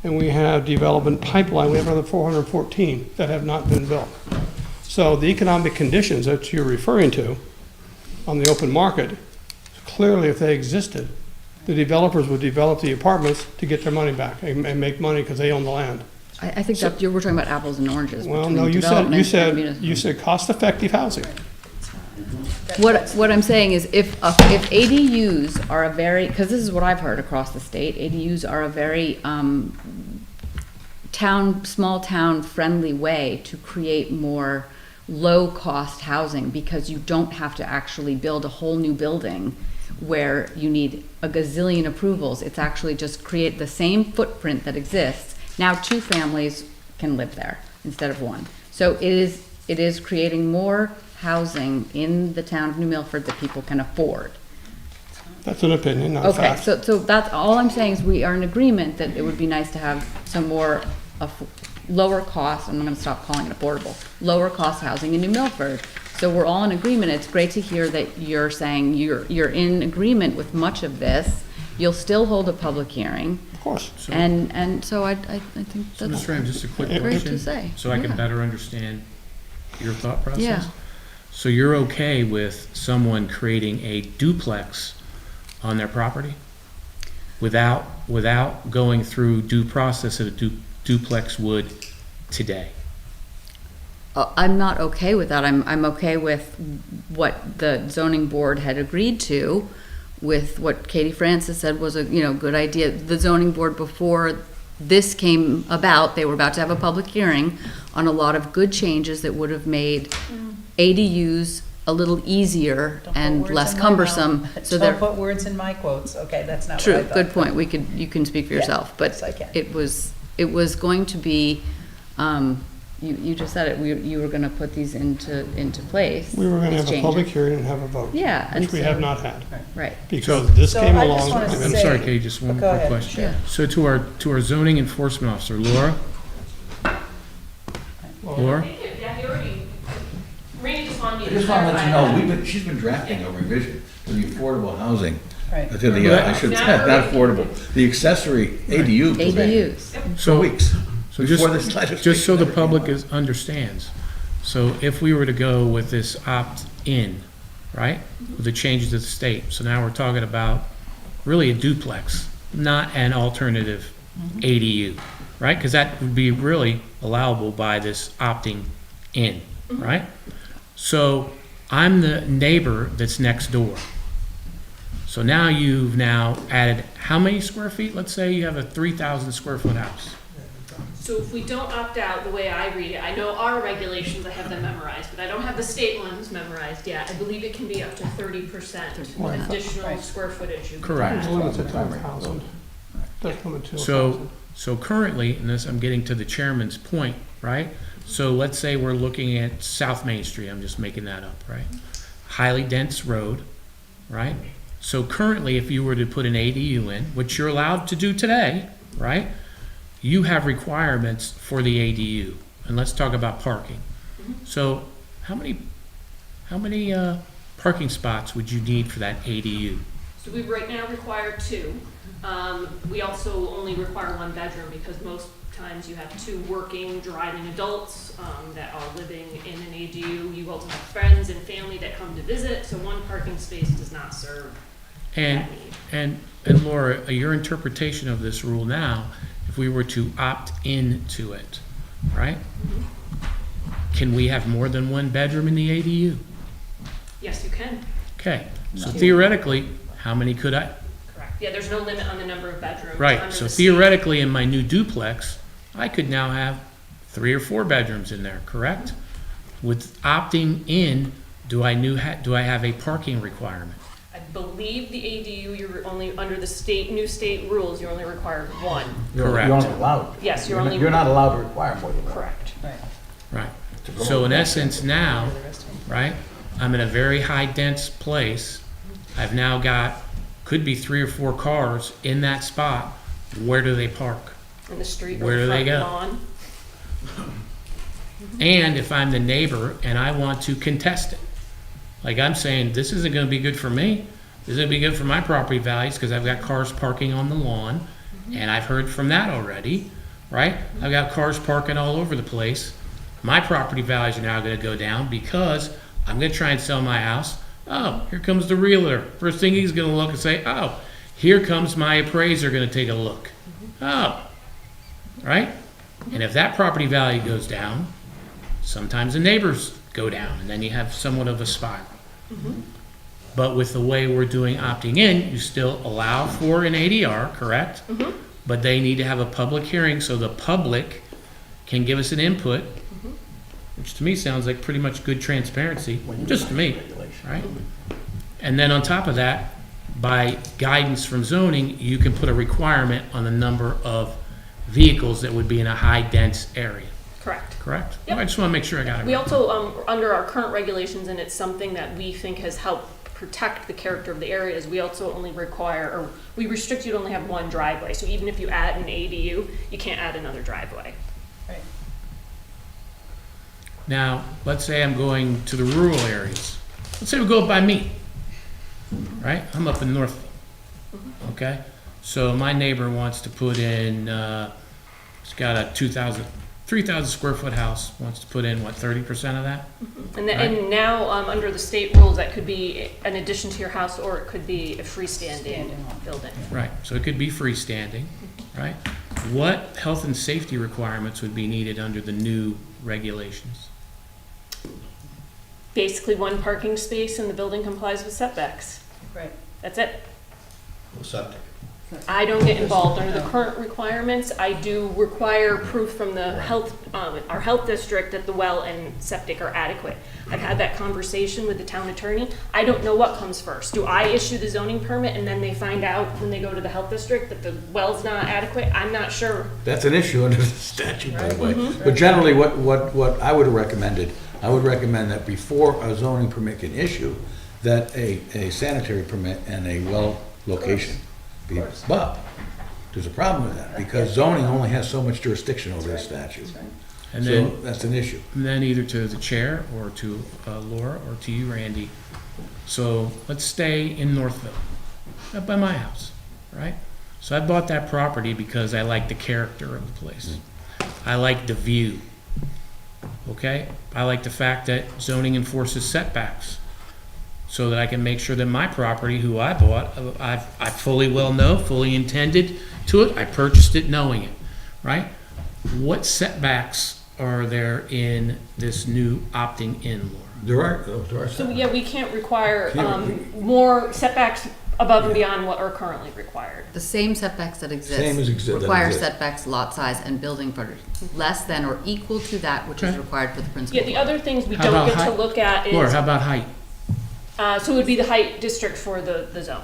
And we have development pipeline, we have another 414 that have not been built. So the economic conditions that you're referring to on the open market, clearly if they existed, the developers would develop the apartments to get their money back and make money because they own the land. I think that we're talking about apples and oranges. Well, between no, you development and municipal. said cost-effective housing. What I'm saying is if ADUs are a very, because this is what I've heard across the state, ADUs are a very small town friendly way to create more low-cost housing because you don't have to actually build a whole new building where you need a gazillion approvals. It's actually just create the same footprint that exists. Now 2 families can live there instead of 1. So it is creating more housing in the town of New Milford that people can afford. That's an opinion, not a Okay, fact. so that's, all I'm saying is we are in agreement that it would be nice to have some more lower cost, I'm gonna stop calling it affordable, lower cost housing in New Milford. So we're all in agreement. It's great to hear that you're saying you're in agreement with much of this. You'll still hold a public hearing. Of course. And so I think So, that's Mr. Ram, just a quick great question, to say. so I can Yeah. better understand your thought process? Yeah. So you're okay with someone creating a duplex on their property without going through due process that a duplex would today? I'm not okay with that. I'm okay with what the zoning board had agreed to, with what Katie Francis said was a good idea. The zoning board, before this came about, they were about to have a public hearing on a lot of good changes that would have made ADUs a little easier Don't put and words less in my cumbersome. mouth. So Don't they're put words in my quotes, okay, that's not what I true. thought. Good point. You can speak for Yeah, yourself, but yes, I can. it was going to be. You just said it. You were going to put these into place. We were going to these have a public changes. hearing and have a vote. Yeah, and Which we so- have not had. Right. Because this So came I just along. wanna I'm say- sorry, Katie, just one Go quick ahead, question. sure. So to our zoning enforcement officer, Laura? Laura? Randy just wanted me I to just want to let you clarify know, she's been drafting a revision to the affordable housing. Right. To the, I should say, not affordable, the accessory ADU provision. ADUs. For weeks. So just, Before this legislation just so the ever came public out. understands, so if we were to go with this opt-in, right, with the changes to the state, so now we're talking about really a duplex, not an alternative ADU, right? Because that would be really allowable by this opting in, right? So I'm the neighbor that's next door. So now you've added how many square feet? Let's say you have a 3,000 square foot house. So if we don't opt out, the way I read it, I know our regulations, I have them memorized, but I don't have the state ones memorized yet. I believe it can be up to 30% additional square footage. you can Correct. It's add. limited to 1,000. That's limited to 1,000. So currently, and this, I'm getting to the chairman's point, right? So let's say we're looking at South Main Street, I'm just making that up, right? Highly dense road, right? So currently, if you were to put an ADU in, which you're allowed to do today, right? You have requirements for the ADU, and let's talk about parking. So how many parking spots would you need for that ADU? So we right now require 2. We also only require 1 bedroom because most times you have 2 working, driving adults that are living in an ADU. You also have friends and family that come to visit, so 1 parking space does not serve that need. And Laura, your interpretation of this rule now, if we were to opt into it, right? Can we have more than 1 bedroom in the ADU? Yes, you can. Okay, so theoretically, how many could I? Correct. Yeah, there's no limit on the number of bedrooms. Right, under so the state. theoretically, in my new duplex, I could now have 3 or 4 bedrooms in there, correct? With opting in, do I have a parking requirement? I believe the ADU, you're only, under the new state rules, you're only required 1. Correct. You're only allowed. Yes, you're only. You're not allowed to require more than that. Correct. Right. So in essence now, right, I'm in a very high dense place. I've now got, could be 3 or 4 cars in that spot. Where do they park? In the street, Where or do the they front go? lawn. And if I'm the neighbor and I want to contest it, like I'm saying, this isn't gonna be good for me, this is gonna be good for my property values, because I've got cars parking on the lawn, and I've heard from that already, right? I've got cars parking all over the place. My property values are now gonna go down because I'm gonna try and sell my house. Oh, here comes the realtor. First thing he's gonna look and say, oh, here comes my appraiser gonna take a look. Oh, right? And if that property value goes down, sometimes the neighbors go down, and then you have somewhat of a spiral. But with the way we're doing opting in, you still allow for an ADR, correct? But they need to have a public hearing so the public can give us an input, which to me sounds like pretty much good transparency, just to me, right? And then on top of that, by guidance from zoning, you can put a requirement on the number of vehicles that would be in a high-dense area. Correct. Correct? Yep. I just want to make sure I got it We right. also, under our current regulations, and it's something that we think has helped protect the character of the areas, we also only require, or we restrict you to only have one driveway. So even if you add an ADU, you can't add another driveway. Now, let's say I'm going to the rural areas. Let's say we go up by me, right? I'm up in Northville, okay? So my neighbor wants to put in, he's got a 3,000 square foot house, wants to put in, what, 30% of that? And, and now, under the state rules, that could be an addition to your house, or it could be a freestanding building. Right, so it could be freestanding, right? What health and safety requirements would be needed under the new regulations? Basically, one parking space and the building complies with setbacks. Right. That's it. Septic. I don't get involved under the current requirements. I do require proof from the health, our health district that the well and septic are adequate. I've had that conversation with the town attorney. I don't know what comes first. Do I issue the zoning permit and then they find out when they go to the health district that the well's not adequate? I'm not sure. That's an issue under the statute, by the way. But generally, what I would have recommended, I would recommend that before a zoning permit can issue, that a sanitary permit and a well location be. But there's a problem with that, because zoning only has so much jurisdiction over the statute. And So then, that's an issue. and then either to the chair or to Laura or to you, Randy. So let's stay in Northville, up by my house, right? So I bought that property because I like the character of the place. I like the view, okay? I like the fact that zoning enforces setbacks so that I can make sure that my property, who I bought, I fully well know, fully intended to it. I purchased it knowing it, right? What setbacks are there in this new opting in law? There are So yeah, we can't require more setbacks above and beyond what are currently required. The same setbacks that Same as exist that require exist. setbacks, lot size, and building frontage, less than or equal to that which is Okay. required for the principal. Yeah, the other things we How don't about get to height? look at Laura, is, how about height? so it would be the height district for the zone.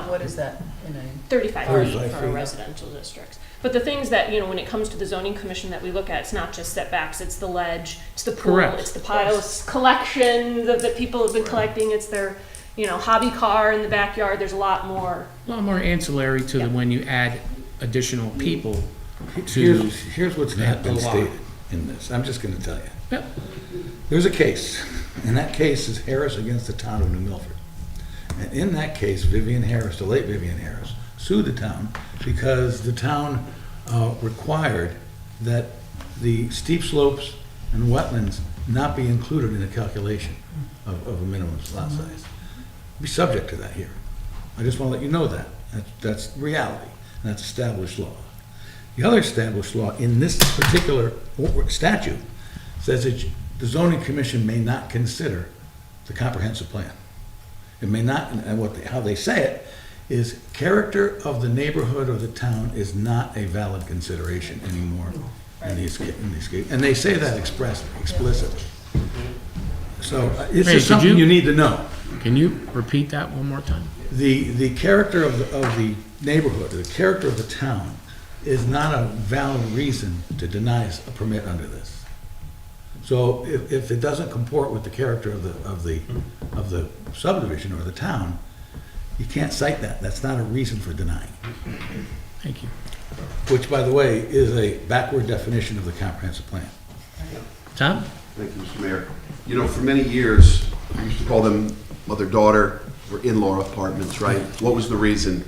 What is that in a? 35 35 feet for feet. residential districts. But the things that, you know, when it comes to the zoning commission that we look at, it's not just setbacks, it's the ledge, it's the pool, Correct. it's the piles collection that people have been collecting, it's their, you know, hobby car in the backyard, there's a lot more. A lot more ancillary to the when you add additional people to. Here's what's not been the law. stated in this. I'm just gonna tell you. Yep. There's a case, and that case is Harris against the town of New Milford. And in that case, Vivian Harris, the late Vivian Harris, sued the town because the town required that the steep slopes and wetlands not be included in the calculation of a minimum lot size. Be subject to that here. I just want to let you know that. That's reality, and that's established law. The other established law in this particular statute says that the zoning commission may not consider the comprehensive plan. It may not, and how they say it is character of the neighborhood or the town is not a valid consideration anymore in these cases. And they say that explicitly. So it's Ray, just could something you need to know. Can you repeat that one more time? The character of the neighborhood, the character of the town is not a valid reason to deny a permit under this. So if it doesn't comport with the character of the subdivision or the town, you can't cite that. That's not a reason for denying. Thank you. Which, by the way, is a backward definition of the comprehensive plan. Tom? Thank you, Mr. Mayor. You know, for many years, we used to call them mother-daughter or in-law apartments, right? What was the reason?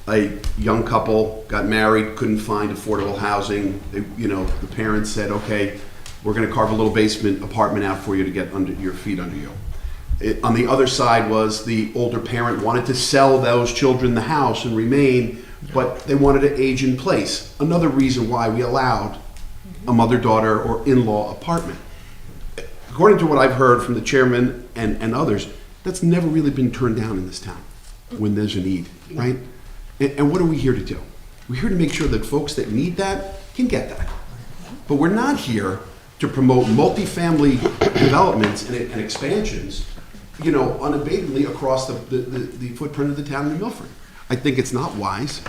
A young couple got married, couldn't find affordable housing. They, the parents said, okay, we're gonna carve a little basement apartment out for you to get under your feet under you. On the other side was the older parent wanted to sell those children the house and remain, but they wanted to age in place. Another reason why we allowed a mother-daughter or in-law apartment. According to what I've heard from the chairman and others, that's never really been turned down in this town when there's a need, right? And what are we here to do? We're here to make sure that folks that need that can get that. But we're not here to promote multifamily developments and expansions, unabatedly across the footprint of the town of Milford. I think it's not wise.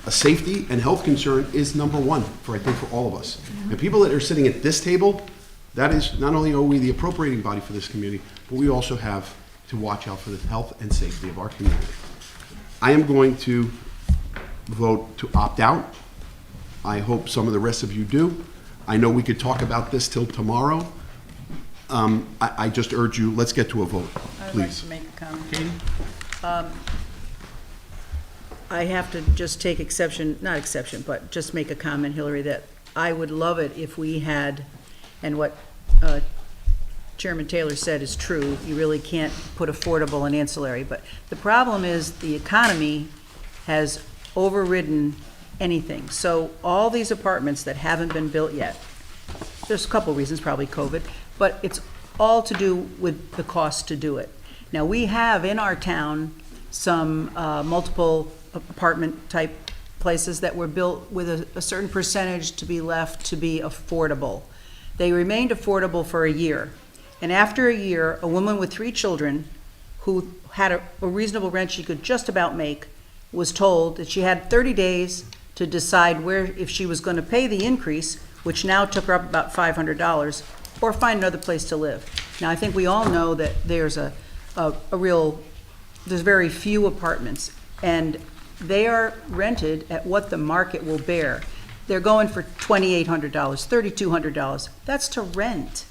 A safety and health concern is number one for all of us. And people that are sitting at this table, that is, not only are we the appropriating body for this community, but we also have to watch out for the health and safety of our community. I am going to vote to opt out. I hope some of the rest of you do. I know we could talk about this till tomorrow. I just urge you, let's get to a vote, I'd like please. to make a comment. I have to just take exception, not exception, but just make a comment, Hillary, that I would love it if we had, and what Chairman Taylor said is true, you really can't put affordable and ancillary, but the problem is the economy has overridden anything. So all these apartments that haven't been built yet, there's a couple reasons, probably COVID, but it's all to do with the cost to do it. Now, we have in our town some multiple apartment type places that were built with a certain percentage to be left to be affordable. They remained affordable for a year. And after a year, a woman with 3 children who had a reasonable rent she could just about make was told that she had 30 days to decide if she was going to pay the increase, which now took her up about $500, or find another place to live. Now, I think we all know that there's there's very few apartments, and they are rented at what the market will bear. They're going for $2,800, $3,200. That's to rent.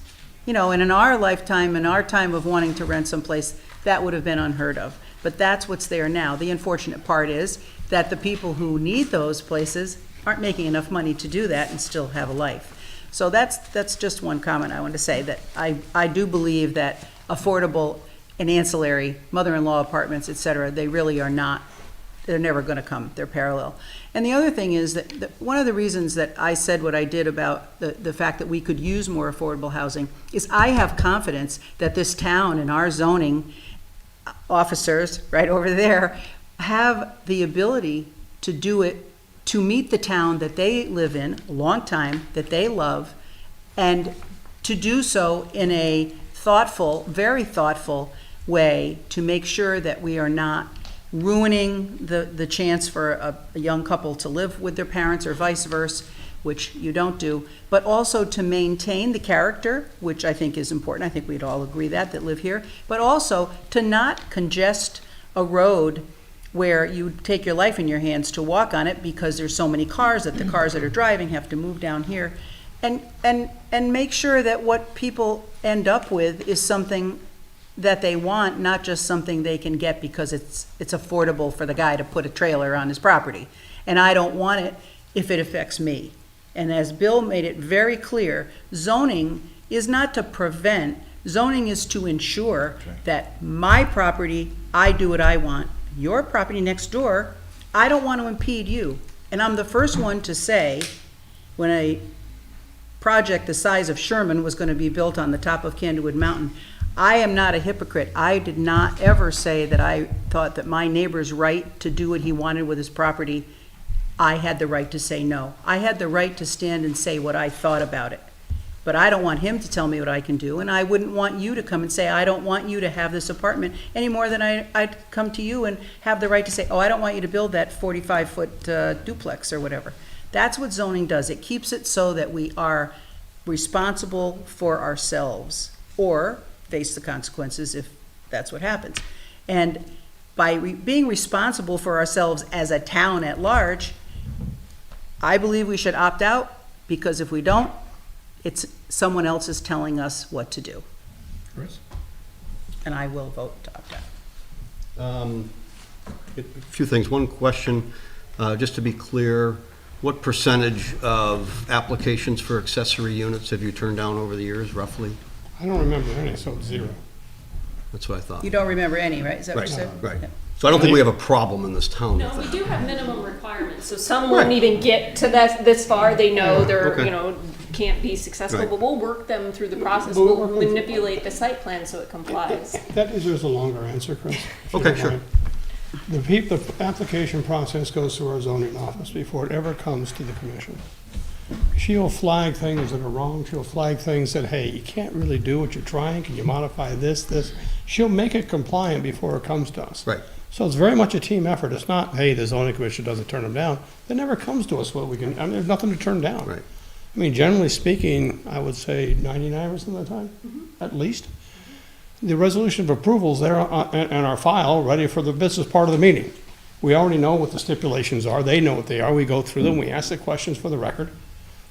And in our lifetime, in our time of wanting to rent someplace, that would have been unheard of. But that's what's there now. The unfortunate part is that the people who need those places aren't making enough money to do that and still have a life. So that's just one comment I want to say, that I do believe that affordable and ancillary mother-in-law apartments, et cetera, they really are not, they're never going to come. They're parallel. And the other thing is that one of the reasons that I said what I did about the fact that we could use more affordable housing is I have confidence that this town and our zoning officers right over there have the ability to do it, to meet the town that they live in a long time, that they love, and to do so in a thoughtful, very thoughtful way to make sure that we are not ruining the chance for a young couple to live with their parents or vice versa, which you don't do, but also to maintain the character, which I think is important. I think we'd all agree that live here, but also to not congest a road where you take your life in your hands to walk on it because there's so many cars that the cars that are driving have to move down here, and make sure that what people end up with is something that they want, not just something they can get because it's affordable for the guy to put a trailer on his property. And I don't want it if it affects me. And as Bill made it very clear, zoning is not to prevent, zoning is to ensure that my property, I do what I want. Your property next door, I don't want to impede you. And I'm the first one to say, when a project the size of Sherman was going to be built on the top of Candlewood Mountain, I am not a hypocrite. I did not ever say that I thought that my neighbor's right to do what he wanted with his property, I had the right to say no. I had the right to stand and say what I thought about it. But I don't want him to tell me what I can do, and I wouldn't want you to come and say, I don't want you to have this apartment any more than I'd come to you and have the right to say, oh, I don't want you to build that 45-foot duplex or whatever. That's what zoning does. It keeps it so that we are responsible for ourselves, or face the consequences if that's what happens. And by being responsible for ourselves as a town at large, I believe we should opt out, because if we don't, It's, someone else is telling us what to do. Chris? And I will vote to opt out. A few things. One question, just to be clear, what percentage of applications for accessory units have you turned down over the years, roughly? I don't remember any, so it's 0. That's what I thought. You don't remember any, right? Is that what you said? Right. So I don't think we have a problem in this town No, with we that. do have minimum requirements, so some won't even get to this far, they know they're, Okay. you know, can't be successful, Right. but we'll work them through the process, We'll we'll work them- manipulate the site plan so it complies. That deserves a longer answer, Chris. if you Okay, don't sure. mind. The application process goes through our zoning office before it ever comes to the commission. She'll flag things that are wrong, she'll flag things that, hey, you can't really do what you're trying, can you modify this? She'll make it compliant before it comes to us. Right. So it's very much a team effort. It's not, hey, the zoning commission doesn't turn them down. It never comes to us what we can, I mean, there's nothing to turn down. Right. I mean, generally speaking, I would say 99% of the time, at least. The resolution of approvals there in our file, ready for the business part of the meeting. We already know what the stipulations are. They know what they are. We go through them. We ask the questions for the record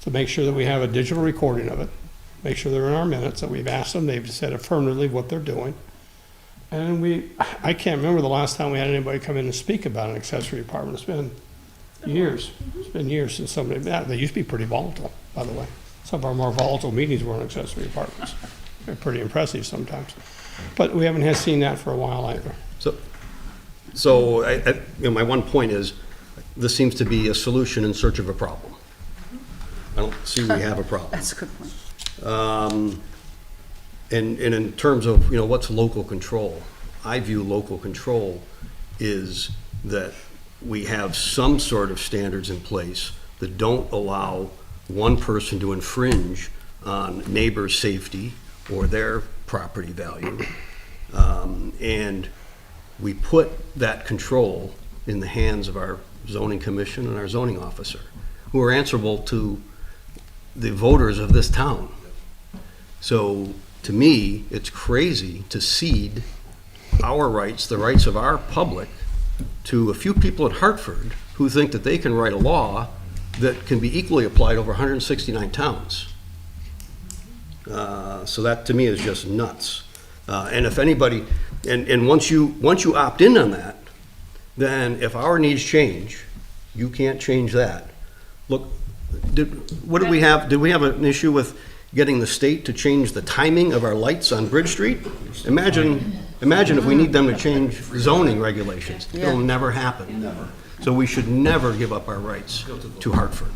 to make sure that we have a digital recording of it. Make sure they're in our minutes, that we've asked them. They've said affirmatively what they're doing. And I can't remember the last time we had anybody come in and speak about an accessory apartment. It's been years. It's been years since somebody, they used to be pretty volatile, by the way. Some of our more volatile meetings were on accessory apartments. They're pretty impressive sometimes. But we haven't seen that for a while either. So you know, my one point is, this seems to be a solution in search of a problem. I don't see we have a problem. That's a good point. And in terms of, you know, what's local control, I view local control is that we have some sort of standards in place that don't allow one person to infringe on neighbors' safety or their property value. And we put that control in the hands of our zoning commission and our zoning officer, who are answerable to the voters of this town. So to me, it's crazy to cede our rights, the rights of our public, to a few people in Hartford who think that they can write a law that can be equally applied over 169 towns. So that to me is just nuts. And if anybody, and once you opt in on that, then if our needs change, you can't change that. Look, what did we have? Did we have an issue with getting the state to change the timing of our lights on Bridge Street? Imagine if we need them to change zoning regulations. It'll never happen. Never. So we should never give up our rights to Hartford.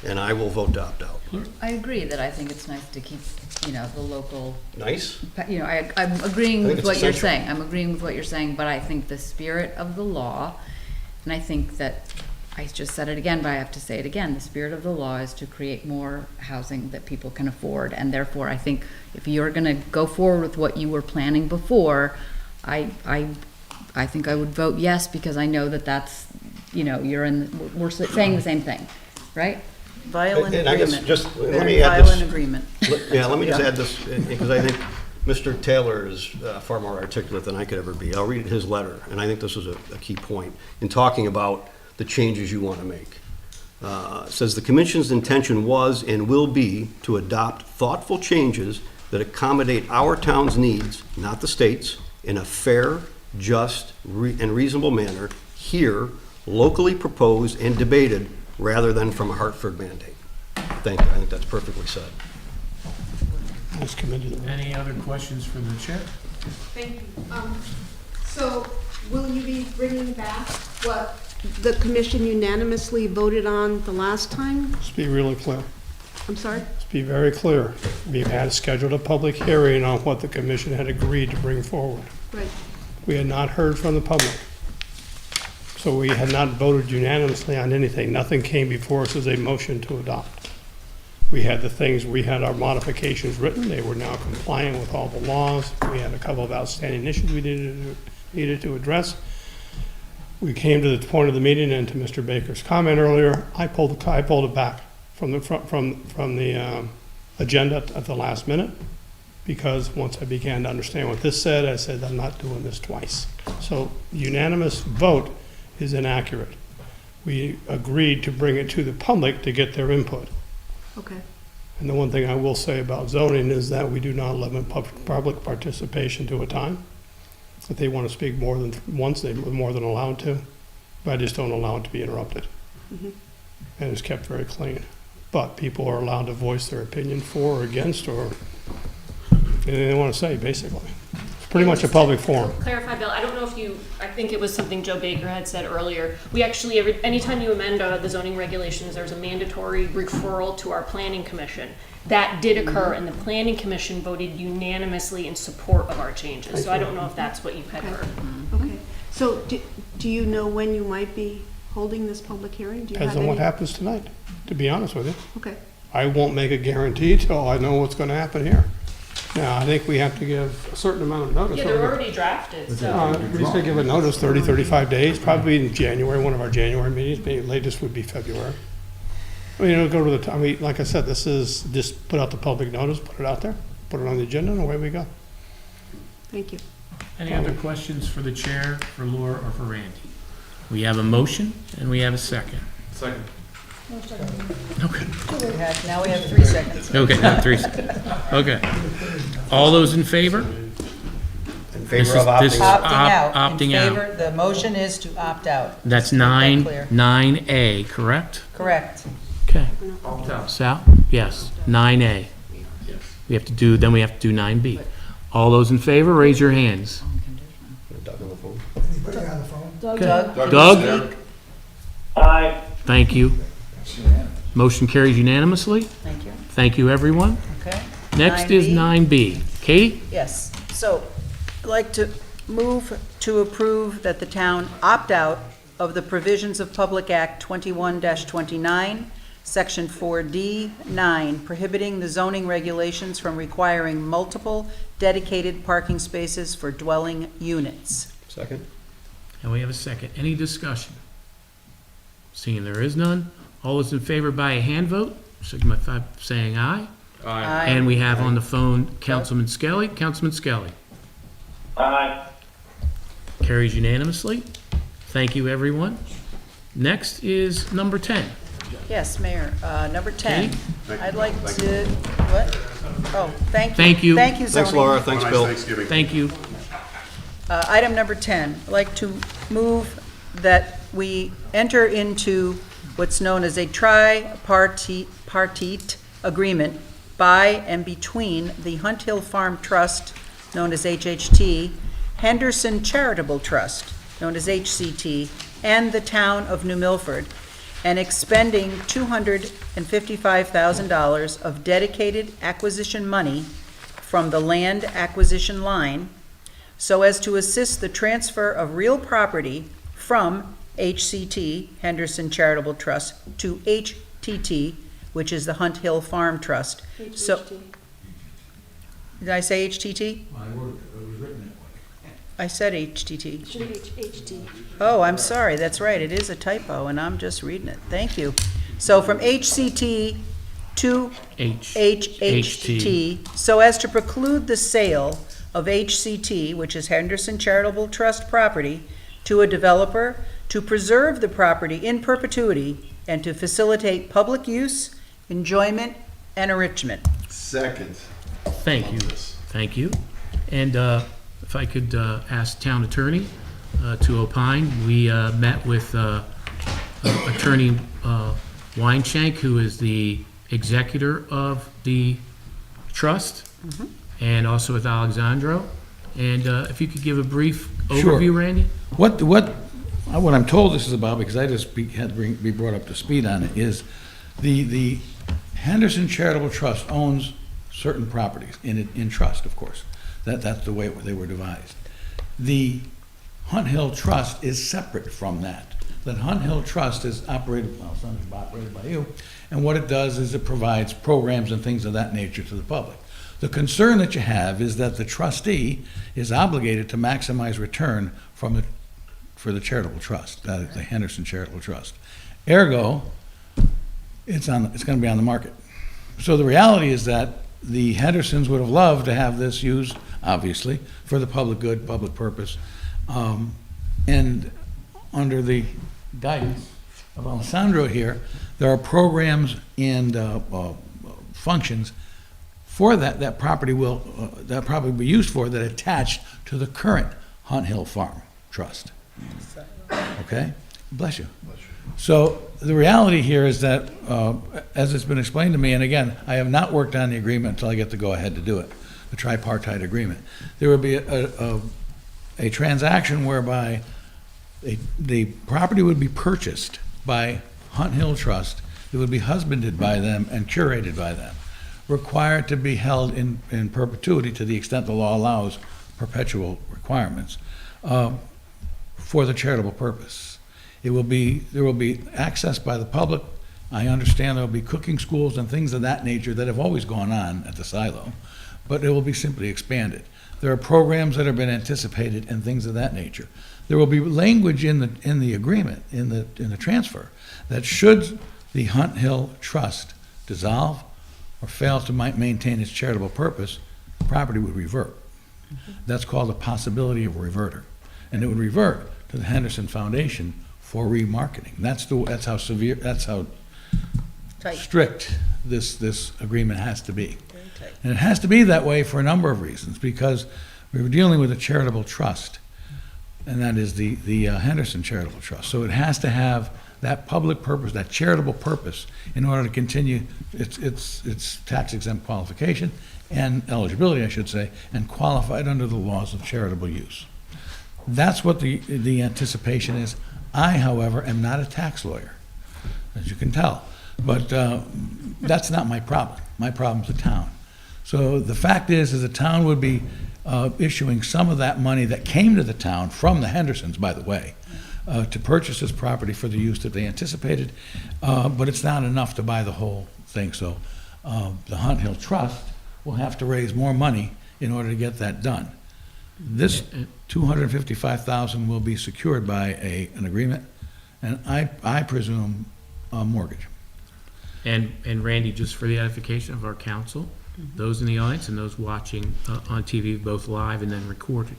And I will vote to opt out. I agree that I think it's nice to keep, you know, the local. Nice? You know, I'm agreeing I think with it's what you're essential. saying. I'm agreeing with what you're saying, but I think the spirit of the law, and I think that, I just said it again, but I have to say it again, the spirit of the law is to create more housing that people can afford, and therefore, I think if you're gonna go forward with what you were planning before, I think I would vote yes, because I know that that's, you know, we're saying the same thing, right? Violent And I guess agreement. just, let Very me add this. violent agreement. Yeah, let me just add this, because I think Mr. Taylor is far more articulate than I could ever be. I'll read his letter, and I think this is a key point in talking about the changes you want to make. It says, "The commission's intention was and will be to adopt thoughtful changes that accommodate our town's needs, not the state's, in a fair, just, and reasonable manner, here, locally proposed and debated, rather than from a Hartford mandate." Thank you. I think that's perfectly said. Nice committee. Any other questions for the chair? Thank you. So will you be bringing back what the commission unanimously voted on the last time? Let's be really clear. I'm sorry? Let's be very clear. We've had scheduled a public hearing on what the commission had agreed to bring forward. Right. We had not heard from the public. So we had not voted unanimously on anything. Nothing came before us as a motion to adopt. We had our modifications written. They were now compliant with all the laws. We had a couple of outstanding issues we needed to address. We came to the point of the meeting, and to Mr. Baker's comment earlier, I pulled it back from the agenda at the last minute, because once I began to understand what this said, I said, I'm not doing this twice. So unanimous vote is inaccurate. We agreed to bring it to the public to get their input. Okay. And the one thing I will say about zoning is that we do not limit public participation to a time. If they want to speak more than once, they're more than allowed to, but I just don't allow it to be interrupted. And it's kept very clean. But people are allowed to voice their opinion for or against, or anything they want to say, basically. It's pretty much a public forum. Clarify, Bill, I don't know if you, I think it was something Joe Baker had said earlier. We actually, anytime you amend the zoning regulations, there's a mandatory referral to our planning commission. That did occur, and the planning commission voted unanimously in support of our changes. So I don't know if that's what you had heard. Okay. So do you know when you might be holding this public hearing? Do you Depends have on what any? happens tonight, to be honest with you. Okay. I won't make a guarantee till I know what's going to happen here. Now, I think we have to give a certain amount of notice. Yeah, they're already drafted, so. We used to give a notice 30, 35 days, probably in January, one of our January meetings, maybe latest would be February. I mean, it'll go to the, I mean, like I said, this is just put out the public notice, put it out there, put it on the agenda, and away we go. Thank you. Any other questions for the chair, for Laura, or for Randy? We have a motion, and we have a second. Second. Okay. Now we have 3 seconds. Okay, now 3 seconds. Okay. All those in favor? In This favor of is- this is opting out? Opting out. Opting In out. favor, the motion is to opt out. That's Just to make that 9A, correct? Correct. Okay. Sal? Yes, 9A. We have to do, then we have to do 9B. All those in favor, raise your hands. Doug on the phone. Anybody on the phone? Okay. Doug? Aye. Thank you. Motion carries unanimously. Thank you. Thank you, everyone. Okay. Next is 9B. Katie? Yes, so I'd like to move to approve that the town opt out of the provisions of Public Act 21-29, Section 4D9, prohibiting the zoning regulations from requiring multiple dedicated parking spaces for dwelling units. Second? And we have a second. Any discussion? Seeing there is none, all those in favor by a hand vote, signify by saying aye. Aye. And we have on the phone Councilman Skelly. Councilman Skelly. Aye. Carries unanimously. Thank you, everyone. Next is number 10. Yes, Mayor, number 10. Katie? I'd like to, what? Oh, thank you. Thank you. Thank you, Thanks, zoning. Laura. Thanks, Bill. Thank you. Item number 10, I'd like to move that we enter into what's known as a tripartite agreement by and between the Hunt Hill Farm Trust, known as HHT, Henderson Charitable Trust, known as HCT, and the town of New Milford, and expending $255,000 of dedicated acquisition money from the land acquisition line so as to assist the transfer of real property from HCT, Henderson Charitable Trust, to HTT, which is the Hunt Hill Farm Trust. So, did I say HTT? I said HTT. HT. Oh, I'm sorry, that's right, it is a typo, and I'm just reading it. Thank you. So from HCT to HHT, so as to preclude the sale of HCT, which is Henderson Charitable Trust property, to a developer, to preserve the property in perpetuity, and to facilitate public use, enjoyment, and enrichment. Second. Thank you. Thank you. And if I could ask Town Attorney to opine, we met with Attorney Weinshank, who is the executor of the trust, and also with Alexandro. And if you could give a brief Sure. overview, Randy? What I'm told this is about, because I just had to be brought up to speed on it, is the Henderson Charitable Trust owns certain properties, in trust, of course. That's the way they were devised. The Hunt Hill Trust is separate from that. The Hunt Hill Trust is operated, well, it's operated by you, and what it does is it provides programs and things of that nature to the public. The concern that you have is that the trustee is obligated to maximize return for the charitable trust, the Henderson Charitable Trust. Ergo, it's going to be on the market. So the reality is that the Hendersons would have loved to have this used, obviously, for the public good, public purpose. And under the guidance of Alessandro here, there are programs and functions for that property will, that property will be used for that attached to the current Hunt Hill Farm Trust. Okay? Bless you. So the reality here is that, as it's been explained to me, and again, I have not worked on the agreement until I get the go-ahead to do it, the tripartite agreement. There would be a transaction whereby the property would be purchased by Hunt Hill Trust. It would be husbanded by them and curated by them, required to be held in perpetuity to the extent the law allows perpetual requirements, for the charitable purpose. There will be access by the public. I understand there will be cooking schools and things of that nature that have always gone on at the silo, but it will be simply expanded. There are programs that have been anticipated and things of that nature. There will be language in the agreement, in the transfer, that should the Hunt Hill Trust dissolve or fail to maintain its charitable purpose, the property would revert. That's called a possibility of a reverter. And it would revert to the Henderson Foundation for remarketing. That's how severe, that's how strict this agreement has to be. And it has to be that way for a number of reasons, because we were dealing with a charitable trust, and that is the Henderson Charitable Trust. So it has to have that public purpose, that charitable purpose, in order to continue its tax exempt qualification and eligibility, I should say, and qualified under the laws of charitable use. That's what the anticipation is. I, however, am not a tax lawyer, as you can tell, but that's not my problem. My problem's the town. So the fact is the town would be issuing some of that money that came to the town from the Hendersons, by the way, to purchase this property for the use that they anticipated, but it's not enough to buy the whole thing. So the Hunt Hill Trust will have to raise more money in order to get that done. This $255,000 will be secured by an agreement, and I presume a mortgage. And Randy, just for the edification of our council, those in the audience and those watching on TV, both live and then recorded,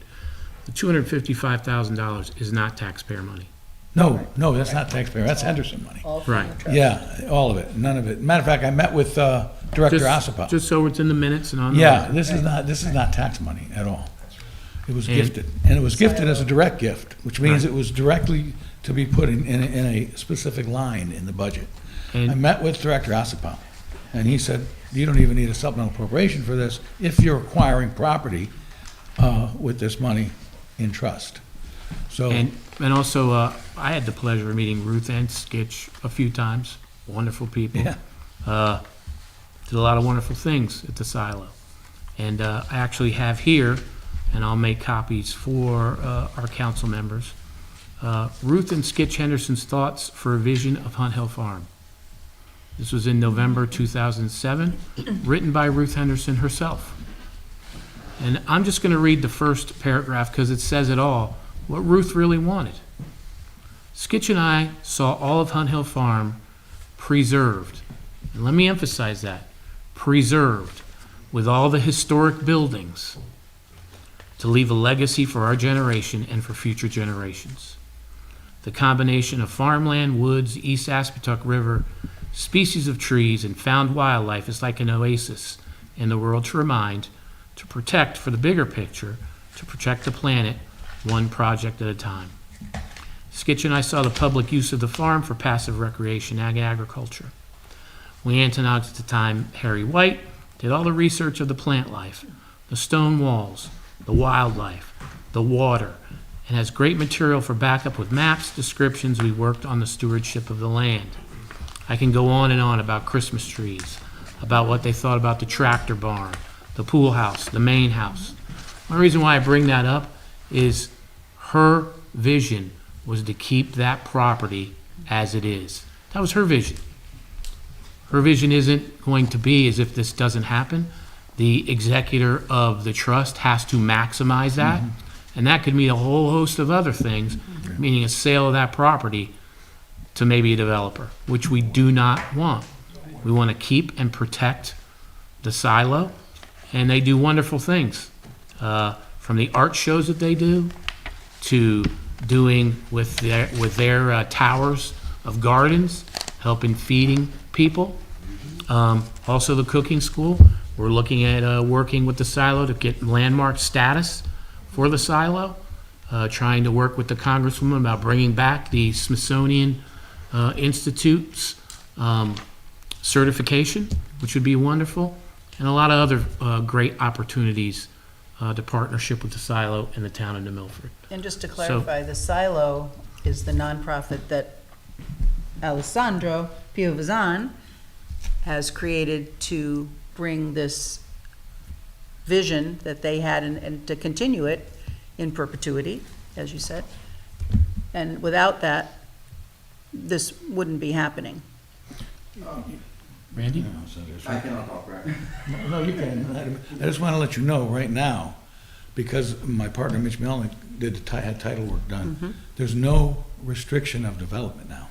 the $255,000 is not taxpayer money. No, that's not taxpayer, that's Henderson money. Right. Yeah, all of it, none of it. Matter of fact, I met with Director Ossipow. Just so it's in the minutes and on the Yeah, record. this is not tax money at all. It was gifted, and it was gifted as a direct gift, which means it was directly to be put in a specific line in the budget. I met with Director Ossipow, and he said, you don't even need a supplemental appropriation for this if you're acquiring property with this money in trust. So, and also, I had the pleasure of meeting Ruth and Skitch a few times. Wonderful people. Yeah. Did a lot of wonderful things at the silo. And I actually have here, and I'll make copies for our council members, Ruth and Skitch Henderson's thoughts for a vision of Hunt Hill Farm. This was in November 2007, written by Ruth Henderson herself. And I'm just going to read the first paragraph because it says it all, what Ruth really wanted. Skitch and I saw all of Hunt Hill Farm preserved. And let me emphasize that, preserved, with all the historic buildings, to leave a legacy for our generation and for future generations. The combination of farmland, woods, East Aspetuck River, species of trees, and found wildlife is like an oasis in the world to remind, to protect for the bigger picture, to protect the planet, one project at a time. Skitch and I saw the public use of the farm for passive recreation and agriculture. We antennaed at the time Harry White did all the research of the plant life, the stone walls, the wildlife, the water, and has great material for backup with maps, descriptions. We worked on the stewardship of the land. I can go on and on about Christmas trees, about what they thought about the tractor barn, the pool house, the main house. One reason why I bring that up is her vision was to keep that property as it is. That was her vision. Her vision isn't going to be, as if this doesn't happen, the executor of the trust has to maximize that, and that could mean a whole host of other things, meaning a sale of that property to maybe a developer, which we do not want. We want to keep and protect the silo, and they do wonderful things. From the art shows that they do, to doing with their towers of gardens, helping feeding people. Also the cooking school. We're looking at working with the silo to get landmark status for the silo. Trying to work with the Congresswoman about bringing back the Smithsonian Institute's certification, which would be wonderful, and a lot of other great opportunities to partnership with the silo in the town of New Milford. And just to clarify, the Silo is the nonprofit that Alessandro Piovazan has created to bring this vision that they had and to continue it in perpetuity, as you said. And without that, this wouldn't be happening. Randy? I cannot talk right. No, you can. I just want to let you know right now, because my partner Mitch Melnick had title work done, there's no restriction of development now.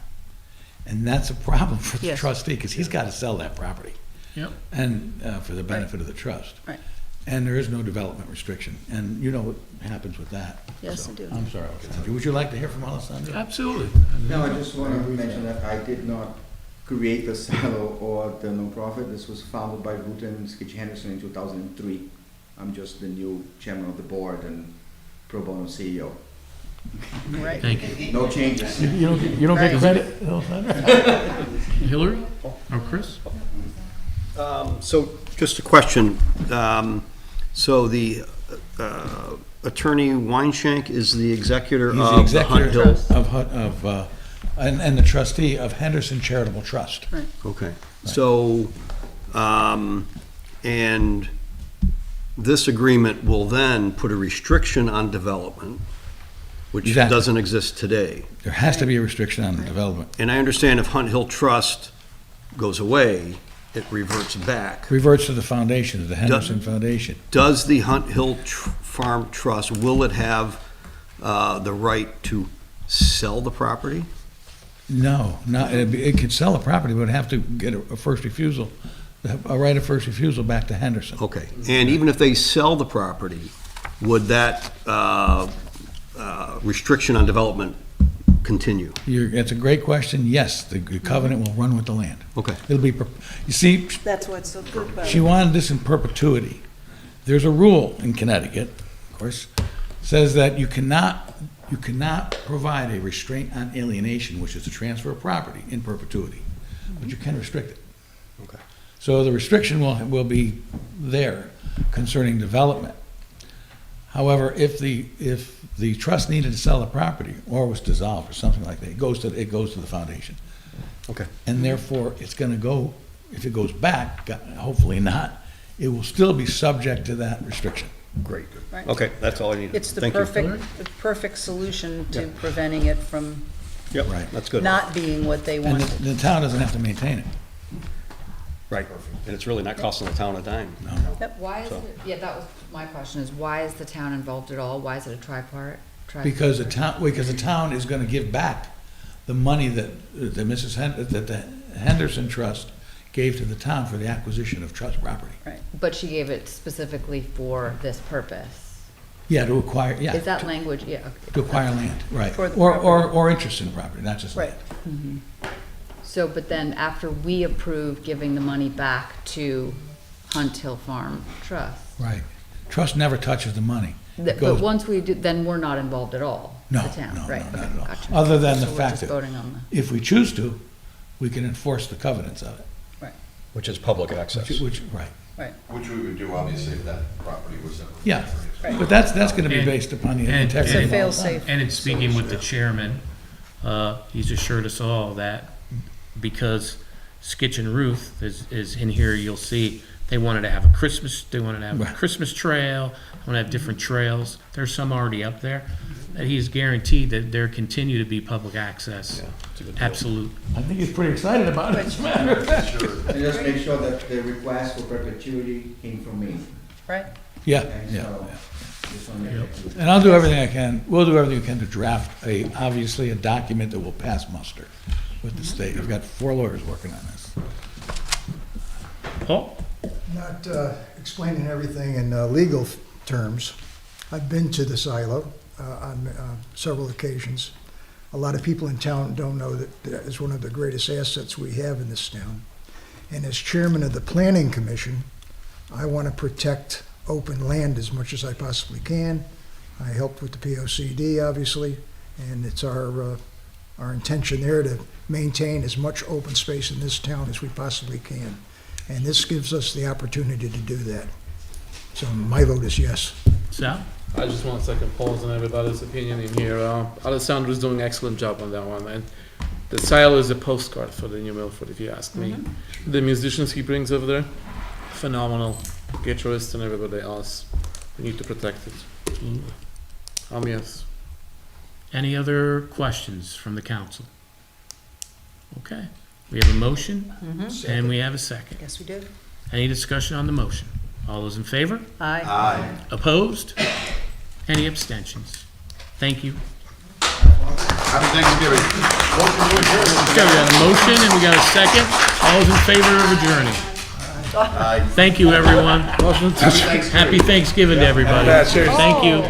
And that's a problem for the Yes. trustee, because he's got to sell that property. Yep. And for the benefit of the trust. Right. And there is no development restriction. And you know what happens with that. Yes, So, I do. I'm sorry, Alessandro. Would you like to hear from Alessandro? Absolutely. No, I just want to mention that I did not create the silo or the nonprofit. This was founded by Ruth and Skitch Henderson in 2003. I'm just the new chairman of the board and pro bono CEO. Right. Thank you. No changes. You don't get Right. credit, Alessandro? Hillary or Chris? So just a question. So the attorney Weinshank is the executor He's the of the Hunt executor Hill? and the trustee of Henderson Charitable Trust. Right. Okay. So, and this agreement will then put a restriction on development, which Exactly. doesn't exist today. There has to be a restriction on the development. And I understand if Hunt Hill Trust goes away, it reverts back. Reverts to the foundation, the Henderson Foundation. Does the Hunt Hill Farm Trust, will it have the right to sell the property? No, it could sell the property, but it'd have to get a first refusal, a right of first refusal back to Henderson. Okay, and even if they sell the property, would that restriction on development continue? It's a great question. Yes, the covenant will run with the land. Okay. It'll be, you see, That's what's so good about she it. wanted this in perpetuity. There's a rule in Connecticut, of course, says that you cannot provide a restraint on alienation, which is the transfer of property, in perpetuity, but you can restrict it. Okay. So the restriction will be there concerning development. However, if the trust needed to sell the property or was dissolved or something like that, it goes to the foundation. Okay. And therefore, it's going to go, if it goes back, hopefully not, it will still be subject to that restriction. Great. Right. Okay, that's all I needed. It's the Thank you. perfect solution to Yep. preventing it from Yep, right, that's good. not being what they And wanted. the town doesn't have to maintain it. Right, and it's really not costing the town a dime. Why is So- it, yeah, that was, my question is, why is the town involved at all? Why is it a tripart? Because the town is going to give back the money that the Henderson Trust gave to the town for the acquisition of trust property. Right. But she gave it specifically for this purpose. Yeah, to acquire, yeah. Is that language, yeah. okay. To acquire land, right. For the Or interest in property, not just Right. land. So, but then after we approve giving the money back to Hunt Hill Farm Trust, Right. Trust never touches the money. It but goes- once we do, then we're not involved at all, the No, town, no, right? no, not okay, at all. gotcha. Other than the So we're fact just that voting on if we choose to, we can enforce the covenants of it. Right. Which is public access. Right. Right. Which we would do, obviously, if that property was ever. Yeah, but that's going to be based upon the integrity of all the fail-safe. And in speaking with the chairman, he's assured us all that because Skitch and Ruth is in here, you'll see, they wanted to have a Christmas trail, they want to have different trails. There's some already up there. That he's guaranteed that there continue to be public access. Absolute. I think he's pretty excited about it, as a matter of fact. And just make sure that the request for perpetuity came from me. Right. Yeah, And yeah. so, just wanna make that clear. And I'll do everything I can, we'll do everything we can to draft obviously a document that will pass muster with the state. I've got 4 lawyers working on this. Paul? Not explaining everything in legal terms. I've been to the silo on several occasions. A lot of people in town don't know that that is one of the greatest assets we have in this town. And as chairman of the Planning Commission, I want to protect open land as much as I possibly can. I helped with the POCD, obviously, and it's our intention there to maintain as much open space in this town as we possibly can. And this gives us the opportunity to do that. So my vote is yes. Sal? I just want to second Paul's and everybody's opinion in here. Alessandro is doing an excellent job on that one, and the silo is a postcard for the new Milford, if you ask me. The musicians he brings over there, phenomenal. Guitarists and everybody else. We need to protect it. Yes. Any other questions from the council? Okay, we have a motion, and we have a second. Yes, we do. Any discussion on the motion? All those in favor? Aye. Opposed? Any abstentions? Thank you. Happy Thanksgiving. Okay, we got a motion and we got a second. All those in favor of adjourning? Aye. Thank you, everyone. Happy Thanksgiving to everybody. Thank you.